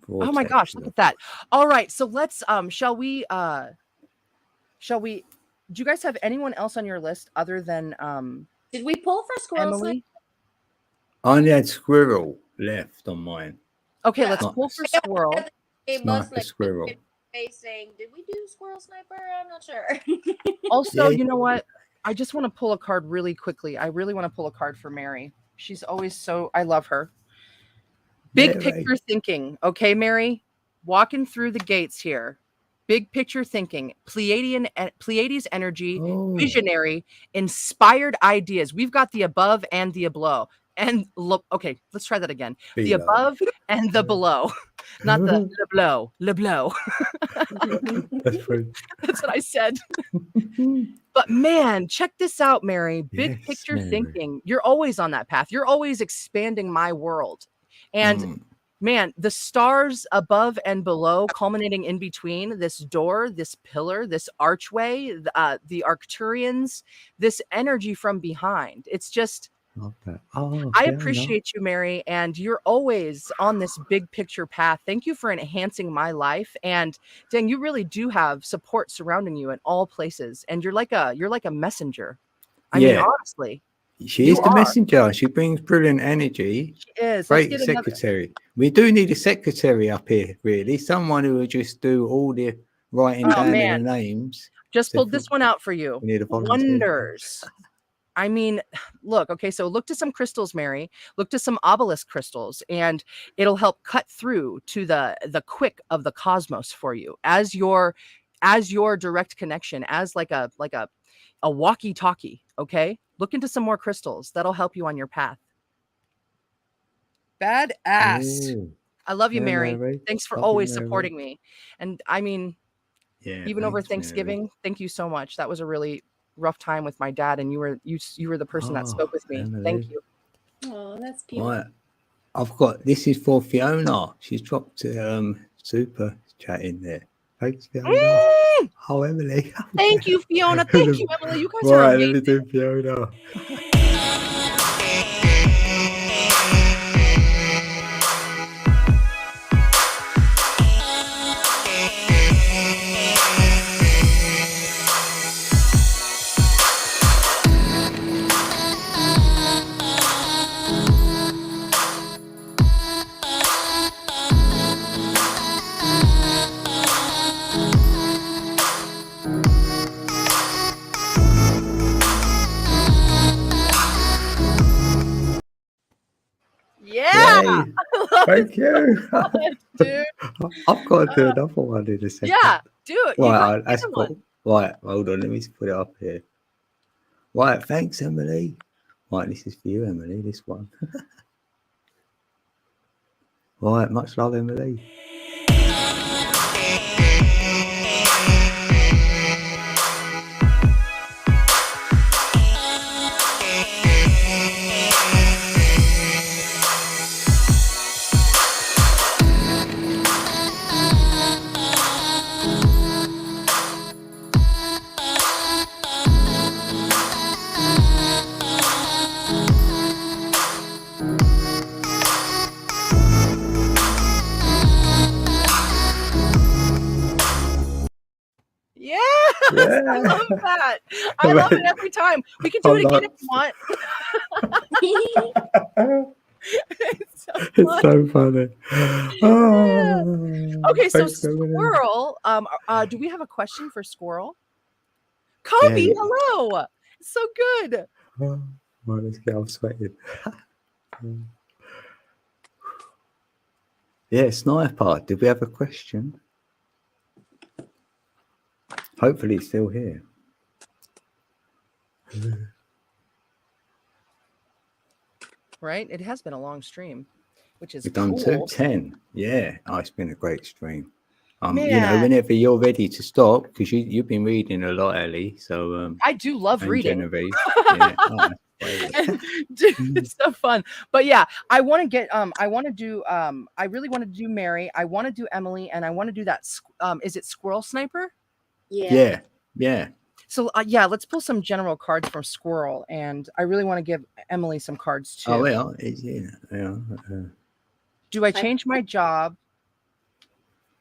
Vortex. Oh my gosh, look at that. All right, so let's shall we do you guys have anyone else on your list other than did we pull for squirrel? Emily? I only had squirrel left on mine. Okay, let's pull for squirrel. Sniper squirrel. Saying, did we do squirrel sniper? I'm not sure. Also, you know what? I just want to pull a card really quickly. I really want to pull a card for Mary. She's always so, I love her. Big picture thinking. Okay, Mary, walking through the gates here. Big picture thinking, Pleiades energy, visionary, inspired ideas. We've got the above and the below. And okay, let's try that again. Below. The above and the below, not the below. That's what I said. But man, check this out, Mary. Big picture thinking. You're always on that path. You're always expanding my world. And man, the stars above and below, culminating in between, this door, this pillar, this archway, the Arcturians, this energy from behind. It's just, I appreciate you, Mary, and you're always on this big picture path. Thank you for enhancing my life. And dang, you really do have support surrounding you in all places. And you're like a messenger. I mean, honestly. She is the messenger. She brings brilliant energy. She is. Great secretary. We do need a secretary up here, really. Someone who will just do all the writing down of the names. Just pulled this one out for you. We need a volunteer. Wonders. I mean, look, okay, so look to some crystals, Mary. Look to some obelisk crystals, and it'll help cut through to the quick of the cosmos for you as your direct connection, as like a walkie-talkie, okay? Look into some more crystals. That'll help you on your path. Badass. Ooh. I love you, Mary. Thanks for always supporting me. And I mean, even over Thanksgiving, Mary. Thank you so much. That was a really rough time with my dad, and you were the person that spoke with me. Emily. Thank you. Oh, that's beautiful. Right. I've got, this is for Fiona. She's dropped super chat in there. Thanks, Fiona. Oh, Emily. Thank you, Fiona. Thank you, Emily. You guys are amazing. Let me do Fiona. Thank you. Dude. I've got to do another one in a second. Yeah, do it. You got Right, that's another one. cool. Right, hold on. Let me just put it up here. Right, thanks, Emily. Right, this is for you, Emily. This one. Right, much love, Emily. Yes, I love that. I love it every time. We can do it again if you want. It's so It's so funny. Oh, okay, so thanks, Emily. Squirrel. Do we have a question for Squirrel? Kobe, Yeah. hello. It's so good. Oh, right, let's get off sweating. Yeah, Sniper, did we have a question? Hopefully he's still here. Right? It has been a long stream, which is We've done cool. 210. Yeah. Oh, it's been a great stream. You know, Man. whenever you're ready to stop, because you've been reading a lot, Ellie. So I do love and reading. Genevieve. Yeah. Oh, Dude, it's so fun. But yeah, I want to get I want to do I really want to do Mary, I want to do Emily, and I want to do that is it Squirrel Sniper? Yeah. Yeah. So yeah, let's pull some general cards from Squirrel, and I really want to give Emily some cards too. Oh well, Do I change my job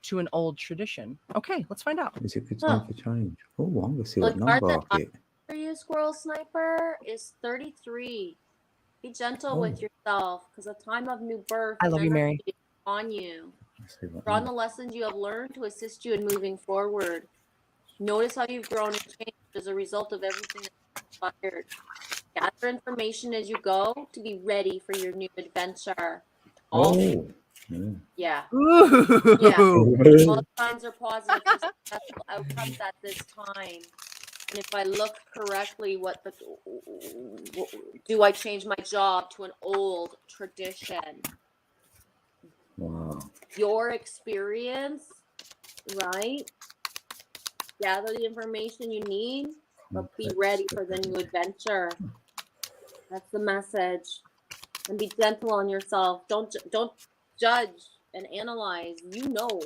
to an old tradition? Okay, let's find out. It's a good time for change. Oh, I'm gonna see what The number card I that get. for you, Squirrel Sniper, is 33. Be gentle with yourself, because a time of new birth I love you, Mary. is on you. Let's see what Draw on number. the lessons you have learned to assist you in moving forward. Notice how you've grown and changed as a result of everything that's inspired. Gather information as you go to be ready for your new adventure. All yeah. Ooh. Yeah. All signs are positive for successful outcomes at this time. And if I look correctly, do I change my job to an old tradition? Wow. Your experience, right? Gather the information you need, but be ready for the new adventure. That's the message. And be gentle on yourself. Don't judge and analyze. You know.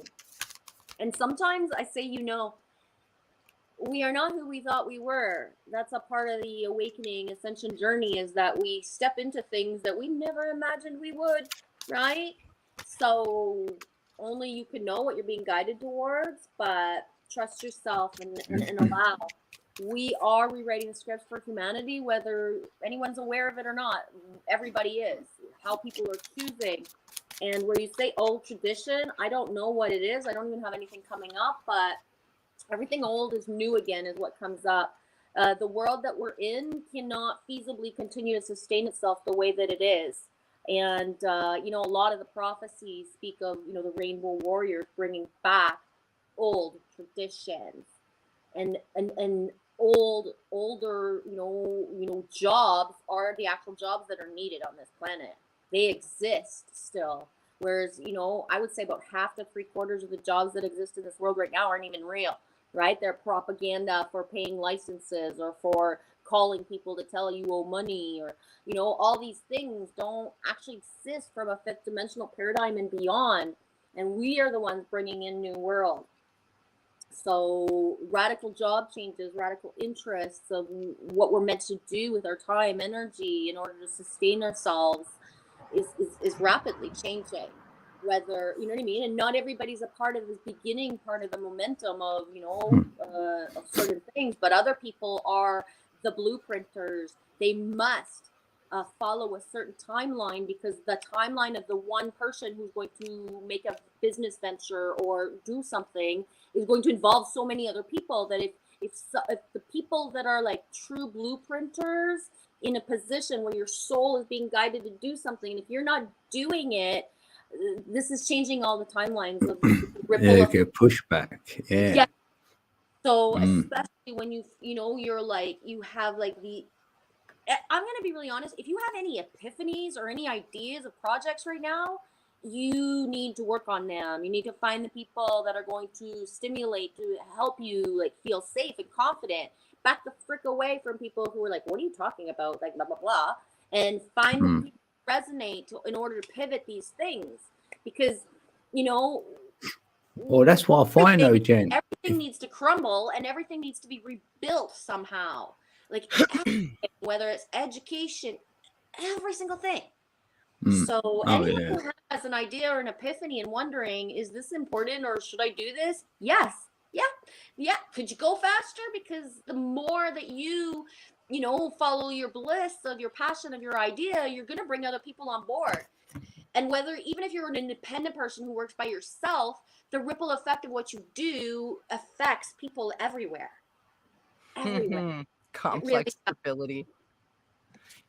And sometimes I say, we are not who we thought we were. That's a part of the awakening ascension journey, is that we step into things that we never imagined we would, right? So only you can know what you're being guided towards, but trust yourself and allow. We are rewriting the scripts for humanity, whether anyone's aware of it or not. Everybody is. How people are choosing. And where you say old tradition, I don't know what it is. I don't even have anything coming up, but everything old is new again is what comes up. The world that we're in cannot feasibly continue to sustain itself the way that it is. And, a lot of the prophecies speak of, the rainbow warriors bringing back old traditions and older, jobs are the actual jobs that are needed on this planet. They exist still. Whereas, I would say about half to 3/4 of the jobs that exist in this world right now aren't even real, right? They're propaganda for paying licenses or for calling people to tell you owe money, or, all these things don't actually exist from a fifth dimensional paradigm and beyond. And we are the ones bringing in new world. So radical job changes, radical interests of what we're meant to do with our time, energy in order to sustain ourselves is rapidly changing. Whether, you know what I mean? And not everybody's a part of this beginning part of the momentum of, of certain things, but other people are the blueprinters. They must follow a certain timeline, because the timeline of the one person who's going to make a business venture or do something is going to involve so many other people that if the people that are like true blueprinters in a position where your soul is being guided to do something, and if you're not doing it, this is changing all the timelines of the ripple Yeah, effect. get pushback. Yeah. Yeah. So Mm. especially when you're like, you have like I'm going to be really honest. If you have any epiphanies or any ideas of projects right now, you need to work on them. You need to find the people that are going to stimulate, to help you like feel safe and confident. Back the frick away from people who are like, what are you talking about? Like, blah, blah, blah. And find the people who resonate in order to pivot these things. Because, Well, that's what I find though, Jen. everything needs to crumble and everything needs to be rebuilt somehow. Like, whether it's education, every single thing. So anyone who has an idea or an epiphany and wondering, is this important or should I do this? Yes. Yeah. Could you go faster? Because the more that you follow your bliss of your passion of your idea, you're going to bring other people on board. And even if you're an independent person who works by yourself, the ripple effect of what you do affects people everywhere. Complex stability.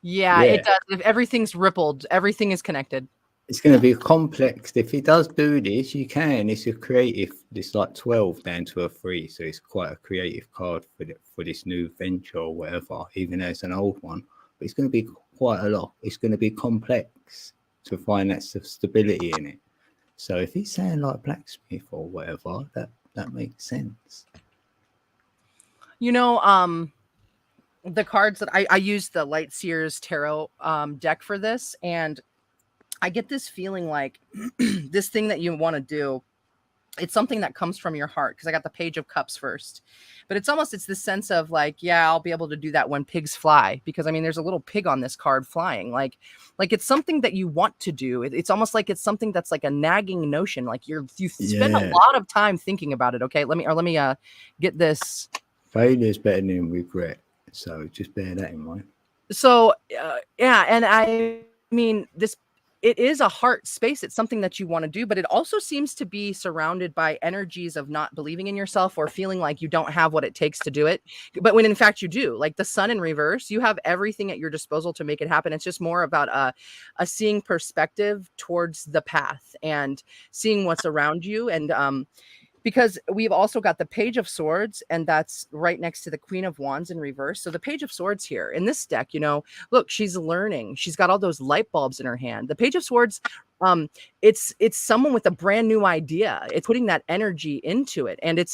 Yeah, it does. If everything's rippled, everything is connected. It's going to be complex. If it does do this, you can. It's a creative. It's like 12 down to a 3, so it's quite a creative card for this new venture or whatever. Even though it's an old one, but it's going to be quite a lot. It's going to be complex to find that stability in it. So if it's saying like blacksmith or whatever, that makes sense. The cards that I use the Light Seers Tarot deck for this, and I get this feeling like this thing that you want to do, it's something that comes from your heart, because I got the Page of Cups first. But it's this sense of like, yeah, I'll be able to do that when pigs fly, because I mean, there's a little pig on this card flying. Like it's something that you want to do. It's almost like it's something that's like a nagging notion. Like you spend a lot of time thinking about it. Okay, let me get this. Failure's better than regret. So just bear that in mind. So, and I mean, it is a heart space. It's something that you want to do, but it also seems to be surrounded by energies of not believing in yourself or feeling like you don't have what it takes to do it. But when in fact you do, like the Sun in reverse, you have everything at your disposal to make it happen. It's just more about a seeing perspective towards the path and seeing what's around you. And, because we've also got the Page of Swords, and that's right next to the Queen of Wands in reverse. So the Page of Swords here in this deck, look, she's learning. She's got all those light bulbs in her hand. The Page of Swords, it's someone with a brand new idea. It's putting that energy into it, and it's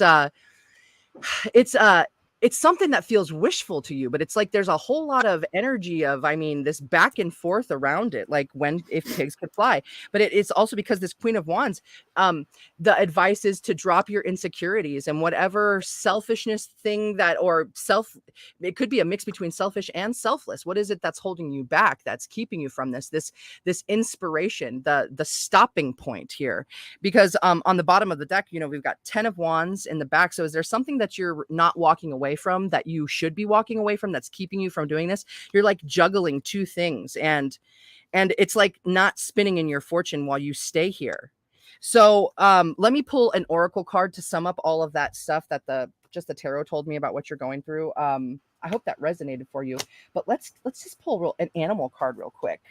something that feels wishful to you, but it's like there's a whole lot of energy of, I mean, this back and forth around it, like if pigs could fly. But it's also because this Queen of Wands, the advice is to drop your insecurities and whatever selfishness thing it could be a mix between selfish and selfless. What is it that's holding you back, that's keeping you from this inspiration, the stopping point here? Because on the bottom of the deck, we've got 10 of Wands in the back. So is there something that you're not walking away from, that you should be walking away from, that's keeping you from doing this? You're like juggling two things, and it's like not spinning in your fortune while you stay here. So let me pull an oracle card to sum up all of that stuff that the tarot told me about what you're going through. I hope that resonated for you, but let's just pull an animal card real quick.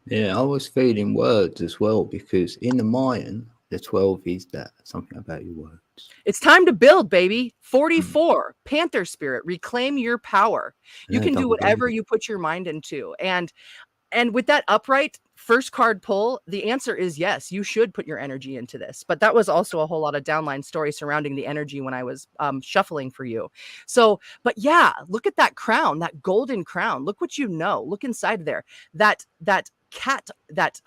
Yeah, I was feeling words as well, because in the Mayan, the 12 is that something about your words. It's time to build, baby. 44, Panther Spirit, reclaim your power. You can do whatever you put your mind into. And with that upright first card pull, the answer is yes, you should put your energy into this. But that was also a whole lot of downline story surrounding the energy when I was shuffling for you. So, but yeah, look at that crown, that golden crown. Look what look inside there. That cat, that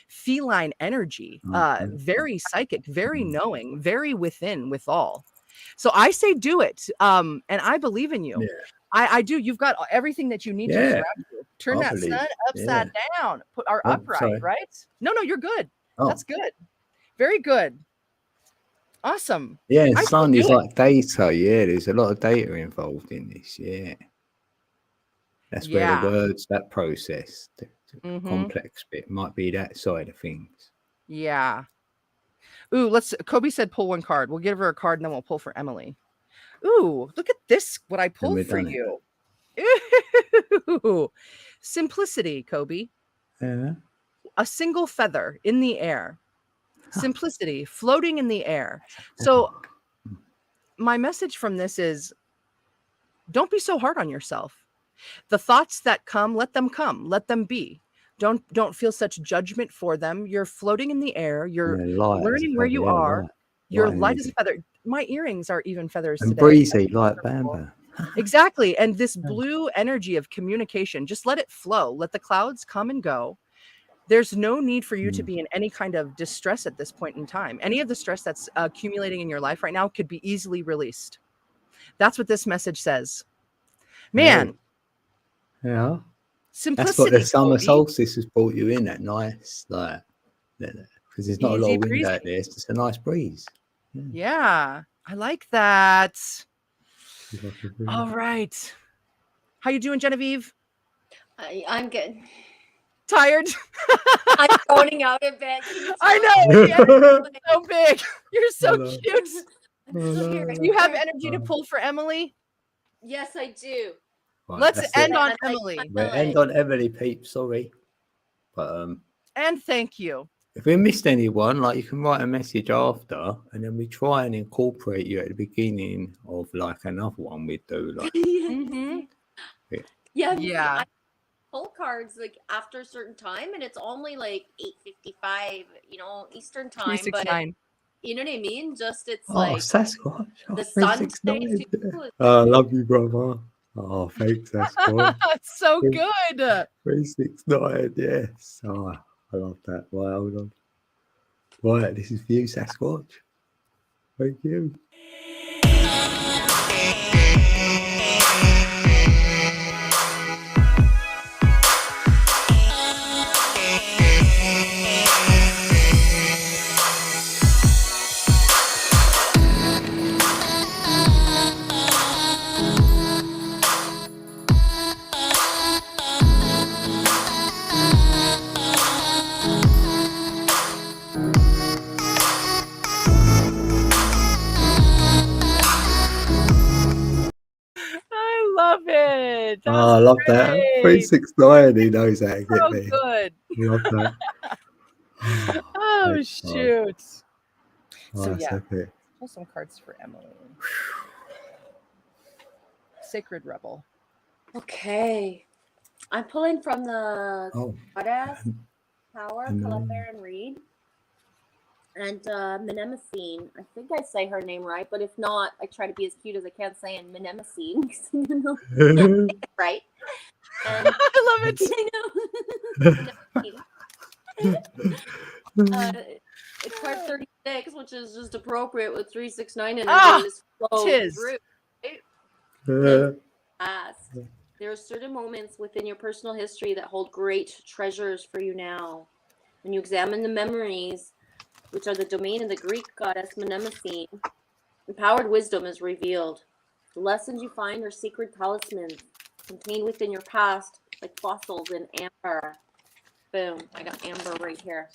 feline energy, very psychic, very knowing, very withal. So I say do it, and I believe in you. I do. You've got everything that you need to surround you. Turn that sun upside down. Put our upright, sorry. Right? No, you're good. That's good. Very good. Awesome. Yeah, sun is like data. Yeah, there's a lot of data involved in this. Yeah. That's where the words, that process, the complex bit might be that side of things. Yeah. Ooh, Kobe said pull one card. We'll give her a card and then we'll pull for Emily. Ooh, look at this, what I pulled for you. Ooh, simplicity, Kobe. Yeah. a single feather in the air. Simplicity, floating in the air. So my message from this is, don't be so hard on yourself. The thoughts that come, let them be. Don't feel such judgment for them. You're floating in the air. You're learning where you are. You're light as a feather. My earrings are even feathers and today. breezy like Bamba. Exactly. And this blue energy of communication, just let it flow. Let the clouds come and go. There's no need for you to be in any kind of distress at this point in time. Any of the stress that's accumulating in your life right now could be easily released. That's what this message says. Man. Yeah. Simplicity. That's what the summer Cody. solstice has brought you in at nice, like, because there's not a lot of wind out there. It's just a nice breeze. Yeah, I like that. All right. How you doing, Genevieve? I'm good. Tired? I'm zoning out a bit. I know. You're so big. You're so cute. Do you have energy to pull for Emily? Yes, I do. Right, let's end on Emily. We'll end on Emily, Pete. Sorry, but and thank you. If we missed anyone, like, you can write a message after, and then we try and incorporate you at the beginning of like another one we do. Like, yeah. I pull cards like after a certain time, and it's only like 8:55, Eastern time. 369. But you know what I mean? Just it's like Sasquatch. The sun today too. I love you, brother. Oh, thanks, Sasquatch. It's so good. 369, yes. Oh, I love that. Right, hold on. Right, this is for you, Sasquatch. Thank you. I love it. That's I love that. 369, he knows how to get so me. Good. Love that. Oh, shoot. So yeah, okay. pull some cards for Emily. Sacred Rebel. Okay. I'm pulling from the Goddess, Power, Columbia, and Reed. And Mnemosyne. I think I say her name right, but if not, I try to be as cute as I can saying Mnemosyne. Right? And I love it. It's card 36, which is just appropriate with 369 energy. This flows through. Right? There are certain moments within your personal history that hold great treasures for you now. When you examine the memories, which are the domain of the Greek goddess Mnemosyne, empowered wisdom is revealed. The lessons you find are secret talismans contained within your past, like fossils in amber. Boom, I got amber right here.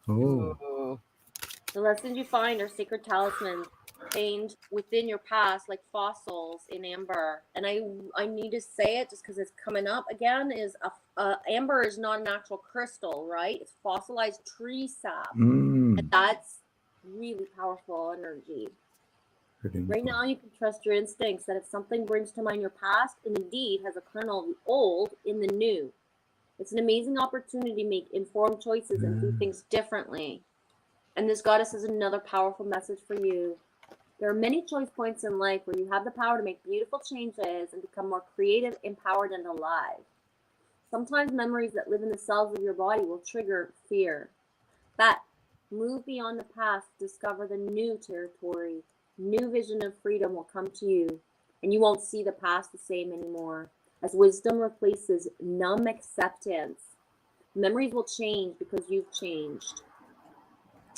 Oh. The lessons you find are secret talismans contained within your past, like fossils in amber. And I need to say it just because it's coming up again. Is amber is not an actual crystal, right? It's fossilized tree sap, and that's really powerful energy. Right now, you can trust your instincts that if something brings to mind your past, and indeed has a kernel of the old in the new, it's an amazing opportunity to make informed choices and do things differently. And this goddess is another powerful message for you. There are many choice points in life where you have the power to make beautiful changes and become more creative, empowered, and alive. Sometimes memories that live in the cells of your body will trigger fear. But move beyond the past, discover the new territory. New vision of freedom will come to you, and you won't see the past the same anymore. As wisdom replaces numb acceptance, memories will change because you've changed.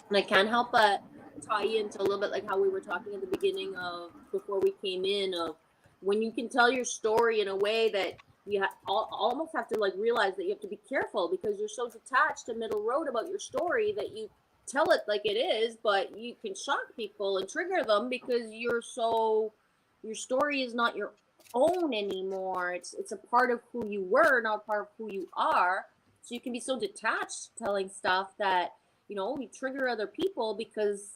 And I can't help but tie into a little bit like how we were talking at the beginning of, before we came in, of when you can tell your story in a way that you almost have to like realize that you have to be careful because you're so detached to middle road about your story that you tell it like it is, but you can shock people and trigger them because your story is not your own anymore. It's a part of who you were, not a part of who you are. So you can be so detached telling stuff that, you know, you trigger other people because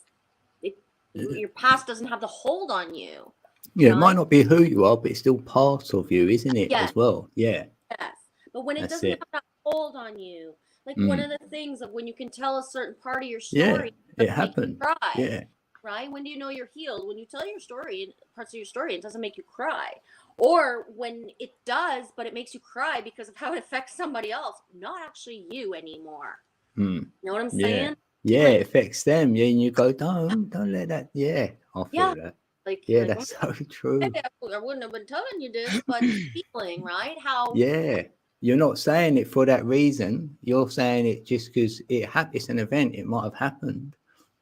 your past doesn't have the hold on you. Yeah, it might not be who you are, but it's still part of you, isn't it? Yes. As well. Yeah. Yes. But when it That's doesn't it. have that hold on you, like one of the things of when you can tell a certain part of your Yeah. story, It doesn't make you happened. cry. Yeah. Right? When do you know you're healed? When you tell your story, parts of your story, it doesn't make you cry. Or when it does, but it makes you cry because of how it affects somebody else, not actually you anymore. You know what I'm saying? Yeah, Like, it affects them. Yeah, and you go, don't let that. Yeah, I feel that. like, Yeah, like, that's so true. hey, I wouldn't have been telling you this, but the feeling, right? How Yeah, you're not saying it for that reason. You're saying it just because it's an event. It might have happened,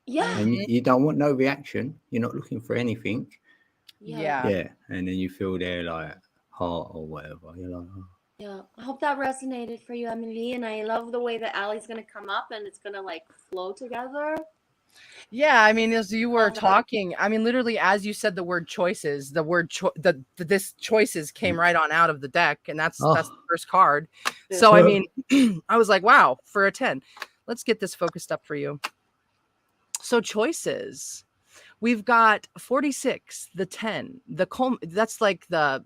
yeah. and you don't want no reaction. You're not looking for anything. Yeah. Yeah, and then you feel their like heart or whatever. You're like, oh. Yeah, I hope that resonated for you, Emily. And I love the way that Allie's gonna come up and it's gonna like flow together. Yeah, I mean, as you were talking, I mean, literally, as you said the word choices, the word this choices came right on out of the deck, and that's the first card. So, I mean, I was like, wow, for a 10. Let's get this focused up for you. So, choices. We've got 46, the 10, that's like the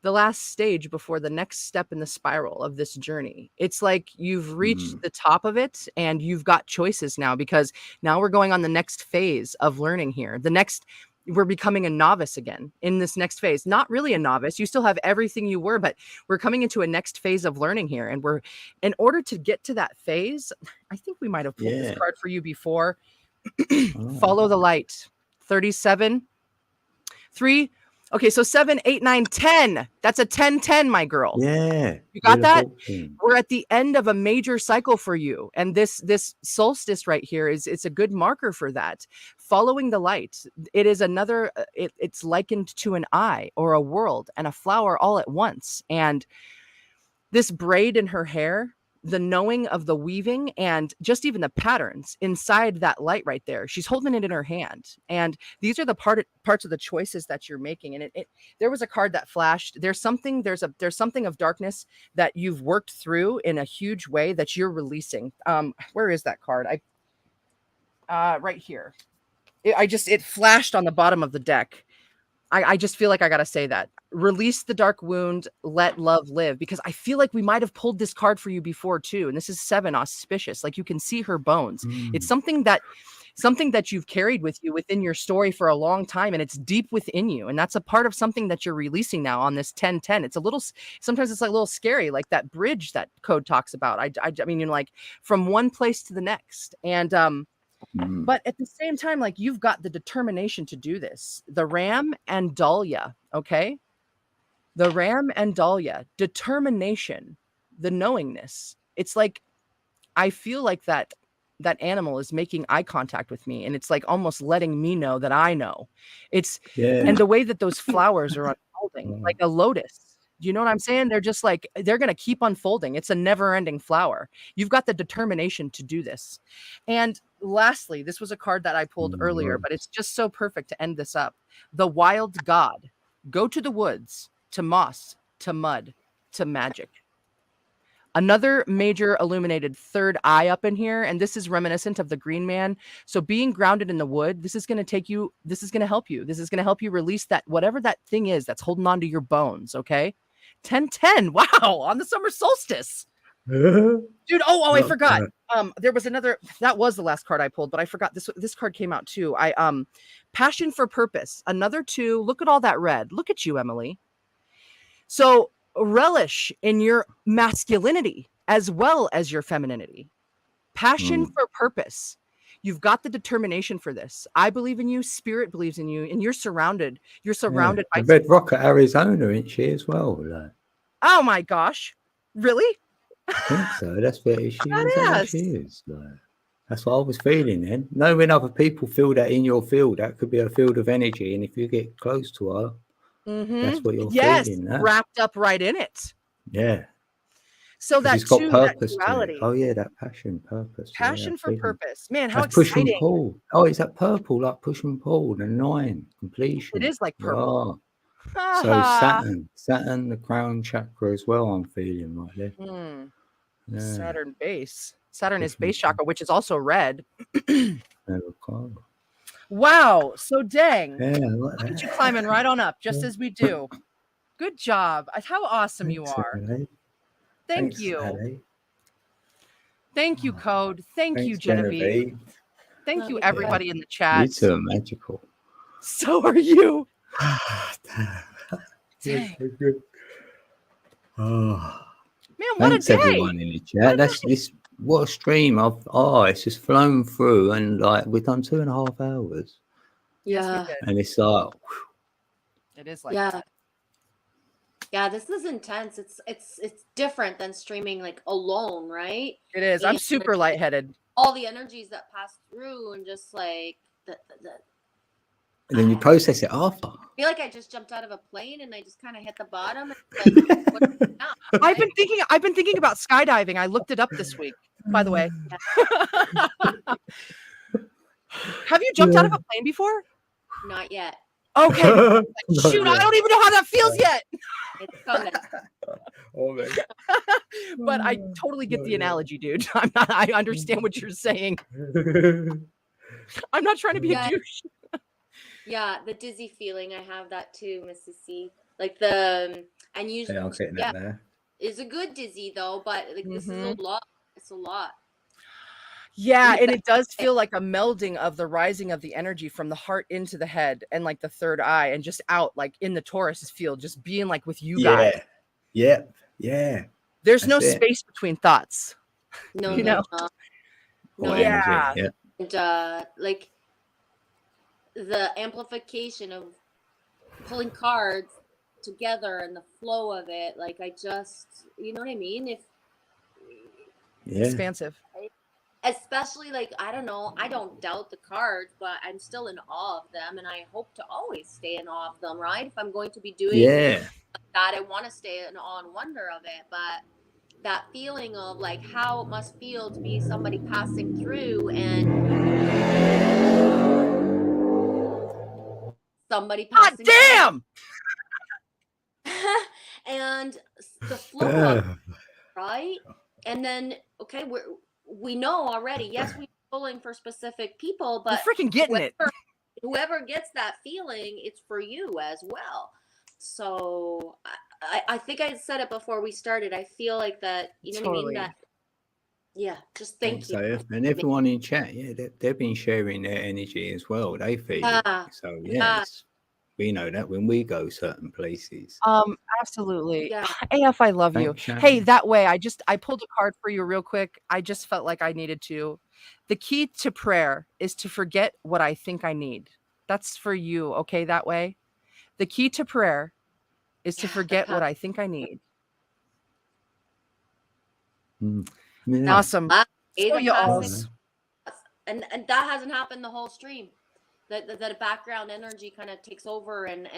last stage before the next step in the spiral of this journey. It's like you've reached the top of it and you've got choices now, because now we're going on the next phase of learning here. We're becoming a novice again in this next phase. Not really a novice. You still have everything you were, but we're coming into a next phase of learning here. And in order to get to that phase, I think we might have pulled this card for you before. Follow the light. 37, 3. Okay, so 7, 8, 9, 10. That's a 10-10, my girl. Yeah. You got that? We're at the end of a major cycle for you. And this solstice right here it's a good marker for that. Following the light. It is another, it's likened to an eye or a world and a flower all at once. And this braid in her hair, the knowing of the weaving and just even the patterns inside that light right there. She's holding it in her hand. And these are the parts of the choices that you're making. And there was a card that flashed. There's something of darkness that you've worked through in a huge way that you're releasing. Where is that card? Right here. It flashed on the bottom of the deck. I just feel like I got to say that. Release the dark wound, let love live, because I feel like we might have pulled this card for you before too. And this is 7, auspicious. Like you can see her bones. It's something that you've carried with you within your story for a long time, and it's deep within you. And that's a part of something that you're releasing now on this 10-10. Sometimes it's like a little scary, like that bridge that code talks about. I mean, you're like from one place to the next. And, but at the same time, like you've got the determination to do this. The Ram and Dahlia, okay? The Ram and Dahlia, determination, the knowingness. It's like, I feel like that animal is making eye contact with me, and it's like almost letting me know that I know. And the way that those flowers are unfolding, like a lotus. Do you know what I'm saying? They're just like, they're going to keep unfolding. It's a never ending flower. You've got the determination to do this. And lastly, this was a card that I pulled earlier, but it's just so perfect to end this up. The Wild God. Go to the woods, to moss, to mud, to magic. Another major illuminated third eye up in here. And this is reminiscent of the Green Man. So being grounded in the wood, this is going to help you. This is going to help you release that, whatever that thing is that's holding on to your bones. Okay. 10-10. Wow. On the summer solstice. Dude. Oh, I forgot. There was another, that was the last card I pulled, but I forgot this card came out too. Passion for purpose. Another 2. Look at all that red. Look at you, Emily. So relish in your masculinity as well as your femininity. Passion for purpose. You've got the determination for this. I believe in you. Spirit believes in you, and you're surrounded by Red Rocket, Arizona, isn't she as well? Like, oh my gosh, really? I think so. That's where she is. Like, that's what I was feeling then. Knowing other people feel that in your field, that could be a field of energy, and if you get close to her, that's what you're feeling. Wrapped up right in it. Yeah. So that's got purpose that duality. to it. Oh yeah, that purpose. Passion for purpose. Man, how that's exciting. Push and pull. Oh, is that purple? Like push and pull, the 9 completion. It is like purple. So Saturn, the crown chakra as well. I'm feeling right there. Yeah. Saturn base. Saturn is Different base chakra, which is also red. avocado. Wow. So dang. Yeah, Look at you climbing right on up, just as we do. Good job. How awesome you are. Thank you. Thank you, Code. Thank you, Genevieve. Thank you, everybody in the chat. You two are magical. So are you. Dang. So good. Oh. Man, what Thanks a day. everyone in the chat. That's this. What a stream! It's just flown through, and like we've done 2.5 hours. Yeah. Yes, and it's like, it is like yeah. that. Yeah, this is intense. It's different than streaming like alone, right? It is. I'm super lightheaded. All the energies that pass through and just like and then you process it after. I feel like I just jumped out of a plane and I just kind of hit the bottom. And like, what's now, I've been thinking about skydiving. I looked it up this week, by the way. Have you jumped out of a plane before? Not yet. Okay. Shoot, I don't even know how that feels yet. It's coming. Oh, man. But I totally get the analogy, dude. I understand what you're saying. I'm not trying to be a douche. Yeah, the dizzy feeling, I have that too, Mrs. C. Like and usually, Yeah, I'm getting that there. It's a good dizzy though, but like this is a lot. It's a lot. Yeah, and it does feel like a melding of the rising of the energy from the heart into the head and like the third eye and just out like in the Taurus field, just being like with you guys. Yeah. There's no space between thoughts. No, you know? No. Yeah. And like the amplification of pulling cards together and the flow of it, like I just, you know what I mean? Expansive. Especially like, I don't know, I don't doubt the cards, but I'm still in awe of them, and I hope to always stay in awe of them, right? If I'm going to be doing that, I want to stay in awe and wonder of it. But that feeling of like how it must feel to be somebody passing through and somebody passing damn and the flow of it, right? And then okay, we know already, yes, we're pulling for specific people, but you're freaking getting whoever gets that feeling, it's for you as well. So I think I said it before we started. I feel like that, you know what I mean? That, yeah, just thank you. And everyone in chat, they've been sharing their energy as well. They feel it. So yes, we know that when we go certain places. Absolutely. Yeah. AF, I love you. Shannon. Hey, that way, I pulled a card for you real quick. I just felt like I needed to. The key to prayer is to forget what I think I need. That's for you, okay, that way? The key to prayer is to forget what I think I need. Yeah. Awesome. So you always. And that hasn't happened the whole stream. That background energy kind of takes over and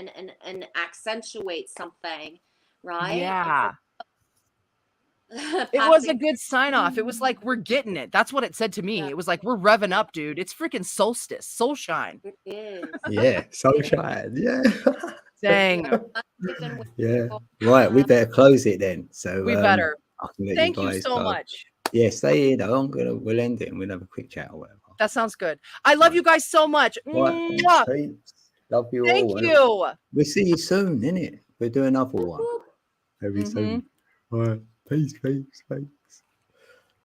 accentuates something, right? Yeah. It was a good sign off. It was like, we're getting it. That's what it said to me. It was like, we're revving up, dude. It's freaking solstice, soul shine. It is. Yeah, soul shine. Yeah. Dang. Yeah. Right, we better close it then. So we better. Thank you so much. Yeah, stay here though. We'll end it and we'll have a quick chat or whatever. That sounds good. I love you guys so much. Right, love you all. Thank you. We'll see you soon, innit? We'll do another one very soon. All right. Peace.